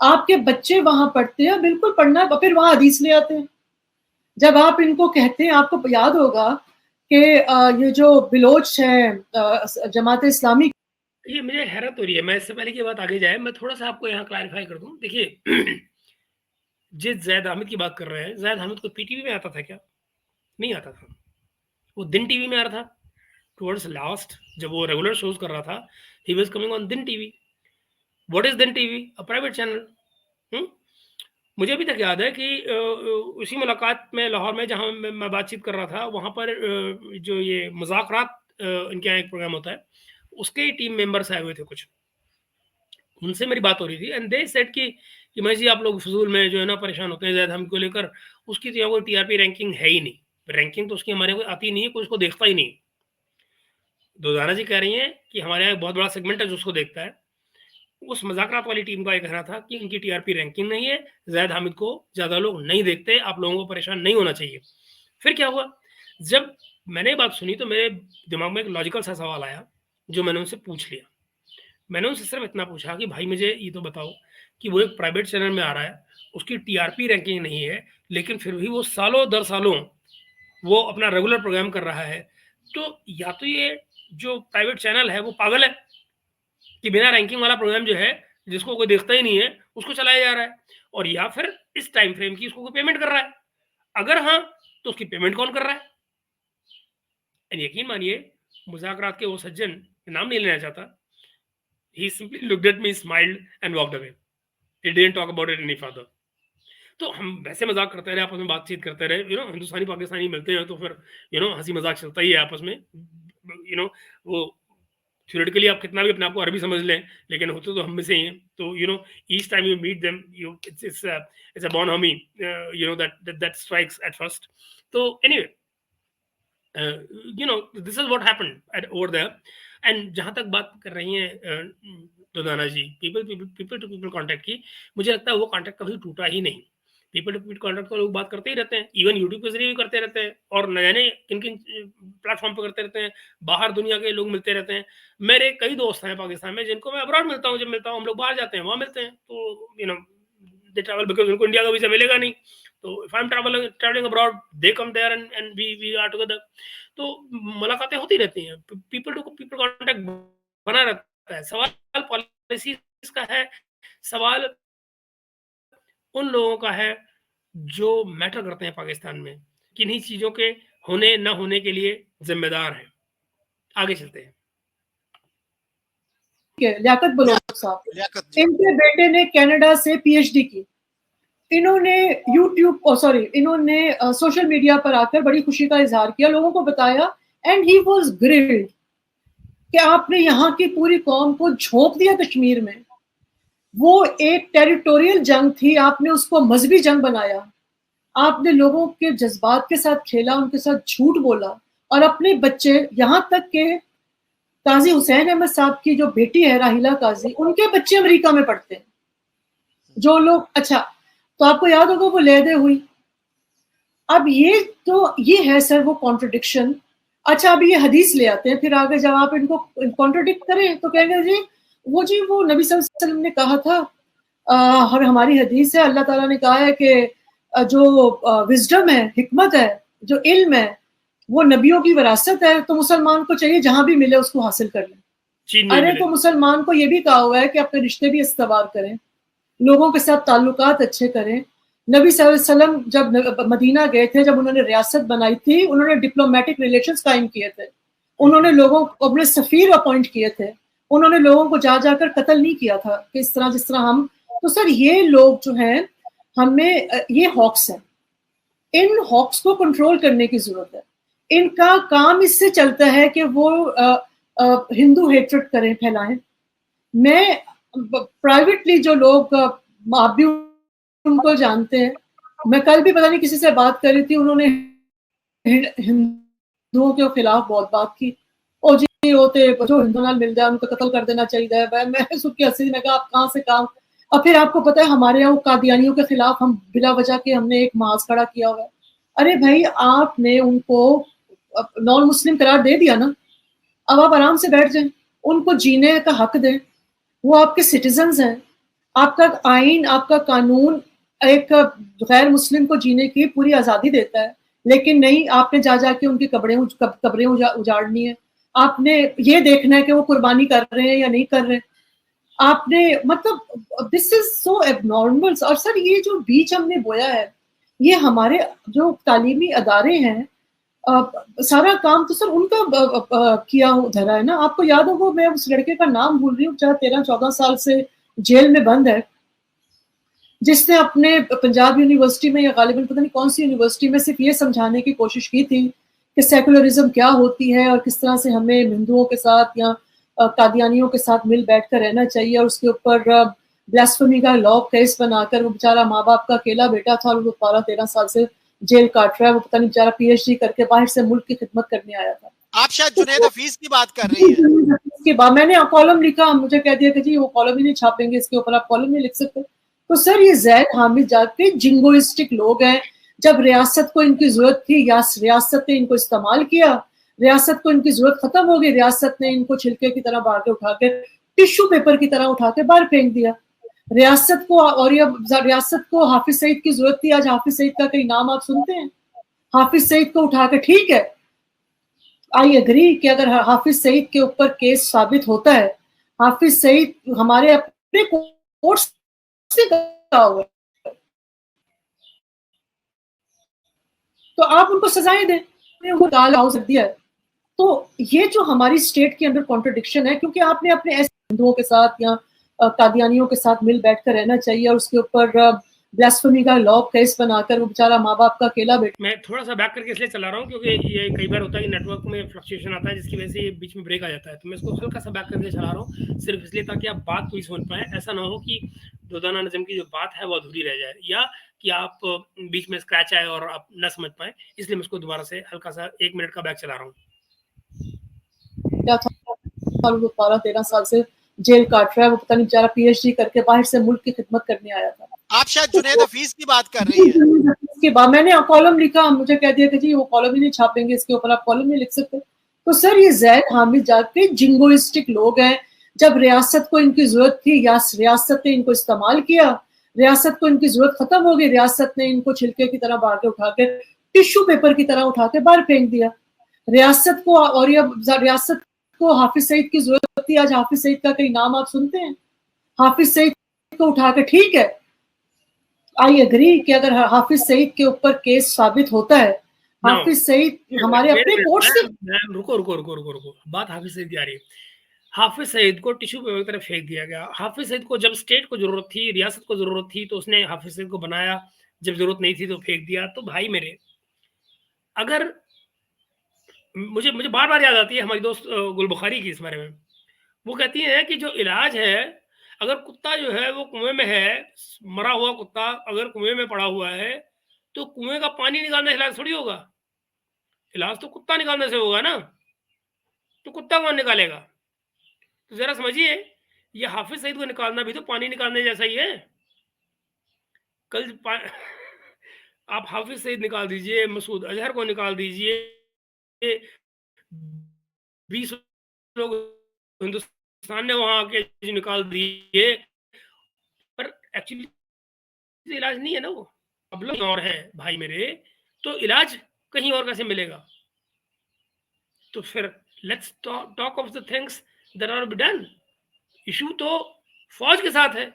आपके बच्चे वहां पढ़ते हैं, बिल्कुल पढ़ना है, फिर वहां हदीस ले आते हैं। जब आप इनको कहते हैं, आपको याद होगा कि ये जो बिलोच है जमात इस्लामी, ये मुझे हैरत हो रही है, मैं इससे पहले की बात आगे जाए, मैं थोड़ा सा आपको यहाँ क्लैरिफाई कर दूं। देखिए जिस जैद हामिद की बात कर रहे हैं, जैद हामिद को पीटीवी में आता था क्या? नहीं आता था, वो दिन टीवी में आ रहा था। टुवर्ड्स लास्ट जब वो रेगुलर शोज कर रहा था, ही वाज कमिंग ऑन दिन टीवी। व्हाट इज दिन टीवी? A private channel. मुझे अभी तक याद है कि उसी मुलाकात में लाहौर में जहां मैं बातचीत कर रहा था, वहां पर जो ये मुज़ाकरात इनके यहाँ एक प्रोग्राम होता है, उसके टीम मेंबर्स आए हुए थे कुछ, उनसे मेरी बात हो रही थी एंड दे सेड कि मैं जी आप लोग फजूल में जो है ना परेशान होते हैं जैद हमको लेकर, उसकी तो यहाँ कोई टीआरपी रैंकिंग है ही नहीं, रैंकिंग तो उसकी हमारे को आती नहीं है, कोई उसको देखता ही नहीं। दोजाना जी कह रही हैं कि हमारे यहाँ एक बहुत बड़ा सेगमेंट है जो उसको देखता है, उस मजाकरात वाली टीम का ये कहना था कि इनकी टीआरपी रैंकिंग नहीं है, ज़ैद हामिद को ज़्यादा लोग नहीं देखते, आप लोगों को परेशान नहीं होना चाहिए। फिर क्या हुआ, जब मैंने ये बात सुनी तो मेरे दिमाग में एक लॉजिकल सा सवाल आया, जो मैंने उनसे पूछ लिया। मैंने उनसे सिर्फ इतना पूछा कि भाई मुझे ये तो बताओ कि वो एक प्राइवेट चैनल में आ रहा है, उसकी टीआरपी रैंकिंग नहीं है, लेकिन फिर भी वो सालों दर सालों वो अपना रेगुलर प्रोग्राम कर रहा है, तो या तो ये जो प्राइवेट चैनल है वो पागल है कि बिना रैंकिंग वाला प्रोग्राम जो है, जिसको कोई देखता ही नहीं है, उसको चलाया जा रहा है, और या फिर इस टाइम फ्रेम की उसको कोई पेमेंट कर रहा है। अगर हाँ, तो उसकी पेमेंट कौन कर रहा है? यकीन मानिए, मुज़ाकरात के वो सज्जन, नाम नहीं लेना चाहता, he simply looked at me, smiled and walked away. He didn't talk about it any further. तो हम वैसे मजाक करते रहे, आपस में बातचीत करते रहे, हिंदुस्तानी पाकिस्तानी मिलते हैं तो फिर हंसी मजाक चलता ही है आपस में, वो थ्योरेटिकली आप कितना भी अपने आप को अरबी समझ लें, लेकिन होते तो हम में से ही हैं। तो each time you meet them, it's a born homie, that strikes at first. तो anyway, this is what happened over there. And जहां तक बात कर रही हैं दुदाना जी पीपल टू पीपल कांटेक्ट की, मुझे लगता है वो कांटेक्ट कभी टूटा ही नहीं। पीपल टू पीपल कांटेक्ट को लोग बात करते ही रहते हैं, इवन यूट्यूब के जरिए भी करते रहते हैं, और नए नए किन किन प्लेटफॉर्म पर करते रहते हैं, बाहर दुनिया के लोग मिलते रहते हैं। मेरे कई दोस्त हैं पाकिस्तान में जिनको मैं अब्रॉड मिलता हूँ, जब मिलता हूँ हम लोग बाहर जाते हैं, वहाँ मिलते हैं, तो दे ट्रैवल बिकॉज उनको इंडिया का वीजा मिलेगा नहीं, तो if I am travelling abroad they come there and we are together. तो मुलाकातें होती रहती हैं, पीपल टू पीपल कांटेक्ट बना रहता है। सवाल पॉलिसी का है, सवाल उन लोगों का है जो मैटर करते हैं पाकिस्तान में, किन्हीं चीजों के होने न होने के लिए जिम्मेदार हैं। आगे चलते हैं। लियाकत बलोच साहब, इनके बेटे ने कनाडा से पीएचडी की, इन्होंने इन्होंने सोशल मीडिया पर आकर बड़ी खुशी का इजहार किया, लोगों को बताया, एंड ही वाज ग्रिल्ड कि आपने यहाँ की पूरी कौम को झोंक दिया कश्मीर में। वो एक टेरिटोरियल जंग थी, आपने उसको मजहबी जंग बनाया, आपने लोगों के जज्बात के साथ खेला, उनके साथ झूठ बोला, और अपने बच्चे, यहाँ तक के काजी हुसैन अहमद साहब की जो बेटी है राहिला काजी, उनके बच्चे अमेरिका में पढ़ते हैं। जो लोग, अच्छा, तो आपको याद होगा वो लेदे हुई। अब ये है सर वो कॉन्ट्रडिक्शन। अच्छा, अभी ये हदीस ले आते हैं, फिर आगे जब आप इनको कॉन्ट्रडिक्ट करें तो कहेंगे जी वो नबी सल्लल्लाहु अलैहि वसल्लम ने कहा था, और हमारी हदीस है, अल्लाह ताला ने कहा है कि जो विजडम है, हिकमत है, जो इल्म है, वो नबियों की विरासत है, तो मुसलमान को चाहिए जहां भी मिले उसको हासिल कर लें। अरे तो मुसलमान को ये भी कहा हुआ है कि अपने रिश्ते भी इस्तवार करें, लोगों के साथ ताल्लुकात अच्छे करें। नबी सल्लल्लाहु अलैहि वसल्लम जब मदीना गए थे, जब उन्होंने रियासत बनाई थी, उन्होंने डिप्लोमेटिक रिलेशंस कायम किए थे, उन्होंने लोगों को अपने सफीर अपॉइंट किए थे, उन्होंने लोगों को जाकर कत्ल नहीं किया था कि इस तरह जिस तरह हम। तो सर ये लोग जो हैं, हमें ये हॉक्स हैं, इन हॉक्स को कंट्रोल करने की जरूरत है। इनका काम इससे चलता है कि वो हिंदू हेट्रेड करें, फैलाएं। मैं प्राइवेटली जो लोग आप भी उनको जानते हैं, मैं कल भी पता नहीं किसी से बात कर रही थी, उन्होंने हिंदुओं के खिलाफ बहुत बात की, और जी होते जो हिंदू नाल मिल जाए उनको कत्ल कर देना चाहिए। मैं सुखी हंसी, मैं कहा आप कहाँ से काम। और फिर आपको पता है हमारे यहाँ कादियानियों के खिलाफ हम बिला वजह के हमने एक मास खड़ा किया हुआ है। अरे भाई, आपने उनको नॉन मुस्लिम करार दे दिया ना, अब आप आराम से बैठ जाएं, उनको जीने का हक दें, वो आपके सिटीजन्स हैं। आपका आइन, आपका कानून एक गैर मुस्लिम को जीने की पूरी आज़ादी देता है, लेकिन नहीं, आपने जाके उनकी कब्रें उजाड़नी है। आपने ये देखना है कि वो कुर्बानी कर रहे हैं या नहीं कर रहे। आपने मतलब दिस इज सो एबनॉर्मल। और सर ये जो बीज हमने बोया है, ये हमारे जो तालीमी अदारे हैं, सारा काम तो सर उनका किया धरा है ना। आपको याद होगा, मैं उस लड़के का नाम भूल रही हूँ, 13-14 साल से जेल में बंद है, जिसने अपने पंजाब यूनिवर्सिटी में या गालिबन पता नहीं कौन सी यूनिवर्सिटी में सिर्फ ये समझाने की कोशिश की थी कि सेकुलरिज्म क्या होती है और किस तरह से हमें हिंदुओं के साथ या कादियानियों के साथ मिल बैठ कर रहना चाहिए। और उसके ऊपर ब्लास्फेमी का लॉ केस बनाकर, वो बेचारा माँ बाप का अकेला बेटा था और वो 12-13 साल से जेल काट रहा है। वो पता नहीं बेचारा पीएचडी करके बाहर से मुल्क की खिदमत करने आया था। आप शायद जुनैद हफीज की बात कर रही हैं। उसके बाद मैंने कॉलम लिखा, मुझे कह दिया कि जी वो कॉलम ही नहीं छापेंगे, इसके ऊपर आप कॉलम नहीं लिख सकते। तो सर ये जैद हामिद जाके जिंगोइस्टिक लोग हैं। जब रियासत को इनकी जरूरत थी या रियासत ने इनको इस्तेमाल किया, रियासत को इनकी जरूरत खत्म हो गई, रियासत ने इनको छिलके की तरह बाहर के उठा के टिश्यू पेपर की तरह उठा के बाहर फेंक दिया। रियासत को और ये रियासत को हाफिज सईद की जरूरत थी। आज हाफिज सईद का कहीं नाम आप सुनते हैं? हाफिज सईद को उठा के, ठीक है आई एग्री कि अगर हाफिज सईद के ऊपर केस साबित होता है, हाफिज सईद हमारे अपने कोर्ट से कहा हुआ है, तो आप उनको सजाएं दें, उनको दाल हाउस दिया है। तो ये जो हमारी स्टेट के अंदर कॉन्ट्रडिक्शन है, क्योंकि आपने अपने ऐसे हिंदुओं के साथ या कादियानियों के साथ मिल बैठकर रहना चाहिए और उसके ऊपर ब्लास्फेमी का लॉ केस बनाकर वो बेचारा माँ बाप का अकेला बेटा। मैं थोड़ा सा बैक करके इसलिए चला रहा हूँ क्योंकि ये कई बार होता है कि नेटवर्क में फ्लक्चुएशन आता है जिसकी वजह से ये बीच में ब्रेक आ जाता है, तो मैं इसको हल्का सा बैक करके चला रहा हूँ सिर्फ इसलिए ताकि आप बात पूरी समझ पाए। ऐसा ना हो कि दोदाना नजम की जो बात है वो अधूरी रह जाए या कि आप बीच में स्क्रैच आए और आप न समझ पाए, इसलिए मैं इसको दोबारा से हल्का सा 1 मिनट का बैक चला रहा हूँ। क्या था 12-13 साल से जेल काट रहा है, वो पता नहीं बेचारा पीएचडी करके बाहर से मुल्क की खिदमत करने आया था। आप शायद जुनैद हफीज की बात कर रही हैं। उसके बाद मैंने कॉलम लिखा, मुझे कह दिया कि जी वो कॉलम ही नहीं छापेंगे, इसके ऊपर आप कॉलम नहीं लिख सकते। तो सर ये जैद हामिद जाके जिंगोइस्टिक लोग हैं। जब रियासत को इनकी जरूरत थी या रियासत ने इनको इस्तेमाल किया, रियासत को इनकी जरूरत खत्म हो गई, रियासत ने इनको छिलके की तरह बाहर के उठा के टिश्यू पेपर की तरह उठा के बाहर फेंक दिया। रियासत को और ये रियासत को हाफिज सईद की जरूरत थी। आज हाफिज सईद का कहीं नाम आप सुनते हैं? हाफिज सईद को उठा के, ठीक है आई एग्री कि अगर हाफिज सईद के ऊपर केस साबित होता है, हाफिज सईद हमारे अपने कोर्ट से। रुको, बात हाफिज सईद की आ रही है। हाफिज सईद को टिश्यू पेपर की तरह फेंक दिया गया। हाफिज सईद को जब स्टेट को जरूरत थी, रियासत को जरूरत थी, तो उसने हाफिज सईद को बनाया, जब जरूरत नहीं थी तो फेंक दिया। तो भाई मेरे, अगर मुझे बार बार याद आती है हमारी दोस्त गुलबुखारी की इस बारे में। वो कहती है कि जो इलाज है, अगर कुत्ता जो है वो कुएं में है, मरा हुआ कुत्ता अगर कुएं में पड़ा हुआ है, तो कुएं का पानी निकालना इलाज थोड़ी होगा। इलाज तो कुत्ता निकालने से होगा ना, तो कुत्ता कौन निकालेगा? तो जरा समझिए, ये हाफिज सईद को निकालना भी तो पानी निकालने जैसा ही है। कल आप हाफिज सईद निकाल दीजिए, मसूद अजहर को निकाल दीजिए, 20 लोग हिंदुस्तान ने वहां आके निकाल दिए, पर एक्चुअली इलाज नहीं है ना, वो प्रॉब्लम और है भाई मेरे। तो इलाज कहीं और कैसे मिलेगा? तो फिर let's talk of the things that R be done. Issue तो फौज के साथ है।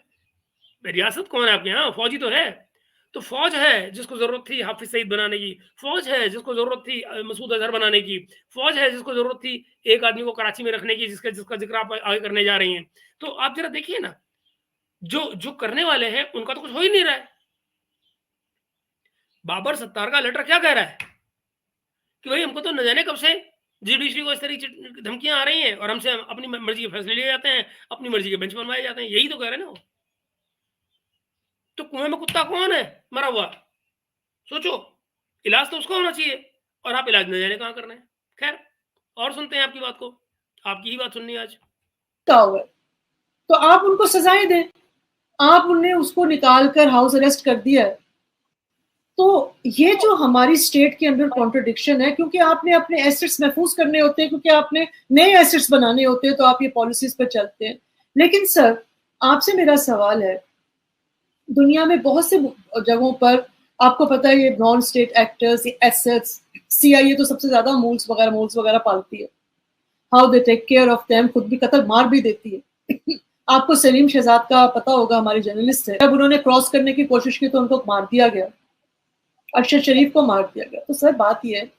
रियासत कौन है आपके यहाँ? फौजी तो है। तो फौज है जिसको जरूरत थी हाफिज सईद बनाने की, फौज है जिसको जरूरत थी मसूद अजहर बनाने की, फौज है जिसको जरूरत थी एक आदमी को कराची में रखने की, जिसका जिक्र आप आगे करने जा रही हैं। तो आप जरा देखिए ना, जो करने वाले हैं उनका तो कुछ हो ही नहीं रहा है। बाबर सत्तार का लेटर क्या कह रहा है कि भाई हमको तो न जाने कब से जुडिशरी को इस तरह की धमकियां आ रही हैं और हमसे अपनी मर्जी के फैसले लिए जाते हैं, अपनी मर्जी के बेंच बनवाए जाते हैं। यही तो कह रहे हैं ना वो। तो कुएं में कुत्ता कौन है मरा हुआ? सोचो, इलाज तो उसका होना चाहिए और आप इलाज न जाने कहाँ कर रहे हैं। खैर, और सुनते हैं आपकी बात को, आपकी ही बात सुननी है आज। तो आप उनको सजाएं दें। आप उन्हें उसको निकाल कर हाउस अरेस्ट कर दिया है। तो ये जो हमारी स्टेट के अंदर कॉन्ट्रडिक्शन है, क्योंकि आपने अपने एसेट्स महफूज करने होते हैं, क्योंकि आपने नए एसेट्स बनाने होते हैं, तो आप ये पॉलिसीज पर चलते हैं। लेकिन सर, आपसे मेरा सवाल है, दुनिया में बहुत से जगहों पर आपको पता है ये नॉन स्टेट एक्टर्स, ये एसेट्स, सीआईए तो सबसे ज्यादा मोल्स वगैरह पालती है। How they take care of them, खुद भी कत्ल मार भी देती है। आपको सलीम शहजाद का पता होगा, हमारे जर्नलिस्ट है। जब उन्होंने क्रॉस करने की कोशिश की तो उनको मार दिया गया, अरशद शरीफ को मार दिया गया। तो सर बात ये है,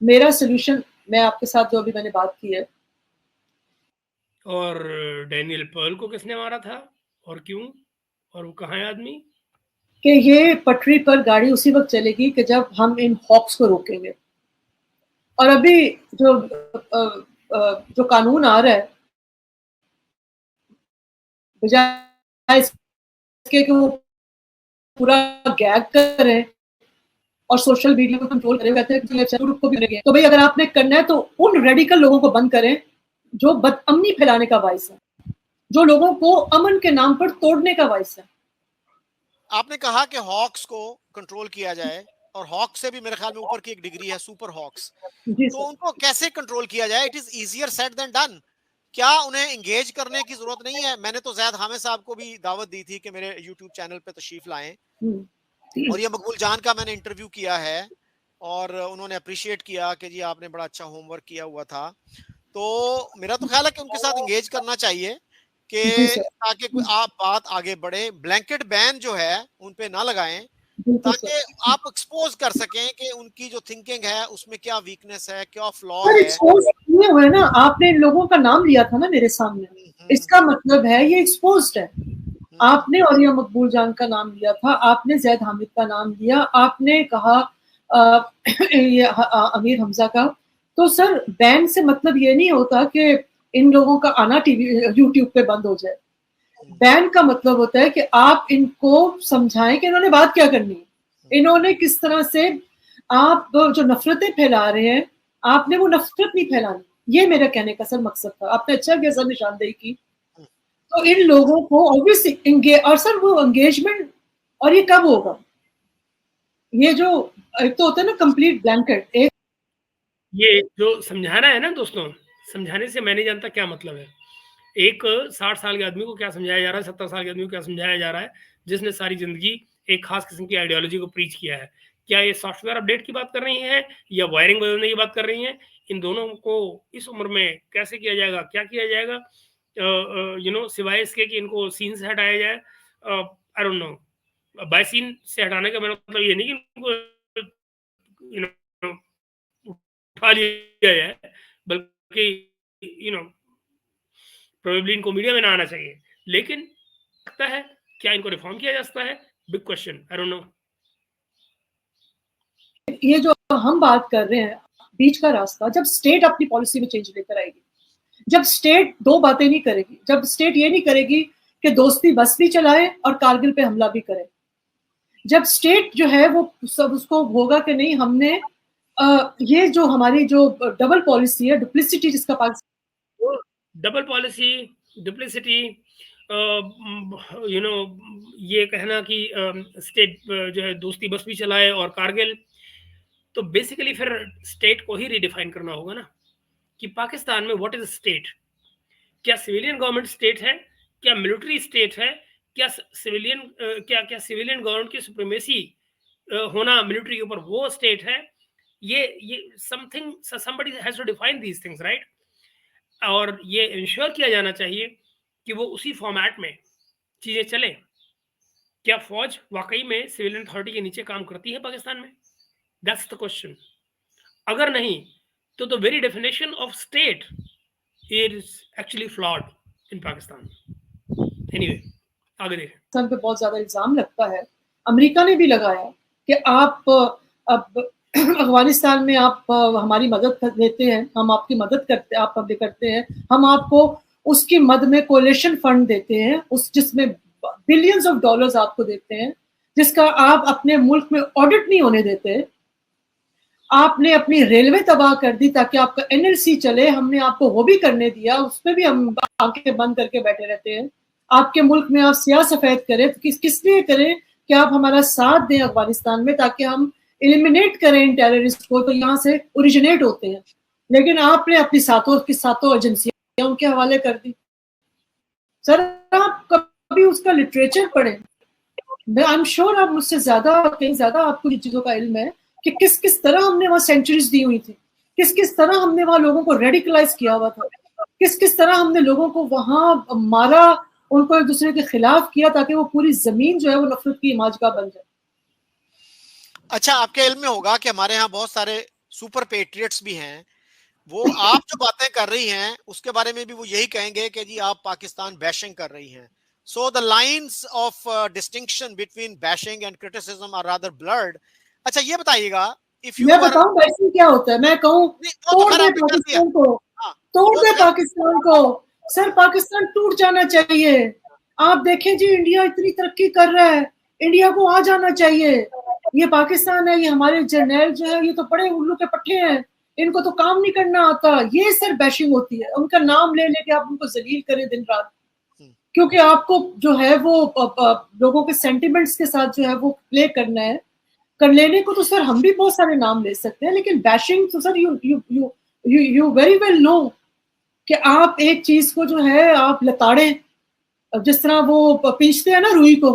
मेरा सोल्यूशन मैं आपके साथ जो अभी मैंने बात की है। और डैनियल पर्ल को किसने मारा था और क्यों, और वो कहाँ है आदमी? कि ये पटरी पर गाड़ी उसी वक्त चलेगी कि जब हम इन हॉक्स को रोकेंगे। और अभी जो कानून आ रहा है, बजाय इसके कि वो पूरा गैग करें और सोशल मीडिया को कंट्रोल करें, कहते हैं कि को भी करेंगे। तो भाई अगर आपने करना है तो उन रेडिकल लोगों को बंद करें जो बदअमनी फैलाने का बाइस है, जो लोगों को अमन के नाम पर तोड़ने का बाइस है। आपने कहा कि हॉक्स को कंट्रोल किया जाए, और हॉक्स से भी मेरे ख्याल में ऊपर की एक डिग्री है सुपर हॉक्स, जी तो सर। उनको कैसे कंट्रोल किया जाए? It is easier said than done. क्या उन्हें एंगेज करने की जरूरत नहीं है? मैंने तो ज़ैद हामिद साहब को भी दावत दी थी कि मेरे यूट्यूब चैनल पे तशरीफ लाएं, और ये मकबूल जान का मैंने इंटरव्यू किया है, और उन्होंने अप्रिशिएट किया कि जी आपने बड़ा अच्छा होमवर्क किया हुआ था। तो मेरा तो ख्याल है कि उनके साथ एंगेज करना चाहिए, कि जी सर। ताकि कोई आप बात आगे बढ़े। ब्लैंकेट बैन जो है उन पे ना लगाएं, बिल्कुल ताकि सर। आप एक्सपोज कर सकें कि उनकी जो थिंकिंग है उसमें क्या वीकनेस है, क्या फ्लॉ सर है। एक्सपोज किए हुए ना, आपने इन लोगों का नाम लिया था ना मेरे सामने, इसका मतलब है ये एक्सपोज्ड है। आपने औरिया मकबूल जान का नाम लिया था, आपने ज़ैद हामिद का नाम लिया, आपने कहा ये अमीर हमजा का। तो सर बैन से मतलब ये नहीं होता कि इन लोगों का आना टीवी यूट्यूब पे बंद हो जाए। बैन का मतलब होता है कि आप इनको समझाएं कि इन्होंने बात क्या करनी है, इन्होंने किस तरह से, आप जो नफरतें फैला रहे हैं, आपने वो नफरत नहीं फैलानी। ये मेरा कहने का सर मकसद था। आपने अच्छा किया सर निशानदेही की। तो इन लोगों को ऑब्वियसली और सर वो एंगेजमेंट, और ये कब होगा? ये जो एक तो होता है ना कंप्लीट ब्लैंकेट, एक ये जो समझाना है ना दोस्तों, समझाने से मैं नहीं जानता क्या मतलब है। एक 60 साल के आदमी को क्या समझाया जा रहा है, 70 साल के आदमी को क्या समझाया जा रहा है, जिसने सारी जिंदगी एक खास किस्म की आइडियोलॉजी को प्रीच किया है। क्या ये सॉफ्टवेयर अपडेट की बात कर रही हैं या वायरिंग बदलने की बात कर रही हैं? इन दोनों को इस उम्र में कैसे किया जाएगा, क्या किया जाएगा, सिवाय इसके कि इनको सीन से हटाया जाए। I don't know, by scene से हटाने का मेरा मतलब ये नहीं कि इनको उठा लिया जाए, बल्कि यू नो प्रोबेबली इनको मीडिया में ना आना चाहिए। लेकिन लगता है क्या इनको रिफॉर्म किया जा सकता है? Big question, I don't no. ये जो हम बात कर रहे हैं बीच का रास्ता, जब स्टेट अपनी पॉलिसी में चेंज लेकर आएगी, जब स्टेट दो बातें नहीं करेगी, जब स्टेट ये नहीं करेगी कि दोस्ती बस भी चलाए और कारगिल पे हमला भी करे, जब स्टेट जो है वो सब उसको होगा कि नहीं हमने ये जो हमारी जो डबल पॉलिसी है, डुप्लिसिटी जिसका तो डबल पॉलिसी, डुप्लिसिटी, ये कहना कि स्टेट जो है दोस्ती बस भी चलाए और कारगिल, तो बेसिकली फिर स्टेट को ही रिडिफाइन करना होगा ना कि पाकिस्तान में व्हाट इज स्टेट। क्या सिविलियन गवर्नमेंट स्टेट है? क्या मिलिट्री स्टेट है? क्या सिविलियन क्या सिविलियन गवर्नमेंट की सुप्रीमेसी होना मिलिट्री के ऊपर वो स्टेट है? ये something somebody has to define these things, right? और ये इंश्योर किया जाना चाहिए कि वो उसी फॉर्मेट में चीजें चले। क्या फौज वाकई में सिविलियन अथॉरिटी के नीचे काम करती है पाकिस्तान में? That's the question. अगर नहीं तो the very definition of state is actually flawed in Pakistan. Anyway, आगे देखें। पाकिस्तान पे बहुत ज्यादा इल्जाम लगता है, अमेरिका ने भी लगाया कि आप अब अफगानिस्तान में आप हमारी मदद देते हैं, हम आपकी मदद करते, आप हमले करते हैं, हम आपको उसकी मद में कोलिशन फंड देते हैं, उस जिसमें बिलियंस ऑफ डॉलर्स आपको देते हैं, जिसका आप अपने मुल्क में ऑडिट नहीं होने देते। आपने अपनी रेलवे तबाह कर दी ताकि आपका एनएलसी चले, हमने आपको वो भी करने दिया, उस पर भी हम आंखें बंद करके बैठे रहते हैं। आपके मुल्क में आप सियाह सफेद करें तो किस लिए करें कि आप हमारा साथ दें अफगानिस्तान में, ताकि हम एलिमिनेट करें इन टेररिस्ट को, तो यहाँ से ओरिजिनेट होते हैं। लेकिन आपने अपनी सातों एजेंसियां उनके हवाले कर दी। सर आप कभी उसका लिटरेचर पढ़ें, आई एम श्योर आप मुझसे ज्यादा, कहीं ज्यादा आपको इन चीजों का इल्म है कि किस किस तरह हमने वहां सेंचुरीज दी हुई थी, किस किस तरह हमने वहां लोगों को रेडिकलाइज किया हुआ था, किस किस तरह हमने लोगों को वहां मारा, उनको एक दूसरे के खिलाफ किया, ताकि वो पूरी जमीन जो है वो नफरत की इमाजगाह बन जाए। अच्छा, आपके इल्म में होगा कि हमारे यहाँ बहुत सारे सुपर पेट्रियट्स भी हैं, वो आप जो बातें कर रही हैं उसके बारे में भी वो यही कहेंगे कि जी आप पाकिस्तान बैशिंग कर रही हैं। So the lines of distinction between bashing and criticism are rather blurred. अच्छा ये बताइएगा, इफ यू मैं बताऊं बैशिंग क्या होता है, मैं कहूं तोड़ दे पाकिस्तान को, तोड़ दे पाकिस्तान को। सर पाकिस्तान टूट जाना चाहिए। आप देखें जी इंडिया इतनी तरक्की कर रहा है, इंडिया को आ जाना चाहिए। ये पाकिस्तान है, ये हमारे जर्नैल जो है ये तो बड़े उल्लू के पट्टे हैं, इनको तो काम नहीं करना आता, ये सर बैशिंग होती है। उनका नाम ले लेके आप उनको जलील करें दिन रात, क्योंकि आपको जो है वो लोगों के सेंटिमेंट्स के साथ जो है वो प्ले करना है। कर लेने को तो सर हम भी बहुत सारे नाम ले सकते हैं, लेकिन बैशिंग तो sir you very well know कि आप एक चीज को जो है आप लताड़ें, जिस तरह वो पींचते हैं ना रुई को,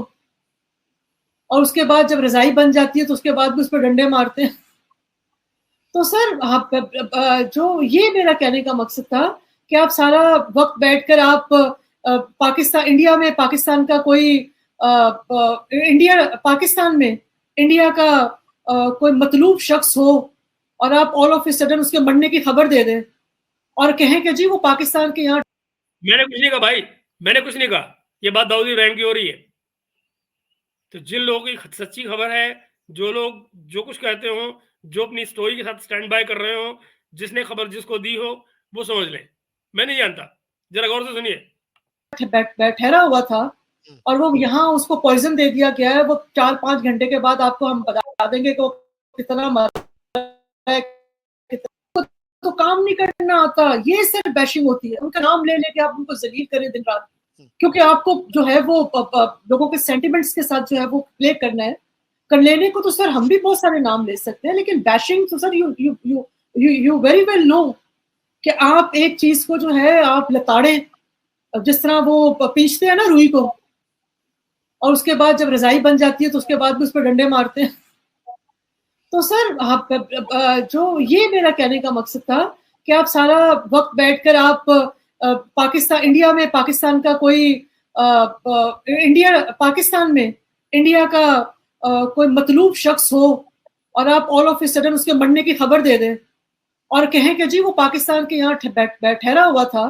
और उसके बाद जब रजाई बन जाती है तो उसके बाद भी उस पर डंडे मारते हैं। तो सर आप जो ये मेरा कहने का मकसद था कि आप सारा वक्त बैठकर आप पाकिस्तान इंडिया में पाकिस्तान का कोई इंडिया पाकिस्तान में इंडिया का कोई मतलूब शख्स हो और आप ऑल ऑफ ए सडन उसके मरने की खबर दे दें और कहें कि जी वो पाकिस्तान के यहाँ। मैंने कुछ नहीं कहा भाई, मैंने कुछ नहीं कहा, ये बात दाऊद इब्राहिम की हो रही है। तो जिन लोगों की सच्ची खबर है, जो लोग जो कुछ कहते हो, जो अपनी स्टोरी के साथ स्टैंड बाय कर रहे हो, जिसने खबर जिसको दी हो वो समझ लें, मैं नहीं जानता, जरा गौर से सुनिए। ठहरा हुआ था और वो यहाँ उसको पॉइजन दे दिया गया है। वो 4-5 घंटे के बाद आपको हम बता देंगे कि कितना मरा है, तो काम नहीं करना आता, ये सर बैशिंग होती है। उनका नाम ले लेके आप उनको जलील करें दिन रात, क्योंकि आपको जो है वो लोगों के सेंटिमेंट्स के साथ जो है वो प्ले करना है। कर लेने को तो सर हम भी बहुत सारे नाम ले सकते हैं, लेकिन बैशिंग तो sir you very well know कि आप एक चीज को जो है आप लताड़ें, जिस तरह वो पींचते हैं ना रुई को, और उसके बाद जब रजाई बन जाती है तो उसके बाद भी उस पर डंडे मारते हैं। तो सर आप जो ये मेरा कहने का मकसद था कि आप सारा वक्त बैठकर आप पाकिस्तान इंडिया में पाकिस्तान का कोई इंडिया पाकिस्तान में इंडिया का कोई मतलूब शख्स हो और आप ऑल ऑफ ए सडन उसके मरने की खबर दे दें और कहें कि जी वो पाकिस्तान के यहाँ ठहरा हुआ था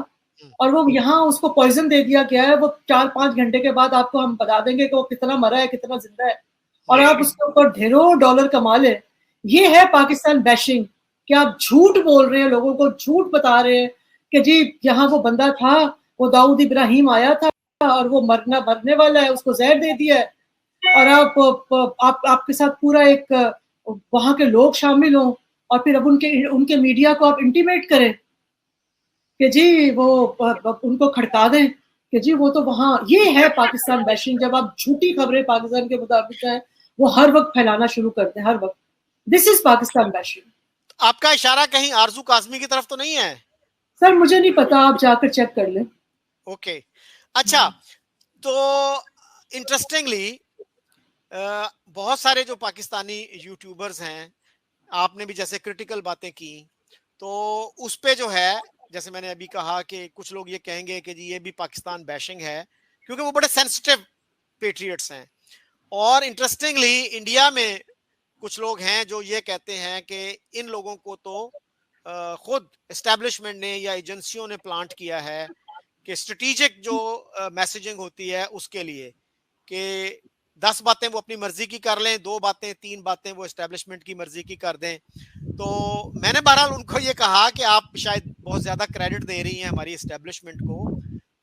और वो यहाँ उसको पॉइजन दे दिया गया है। वो 4-5 घंटे के बाद आपको हम बता देंगे कि वो कितना मरा है, कितना जिंदा है, और आप उसके ऊपर ढेरों डॉलर कमा ले। ये है पाकिस्तान बैशिंग कि आप झूठ बोल रहे हैं, लोगों को झूठ बता रहे हैं कि जी यहाँ वो बंदा था, वो दाऊद इब्राहिम आया था और वो मरने वाला है, उसको जहर दे दिया है, और आपके साथ पूरा एक वहां के लोग शामिल हों और फिर अब उनके मीडिया को आप इंटीमेट करें कि जी वो उनको खड़का दें कि जी वो तो वहां। ये है पाकिस्तान बैशिंग, जब आप झूठी खबरें पाकिस्तान के मुताबिक है वो हर वक्त फैलाना शुरू करते हैं, हर वक्त। This is Pakistan bashing. आपका इशारा कहीं आरजू काज़मी की तरफ तो नहीं है? सर मुझे नहीं पता, आप जाकर चेक कर लें। ओके, अच्छा, तो इंटरेस्टिंगली बहुत सारे जो पाकिस्तानी यूट्यूबर्स हैं, आपने भी जैसे क्रिटिकल बातें की, तो उस पे जो है जैसे मैंने अभी कहा कि कुछ लोग ये कहेंगे कि जी ये भी पाकिस्तान बैशिंग है, क्योंकि वो बड़े सेंसिटिव पेट्रियट्स हैं। और इंटरेस्टिंगली इंडिया में कुछ लोग हैं जो ये कहते हैं कि इन लोगों को तो खुद एस्टेब्लिशमेंट ने या एजेंसियों ने प्लांट किया है कि स्ट्रेटेजिक जो मैसेजिंग होती है उसके लिए, कि 10 बातें वो अपनी मर्जी की कर लें, 2 बातें 3 बातें वो एस्टेब्लिशमेंट की मर्जी की कर दें। तो मैंने बहरहाल उनको ये कहा कि आप शायद बहुत ज्यादा क्रेडिट दे रही हैं हमारी एस्टेब्लिशमेंट को,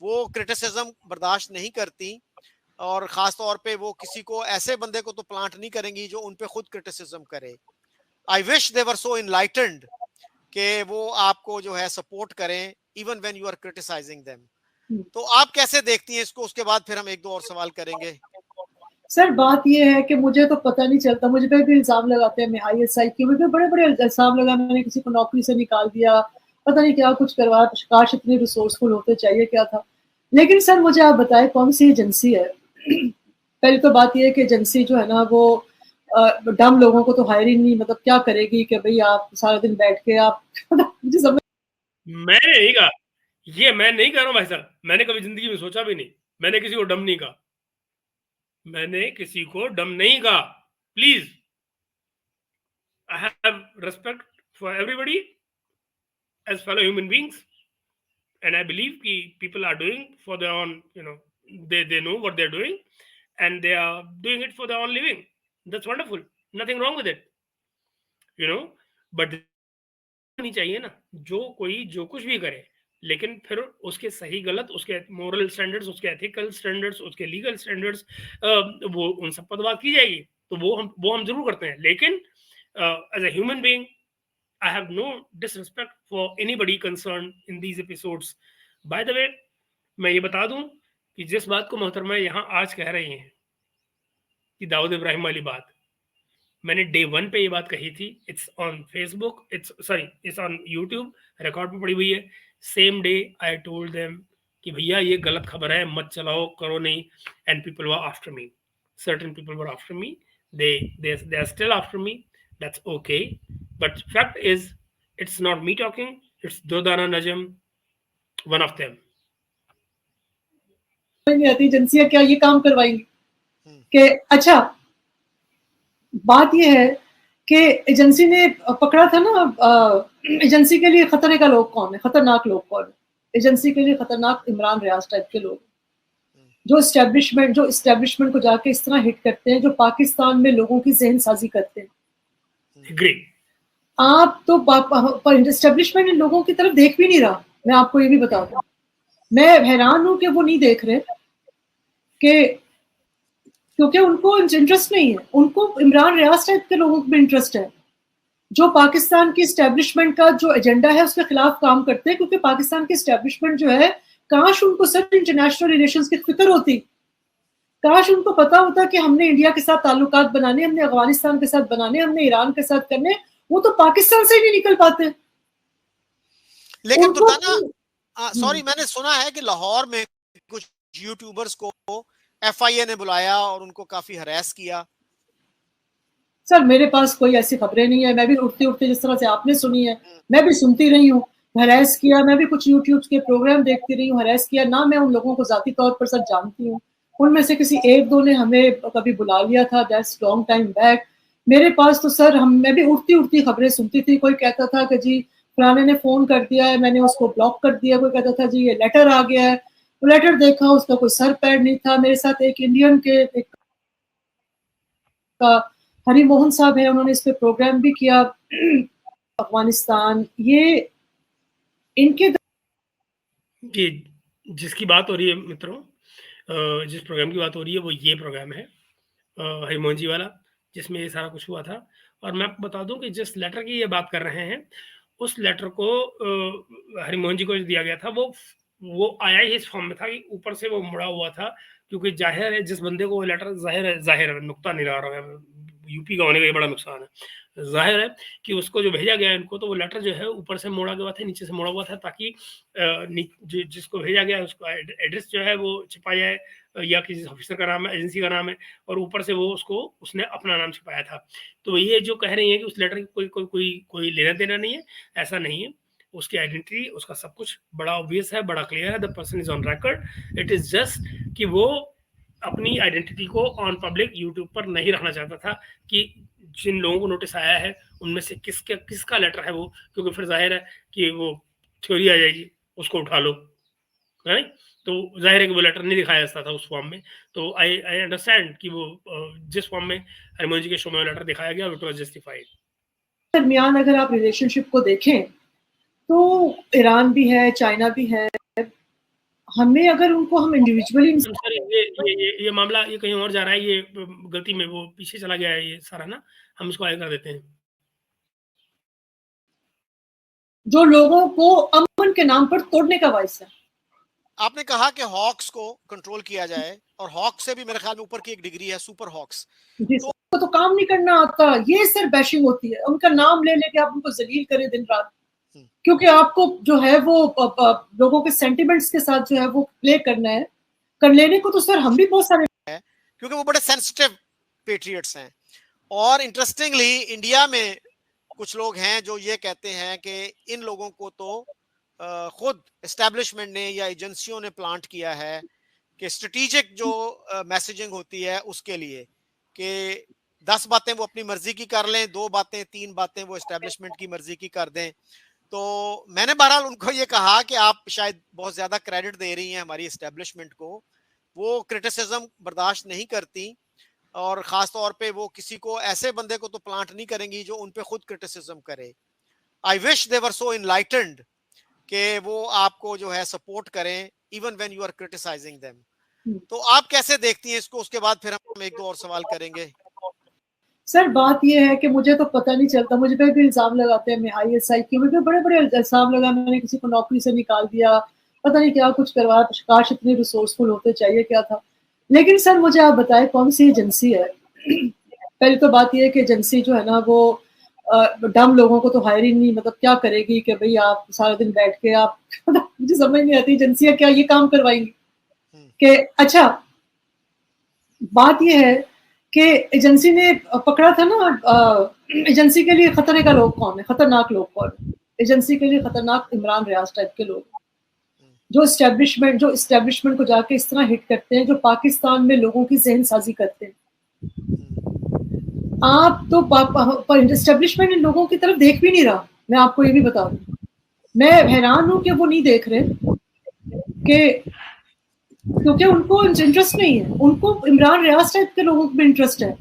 वो क्रिटिसिज्म बर्दाश्त नहीं करती, और खास तौर पे वो किसी को ऐसे बंदे को तो प्लांट नहीं करेंगी जो उन पे खुद क्रिटिसिज्म करे। I wish they were so enlightened कि वो आपको जो है सपोर्ट करें even when you are criticising them. तो आप कैसे देखती हैं इसको? उसके बाद फिर हम 1-2 और सवाल करेंगे। सर बात ये है कि मुझे तो पता नहीं चलता, मुझे पे भी इल्जाम लगाते हैं, मैं ISI की मुझे बड़े बड़े इल्जाम लगा, मैंने किसी को नौकरी से निकाल दिया, पता नहीं क्या कुछ करवाया, काश इतने रिसोर्सफुल होते, चाहिए क्या था। लेकिन सर मुझे आप बताएं कौन सी एजेंसी है? पहले तो बात यह है कि एजेंसी जो है ना वो डम लोगों को तो हायर ही नहीं, मतलब क्या करेगी कि भाई आप सारा दिन बैठ के आप मुझे समझ। मैंने नहीं कहा, ये मैं नहीं कह रहा हूँ भाई साहब, मैंने कभी जिंदगी में सोचा भी नहीं, मैंने किसी को डम नहीं कहा, मैंने किसी को डम नहीं कहा। Please, I have respect for everybody as fellow human beings, and I believe people are doing for their own, they know what they're doing and they are doing it for their own living. That's wonderful, nothing wrong with it, but नहीं चाहिए ना, जो कोई जो कुछ भी करे, लेकिन फिर उसके सही गलत, उसके मोरल स्टैंडर्ड्स, उसके एथिकल स्टैंडर्ड्स, उसके लीगल स्टैंडर्ड्स, वो उन सब पर बात की जाएगी, तो वो हम जरूर करते हैं, लेकिन as a human being I have no disrespect for anybody concerned in these episodes. By the way, मैं ये बता दूं कि जिस बात को मोहतरमा यहाँ आज कह रही हैं कि दाऊद इब्राहिम वाली बात, मैंने डे 1 पे ये बात कही थी. It's on Facebook, it's on YouTube, record पे पड़ी हुई है. Same day I told them कि भैया ये गलत खबर है, मत चलाओ, करो नहीं. And people were after me, certain people were after me, they are still after me. That's okay, but fact is it's not me talking, it's Dodana Najam, one of them. नहीं आती एजेंसियां क्या ये काम करवाएंगी कि अच्छा बात ये है कि एजेंसी ने पकड़ा था ना, एजेंसी के लिए खतरे का लोग कौन है, खतरनाक लोग कौन है. एजेंसी के लिए खतरनाक इमरान रियाज टाइप के लोग, जो इस्टेब्लिशमेंट को जाके इस तरह हिट करते हैं, जो पाकिस्तान में लोगों की जहन साजी करते हैं. Agree. आप तो इस्टेब्लिशमेंट इन लोगों की तरफ देख भी नहीं रहा. मैं आपको ये भी बता दूं, मैं हैरान हूं कि वो नहीं देख रहे कि क्योंकि उनको इंटरेस्ट नहीं है. उनको इमरान रियाज टाइप के लोगों को भी इंटरेस्ट है जो पाकिस्तान की एस्टेब्लिशमेंट का जो एजेंडा है उसके खिलाफ काम करते हैं. क्योंकि पाकिस्तान की एस्टेब्लिशमेंट जो है, काश उनको सब इंटरनेशनल रिलेशंस की फिक्र होती, काश उनको पता होता कि हमने इंडिया के साथ ताल्लुकात बनाने, हमने अफगानिस्तान के साथ बनाने, हमने ईरान के साथ करने. वो तो पाकिस्तान से ही नहीं निकल पाते. लेकिन दुर्दाना, सॉरी, मैंने सुना है कि लाहौर में कुछ यूट्यूबर्स को एफआईए ने बुलाया और उनको काफी हरास किया. सर मेरे पास कोई ऐसी खबरें नहीं है. मैं भी उठते उठते जिस तरह से आपने सुनी है, मैं भी सुनती रही हूँ. हरास किया, मैं भी कुछ यूट्यूब के प्रोग्राम देखती रही हूँ. हरास किया ना, मैं उन लोगों को जाती तौर पर सब जानती हूँ. उनमें से किसी एक दो ने हमें कभी बुला लिया था, दैट्स लॉन्ग टाइम बैक. मेरे पास तो सर मैं भी उठती उठती खबरें सुनती थी. कोई कहता था कि जी फलाने ने फोन कर दिया है, मैंने उसको ब्लॉक कर दिया. कोई कहता था जी ये लेटर आ गया है. लेटर देखा, उसका कोई सर पैर नहीं था. मेरे साथ एक इंडियन के हरी मोहन साहब है, उन्होंने इस पे प्रोग्राम भी किया. अफगानिस्तान, ये इनके जिसकी बात हो रही है मित्रों, जिस प्रोग्राम की बात हो रही है वो ये प्रोग्राम है हरिमोहन जी वाला, जिसमें ये सारा कुछ हुआ था. और मैं आपको बता दूं कि जिस लेटर की ये बात कर रहे हैं, उस लेटर को हरिमोहन जी को जो दिया गया था वो आया ही इस फॉर्म में था कि ऊपर से वो मुड़ा हुआ था. क्योंकि जाहिर है जिस बंदे को वो लेटर, जाहिर है नुक्ता नहीं ला रहा है, यूपी का होने का ये बड़ा नुकसान है. जाहिर है कि उसको जो भेजा गया इनको, तो वो लेटर जो है ऊपर से मोड़ा गया था, नीचे से मोड़ा हुआ था, ताकि जिसको भेजा गया उसका एड्रेस जो है वो छिपा जाए, या किसी ऑफिसर का नाम है, एजेंसी का नाम है, और ऊपर से वो उसने अपना नाम छिपाया था. तो ये जो कह रही है कि उस लेटर की कोई लेना देना नहीं है, ऐसा नहीं है. उसकी आइडेंटिटी, उसका सब कुछ बड़ा ऑब्वियस है, बड़ा क्लियर है. The person is on record. It is just कि वो अपनी आइडेंटिटी को ऑन पब्लिक यूट्यूब पर नहीं रखना चाहता था कि जिन लोगों को नोटिस आया है उनमें से किसका लेटर है वो, क्योंकि फिर जाहिर है कि वो थ्योरी आ जाएगी, उसको उठा लो, है. तो जाहिर है कि वो लेटर नहीं दिखाया जाता था उस फॉर्म में. तो आई अंडरस्टैंड कि वो जिस फॉर्म में हरिमोहन जी के शो में लेटर दिखाया गया, इट वाज जस्टिफाइड. दरमियान अगर आप रिलेशनशिप को देखें तो ईरान भी है, चाइना भी है. हमें अगर उनको हम इंडिविजुअली, ये मामला ये कहीं और जा रहा है, ये गलती में वो पीछे चला गया है ये सारा ना, हम इसको आगे कर देते हैं. जो लोगों को अमन के नाम पर तोड़ने का वाइस है. आपने कहा कि हॉक्स को कंट्रोल किया जाए, और हॉक्स से भी मेरे ख्याल में ऊपर की एक डिग्री है, सुपर हॉक्स. तो काम नहीं करना आता, ये सर बैशिंग होती है. उनका नाम ले लेके आप उनको जलील करें दिन रात, क्योंकि आपको जो है वो लोगों के सेंटिमेंट्स के साथ जो है वो प्ले करना है. कर लेने को तो सर हम भी बहुत सारे हैं, क्योंकि वो बड़े सेंसिटिव पेट्रियट्स हैं. और इंटरेस्टिंगली इंडिया में कुछ लोग हैं जो ये कहते हैं कि इन लोगों को तो खुद एस्टेब्लिशमेंट ने या एजेंसियों ने प्लांट किया है कि स्ट्रेटेजिक जो मैसेजिंग होती है उसके लिए, कि 10 बातें वो अपनी मर्जी की कर लें, 2 बातें 3 बातें वो एस्टेब्लिशमेंट की मर्जी की कर दें. तो मैंने बहरहाल उनको ये कहा कि आप शायद बहुत ज्यादा क्रेडिट दे रही हैं हमारी एस्टेब्लिशमेंट को. वो क्रिटिसिज्म बर्दाश्त नहीं करती, और खास तौर पे वो किसी को, ऐसे बंदे को तो प्लांट नहीं करेंगी जो उन पे खुद क्रिटिसिज्म करे. I wish they were so enlightened कि वो आपको जो है सपोर्ट करें even when you are criticising them. तो आप कैसे देखती हैं इसको? उसके बाद फिर हम एक दो और सवाल करेंगे. सर बात ये है कि मुझे तो पता नहीं चलता, मुझे पे भी इल्जाम लगाते हैं, मैं ISI की, मुझे बड़े बड़े इल्जाम लगा, मैंने किसी को नौकरी से निकाल दिया, पता नहीं क्या कुछ करवा, काश इतने रिसोर्सफुल होते, चाहिए क्या था। लेकिन सर मुझे आप बताएं कौन सी एजेंसी है? पहले तो बात ये है कि एजेंसी जो है ना वो डम लोगों को तो हायर ही नहीं, मतलब क्या करेगी कि भाई आप सारा दिन बैठ के आप मुझे समझ नहीं आती एजेंसियां क्या ये काम करवाएंगी कि अच्छा। बात ये है कि एजेंसी ने पकड़ा था ना, एजेंसी के लिए खतरे का लोग कौन है, खतरनाक लोग कौन है? एजेंसी के लिए खतरनाक इमरान रियाज टाइप के लोग, जो इस्टेब्लिशमेंट को जाके इस तरह हिट करते हैं, जो पाकिस्तान में लोगों की जहन साजी करते हैं। आप तो इस्टेब्लिशमेंट इन लोगों की तरफ देख भी नहीं रहा, मैं आपको ये भी बता दूं। मैं हैरान हूं कि वो नहीं देख रहे कि क्योंकि उनको इंटरेस्ट नहीं है, उनको इमरान रियाज टाइप के लोगों को भी इंटरेस्ट है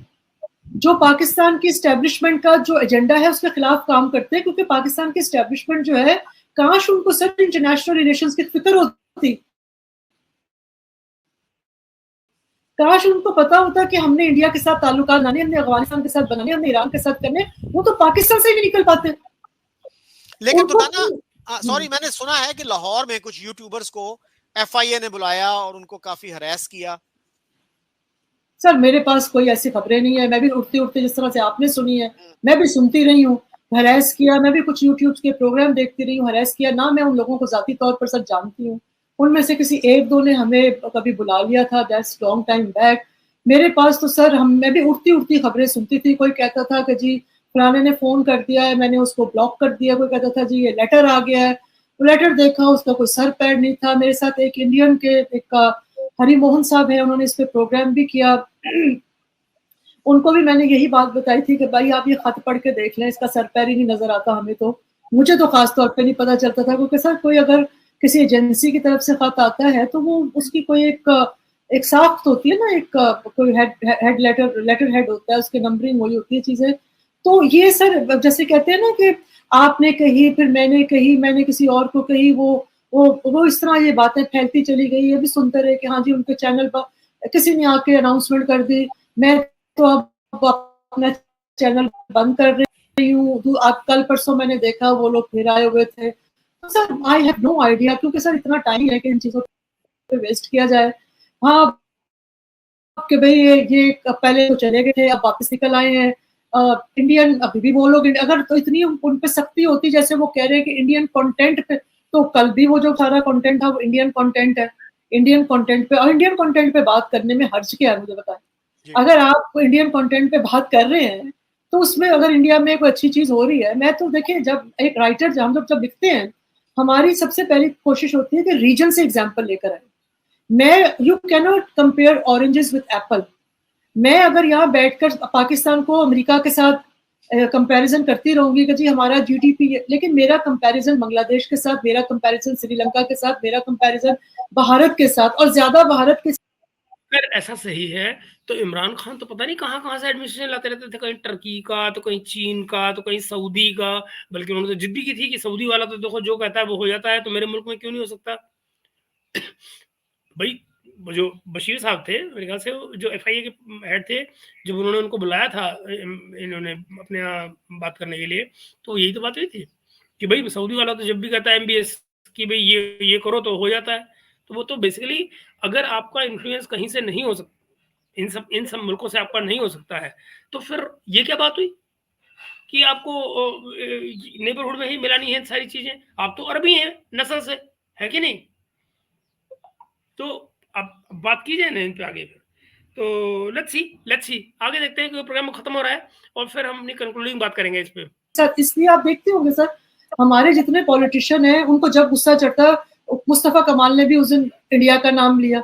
जो पाकिस्तान की एस्टेब्लिशमेंट का जो एजेंडा है उसके खिलाफ काम करते हैं, क्योंकि पाकिस्तान की एस्टेब्लिशमेंट जो है, काश उनको सर इंटरनेशनल रिलेशंस की फिक्र होती, काश उनको पता होता कि हमने इंडिया के साथ ताल्लुकात बनाने, हमने अफगानिस्तान के साथ बनाने, हमने ईरान के साथ करने, वो तो पाकिस्तान से ही नहीं निकल पाते। लेकिन दुर्दाना सॉरी, मैंने सुना है कि लाहौर में कुछ यूट्यूबर्स को FIA ने बुलाया और उनको काफी हरास किया। सर मेरे पास कोई ऐसी खबरें नहीं है, मैं भी उठते उठते जिस तरह से आपने सुनी है मैं भी सुनती रही हूँ। हरास किया, मैं भी कुछ यूट्यूब के प्रोग्राम देखती रही हूँ, हरास किया ना, मैं उन लोगों को जाती तौर पर सर जानती हूँ, उनमें से किसी एक दो ने हमें कभी बुला लिया था, दैट्स लॉन्ग टाइम बैक। मेरे पास तो सर मैं भी उठती उठती खबरें सुनती थी, कोई कहता था कि जी फलाने ने फोन कर दिया है, मैंने उसको ब्लॉक कर दिया, कोई कहता था जी ये लेटर आ गया है, लेटर देखा उसका कोई सर पैर नहीं था। मेरे साथ एक इंडियन के एक हरि मोहन साहब है, उन्होंने इस पे प्रोग्राम भी किया, उनको भी मैंने यही बात बताई थी कि भाई आप ये खत पढ़ के देख लें, इसका सर पैर ही नहीं नजर आता हमें, तो मुझे तो खास तौर पे नहीं पता चलता था, क्योंकि सर कोई अगर किसी एजेंसी की तरफ से खत आता है तो वो उसकी कोई एक साख्त होती है ना, एक कोई हेड लेटर हेड होता है, उसकी नंबरिंग हुई होती है चीजें। तो ये सर जैसे कहते हैं ना कि आपने कही, फिर मैंने कही, मैंने किसी और को कही, वो इस तरह ये बातें फैलती चली गई। ये भी सुनते रहे कि हाँ जी उनके चैनल पर किसी ने आके अनाउंसमेंट कर दी, मैं तो अब अपना चैनल बंद कर रही हूँ। आप कल परसों मैंने देखा वो लोग फिर आए हुए थे, तो sir I have no idea, क्योंकि सर इतना टाइम है कि इन चीजों पे वेस्ट किया जाए। हाँ कि भाई ये पहले तो चले गए थे, अब वापस निकल आए हैं इंडियन, अभी भी वो लोग, अगर तो इतनी उन पे सख्ती होती जैसे वो कह रहे हैं कि इंडियन कंटेंट पे, तो कल भी वो जो सारा कंटेंट था वो इंडियन कंटेंट है। इंडियन कंटेंट पे, और इंडियन कंटेंट पे बात करने में हर्ज क्या है मुझे बताएं? अगर आप इंडियन कंटेंट पे बात कर रहे हैं तो उसमें अगर इंडिया में कोई अच्छी चीज हो रही है, मैं तो देखिए जब एक राइटर हम जब लिखते हैं, हमारी सबसे पहली कोशिश होती है कि रीजन से एग्जाम्पल लेकर आए। मैं you can not compare oranges with Apple. मैं अगर यहाँ बैठकर पाकिस्तान को अमेरिका के साथ कंपैरिजन करती रहूंगी कि जी हमारा GDP, लेकिन मेरा कंपैरिजन बांग्लादेश के साथ, मेरा कंपैरिजन श्रीलंका के साथ, मेरा कंपैरिजन भारत के साथ, और ज्यादा भारत के। अगर ऐसा सही है तो इमरान खान तो पता नहीं कहाँ कहाँ से एडमिशन लाते रहते थे, कहीं टर्की का, तो कहीं चीन का, तो कहीं सऊदी का, बल्कि उन्होंने तो जिद भी की थी कि सऊदी वाला तो देखो जो कहता है वो हो जाता है, तो मेरे मुल्क में क्यों नहीं हो सकता? भाई जो बशीर साहब थे मेरे ख्याल से जो FIA के हेड थे, जब उन्होंने उनको बुलाया था इन्होंने अपने यहाँ बात करने के लिए, तो यही तो बात हुई थी कि भाई सऊदी वाला तो जब भी कहता है MBS कि भाई ये करो तो हो जाता है। तो वो तो बेसिकली अगर आपका इन्फ्लुएंस कहीं से नहीं हो सकता, इन सब मुल्कों से आपका नहीं हो सकता है, तो फिर ये क्या बात हुई कि आपको नेबरहुड में ही मिलानी है सारी चीजें? आप तो अरबी हैं नस्ल से, है कि नहीं? तो अब बात की जाए ना इन पे आगे फिर, तो लेट्स सी आगे देखते हैं कि प्रोग्राम खत्म हो रहा है और फिर हम अपनी कंक्लूडिंग बात करेंगे इस पे। सर इसलिए आप देखते होंगे सर, हमारे जितने पॉलिटिशियन हैं उनको जब गुस्सा चढ़ता, मुस्तफा कमाल ने भी उस दिन इंडिया का नाम लिया,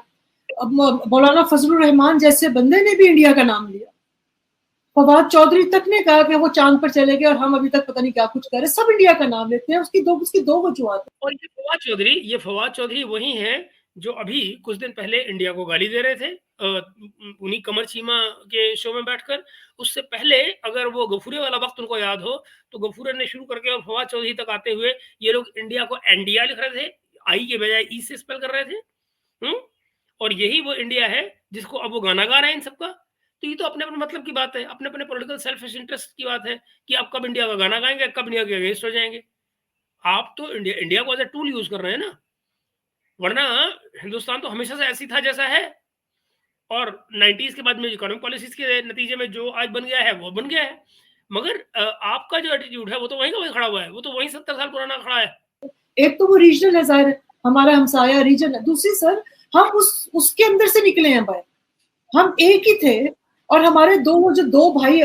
अब मौलाना फजलुर रहमान जैसे बंदे ने भी इंडिया का नाम लिया, फवाद चौधरी तक ने कहा कि वो चांद पर चले गए और हम अभी तक पता नहीं क्या कुछ कर रहे, सब इंडिया का नाम लेते हैं। उसकी दो वजूहत। और ये फवाद चौधरी वही हैं जो अभी कुछ दिन पहले इंडिया को गाली दे रहे थे उन्हीं कमर चीमा के शो में बैठकर। उससे पहले अगर वो गफूरे वाला वक्त उनको याद हो तो गफूरे ने शुरू करके और फवाद चौधरी तक आते हुए ये लोग इंडिया को इंडिया लिख रहे थे, आई के बजाय ई से स्पेल कर रहे थे। और यही वो इंडिया है जिसको अब वो गाना गा रहे हैं इन सबका। तो ये तो अपने अपने मतलब की बात है, अपने अपने पॉलिटिकल सेल्फिश इंटरेस्ट की बात है कि आप कब इंडिया का गाना गाएंगे, कब इंडिया के अगेंस्ट हो जाएंगे। आप तो इंडिया को एज ए टूल यूज कर रहे हैं ना, वरना हिंदुस्तान तो हमेशा से ऐसी था जैसा है, और 90s के बाद में इकोनॉमिक पॉलिसीज के नतीजे में जो आज बन गया है वो बन गया है। मगर आपका जो एटीट्यूड है वो तो वहीं का वहीं खड़ा हुआ है, वो तो वहीं 70 साल पुराना खड़ा है। एक तो वो रीजनल है, जाहिर है हमारा हमसाया रीजन है। दूसरी सर, हम उसके अंदर से निकले हैं भाई, हम एक ही थे। और हमारे दो भाई,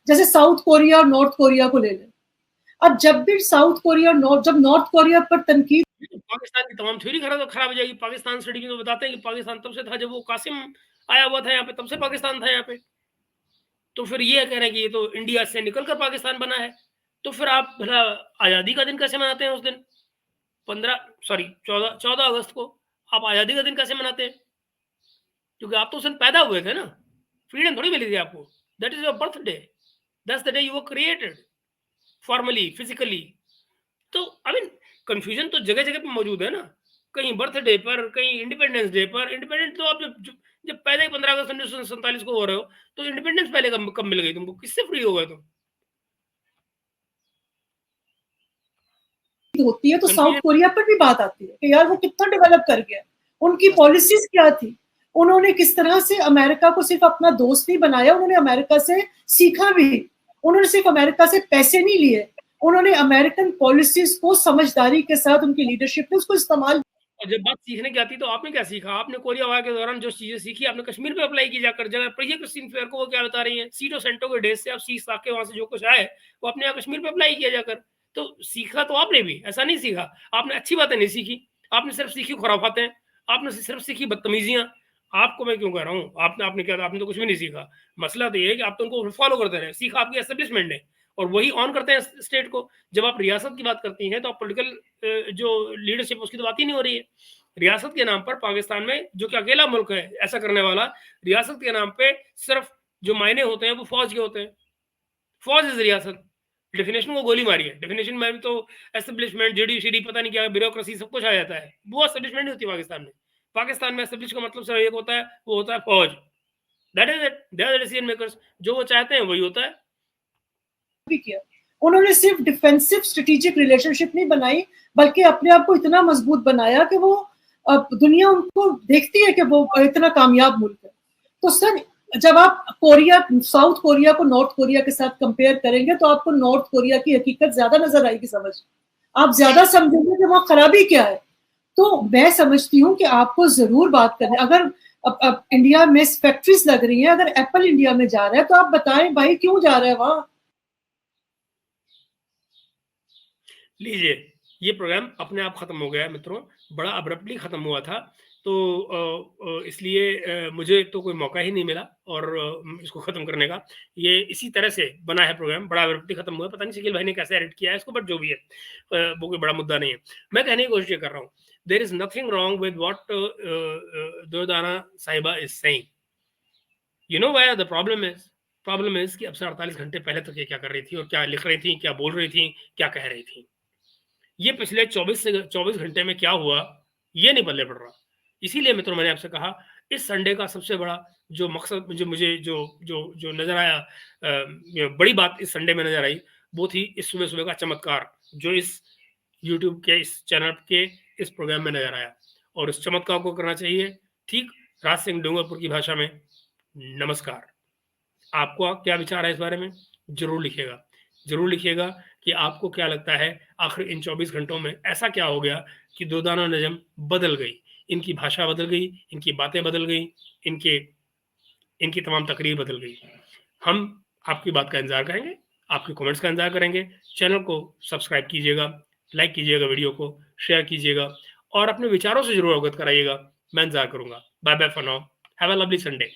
जैसे साउथ कोरिया और नॉर्थ कोरिया को ले लें। अब जब भी साउथ कोरिया जब नॉर्थ कोरिया पर तनकीद, पाकिस्तान की तमाम थ्योरी खराब हो जाएगी। पाकिस्तान स्टडी में तो बताते हैं कि पाकिस्तान तब से था जब वो कासिम आया हुआ था यहाँ पे, तब से पाकिस्तान था यहाँ पे। तो फिर ये कह रहे हैं कि ये तो इंडिया से निकलकर पाकिस्तान बना है। तो फिर आप भला आज़ादी का दिन कैसे मनाते हैं उस दिन? 14 अगस्त को आप आज़ादी का दिन कैसे मनाते हैं? क्योंकि आप तो उस दिन पैदा हुए थे ना, फ्रीडम थोड़ी मिली थी आपको। That is your birthday, that's the day you were created formally, physically. तो आई मीन कंफ्यूजन तो जगह जगह पे मौजूद है ना, कहीं बर्थडे पर, कहीं इंडिपेंडेंस डे पर। इंडिपेंडेंस तो आप जब पैदा ही 15 अगस्त 1947 को हो रहे हो, तो इंडिपेंडेंस पहले कब मिल गई तुमको? किससे फ्री हो गए तुम? होती है तो साउथ कोरिया पर भी बात आती है कि यार वो कितना डेवलप कर गया, उनकी पॉलिसीज क्या थी, उन्होंने किस तरह से अमेरिका को सिर्फ अपना दोस्त नहीं बनाया, उन्होंने अमेरिका से सीखा भी। उन्होंने सिर्फ अमेरिका से पैसे नहीं लिए, उन्होंने अमेरिकन पॉलिसीज को समझदारी के साथ, उनकी लीडरशिप ने उसको इस्तेमाल। और जब बात सीखने की आती तो आपने क्या सीखा? आपने कोरिया वार के दौरान जो चीजें सीखी आपने कश्मीर पे अप्लाई की जाकर। जगह प्रिया क्रिस्टीन फेयर को वो क्या बता रही है, सीटो सेंटो के डेज से आप सीख के वहां से जो कुछ आए वो अपने यहाँ कश्मीर पे अप्लाई किया जाकर। तो सीखा तो आपने भी, ऐसा नहीं सीखा। आपने अच्छी बातें नहीं सीखी, आपने सिर्फ सीखी खुराफातें, आपने सिर्फ सीखी बदतमीजियां। आपको मैं क्यों कह रहा हूँ, आपने क्या, आपने तो कुछ भी नहीं सीखा। मसला तो ये है कि आप तो उनको फॉलो करते रहे। सीखा आपकी एस्टेब्लिशमेंट ने, और वही ऑन करते हैं स्टेट को। जब आप रियासत की बात करती हैं तो आप पॉलिटिकल जो लीडरशिप उसकी तो बात ही नहीं हो रही है। रियासत के नाम पर पाकिस्तान में, जो कि अकेला मुल्क है ऐसा करने वाला, रियासत के नाम पे सिर्फ जो मायने होते हैं वो फौज के होते हैं। फौज इज रियासत। डेफिनेशन को गोली मारी है, डेफिनेशन में भी तो एस्टेब्लिशमेंट, जुडिशरी, पता नहीं क्या, ब्यूरोक्रेसी, सब कुछ आ जाता है। वो एस्टेब्लिशमेंट नहीं होती पाकिस्तान में। पाकिस्तान में एस्टेब्लिश का मतलब सिर्फ एक होता है, वो होता है फौज। That is it, they are the decision makers. जो वो चाहते हैं वही होता है। भी किया उन्होंने, सिर्फ डिफेंसिव स्ट्रेटेजिक रिलेशनशिप नहीं बनाई, बल्कि अपने आप को इतना मजबूत बनाया कि वो दुनिया उनको देखती है कि वो इतना कामयाब मुल्क है। तो सर, जब आप साउथ कोरिया को नॉर्थ कोरिया के साथ कंपेयर करेंगे तो आपको नॉर्थ कोरिया की हकीकत ज्यादा नजर आएगी, समझ आप ज्यादा समझेंगे कि वहाँ खराबी क्या है। तो मैं समझती हूँ कि आपको जरूर बात करनी, अगर अब इंडिया में फैक्ट्रीज लग रही हैं, अगर एप्पल इंडिया में जा रहा है तो आप बताएं भाई क्यों जा रहा है वहां। लीजिए, ये प्रोग्राम अपने आप खत्म हो गया मित्रों, बड़ा अब्रप्टली खत्म हुआ था। तो इसलिए मुझे तो कोई मौका ही नहीं मिला और इसको खत्म करने का। ये इसी तरह से बना है प्रोग्राम, बड़ा अब्रप्टली खत्म हुआ। पता नहीं शकील भाई ने कैसे एडिट किया है इसको, बट जो भी है वो कोई बड़ा मुद्दा नहीं है। मैं कहने की कोशिश कर रहा हूँ, there is nothing wrong with what Durdana sahiba is saying. You know where the problem is कि अब से 48 घंटे पहले तक ये क्या कर रही थी और क्या लिख रही थी, क्या बोल रही थी, क्या कह रही थी। ये पिछले 24 घंटे में क्या हुआ ये नहीं पल्ले पड़ रहा। इसीलिए मित्रों मैंने आपसे कहा, इस संडे का सबसे बड़ा जो मकसद मुझे जो नजर आया, बड़ी बात इस संडे में नजर आई, वो थी इस सुबह सुबह का चमत्कार जो इस यूट्यूब के इस चैनल के इस प्रोग्राम में नजर आया। और इस चमत्कार को करना चाहिए ठीक राज सिंह डूंगरपुर की भाषा में, नमस्कार। आपको क्या विचार है इस बारे में? जरूर लिखिएगा कि आपको क्या लगता है आखिर इन 24 घंटों में ऐसा क्या हो गया कि दुर्दाना नजम बदल गई, इनकी भाषा बदल गई, इनकी बातें बदल गई, इनकी तमाम तकरीर बदल गई। हम आपकी बात का इंतजार करेंगे, आपके कमेंट्स का इंतजार करेंगे। चैनल को सब्सक्राइब कीजिएगा, लाइक कीजिएगा, वीडियो को शेयर कीजिएगा और अपने विचारों से जरूर अवगत कराइएगा। मैं इंतजार करूंगा। Bye bye for now, have a lovely Sunday.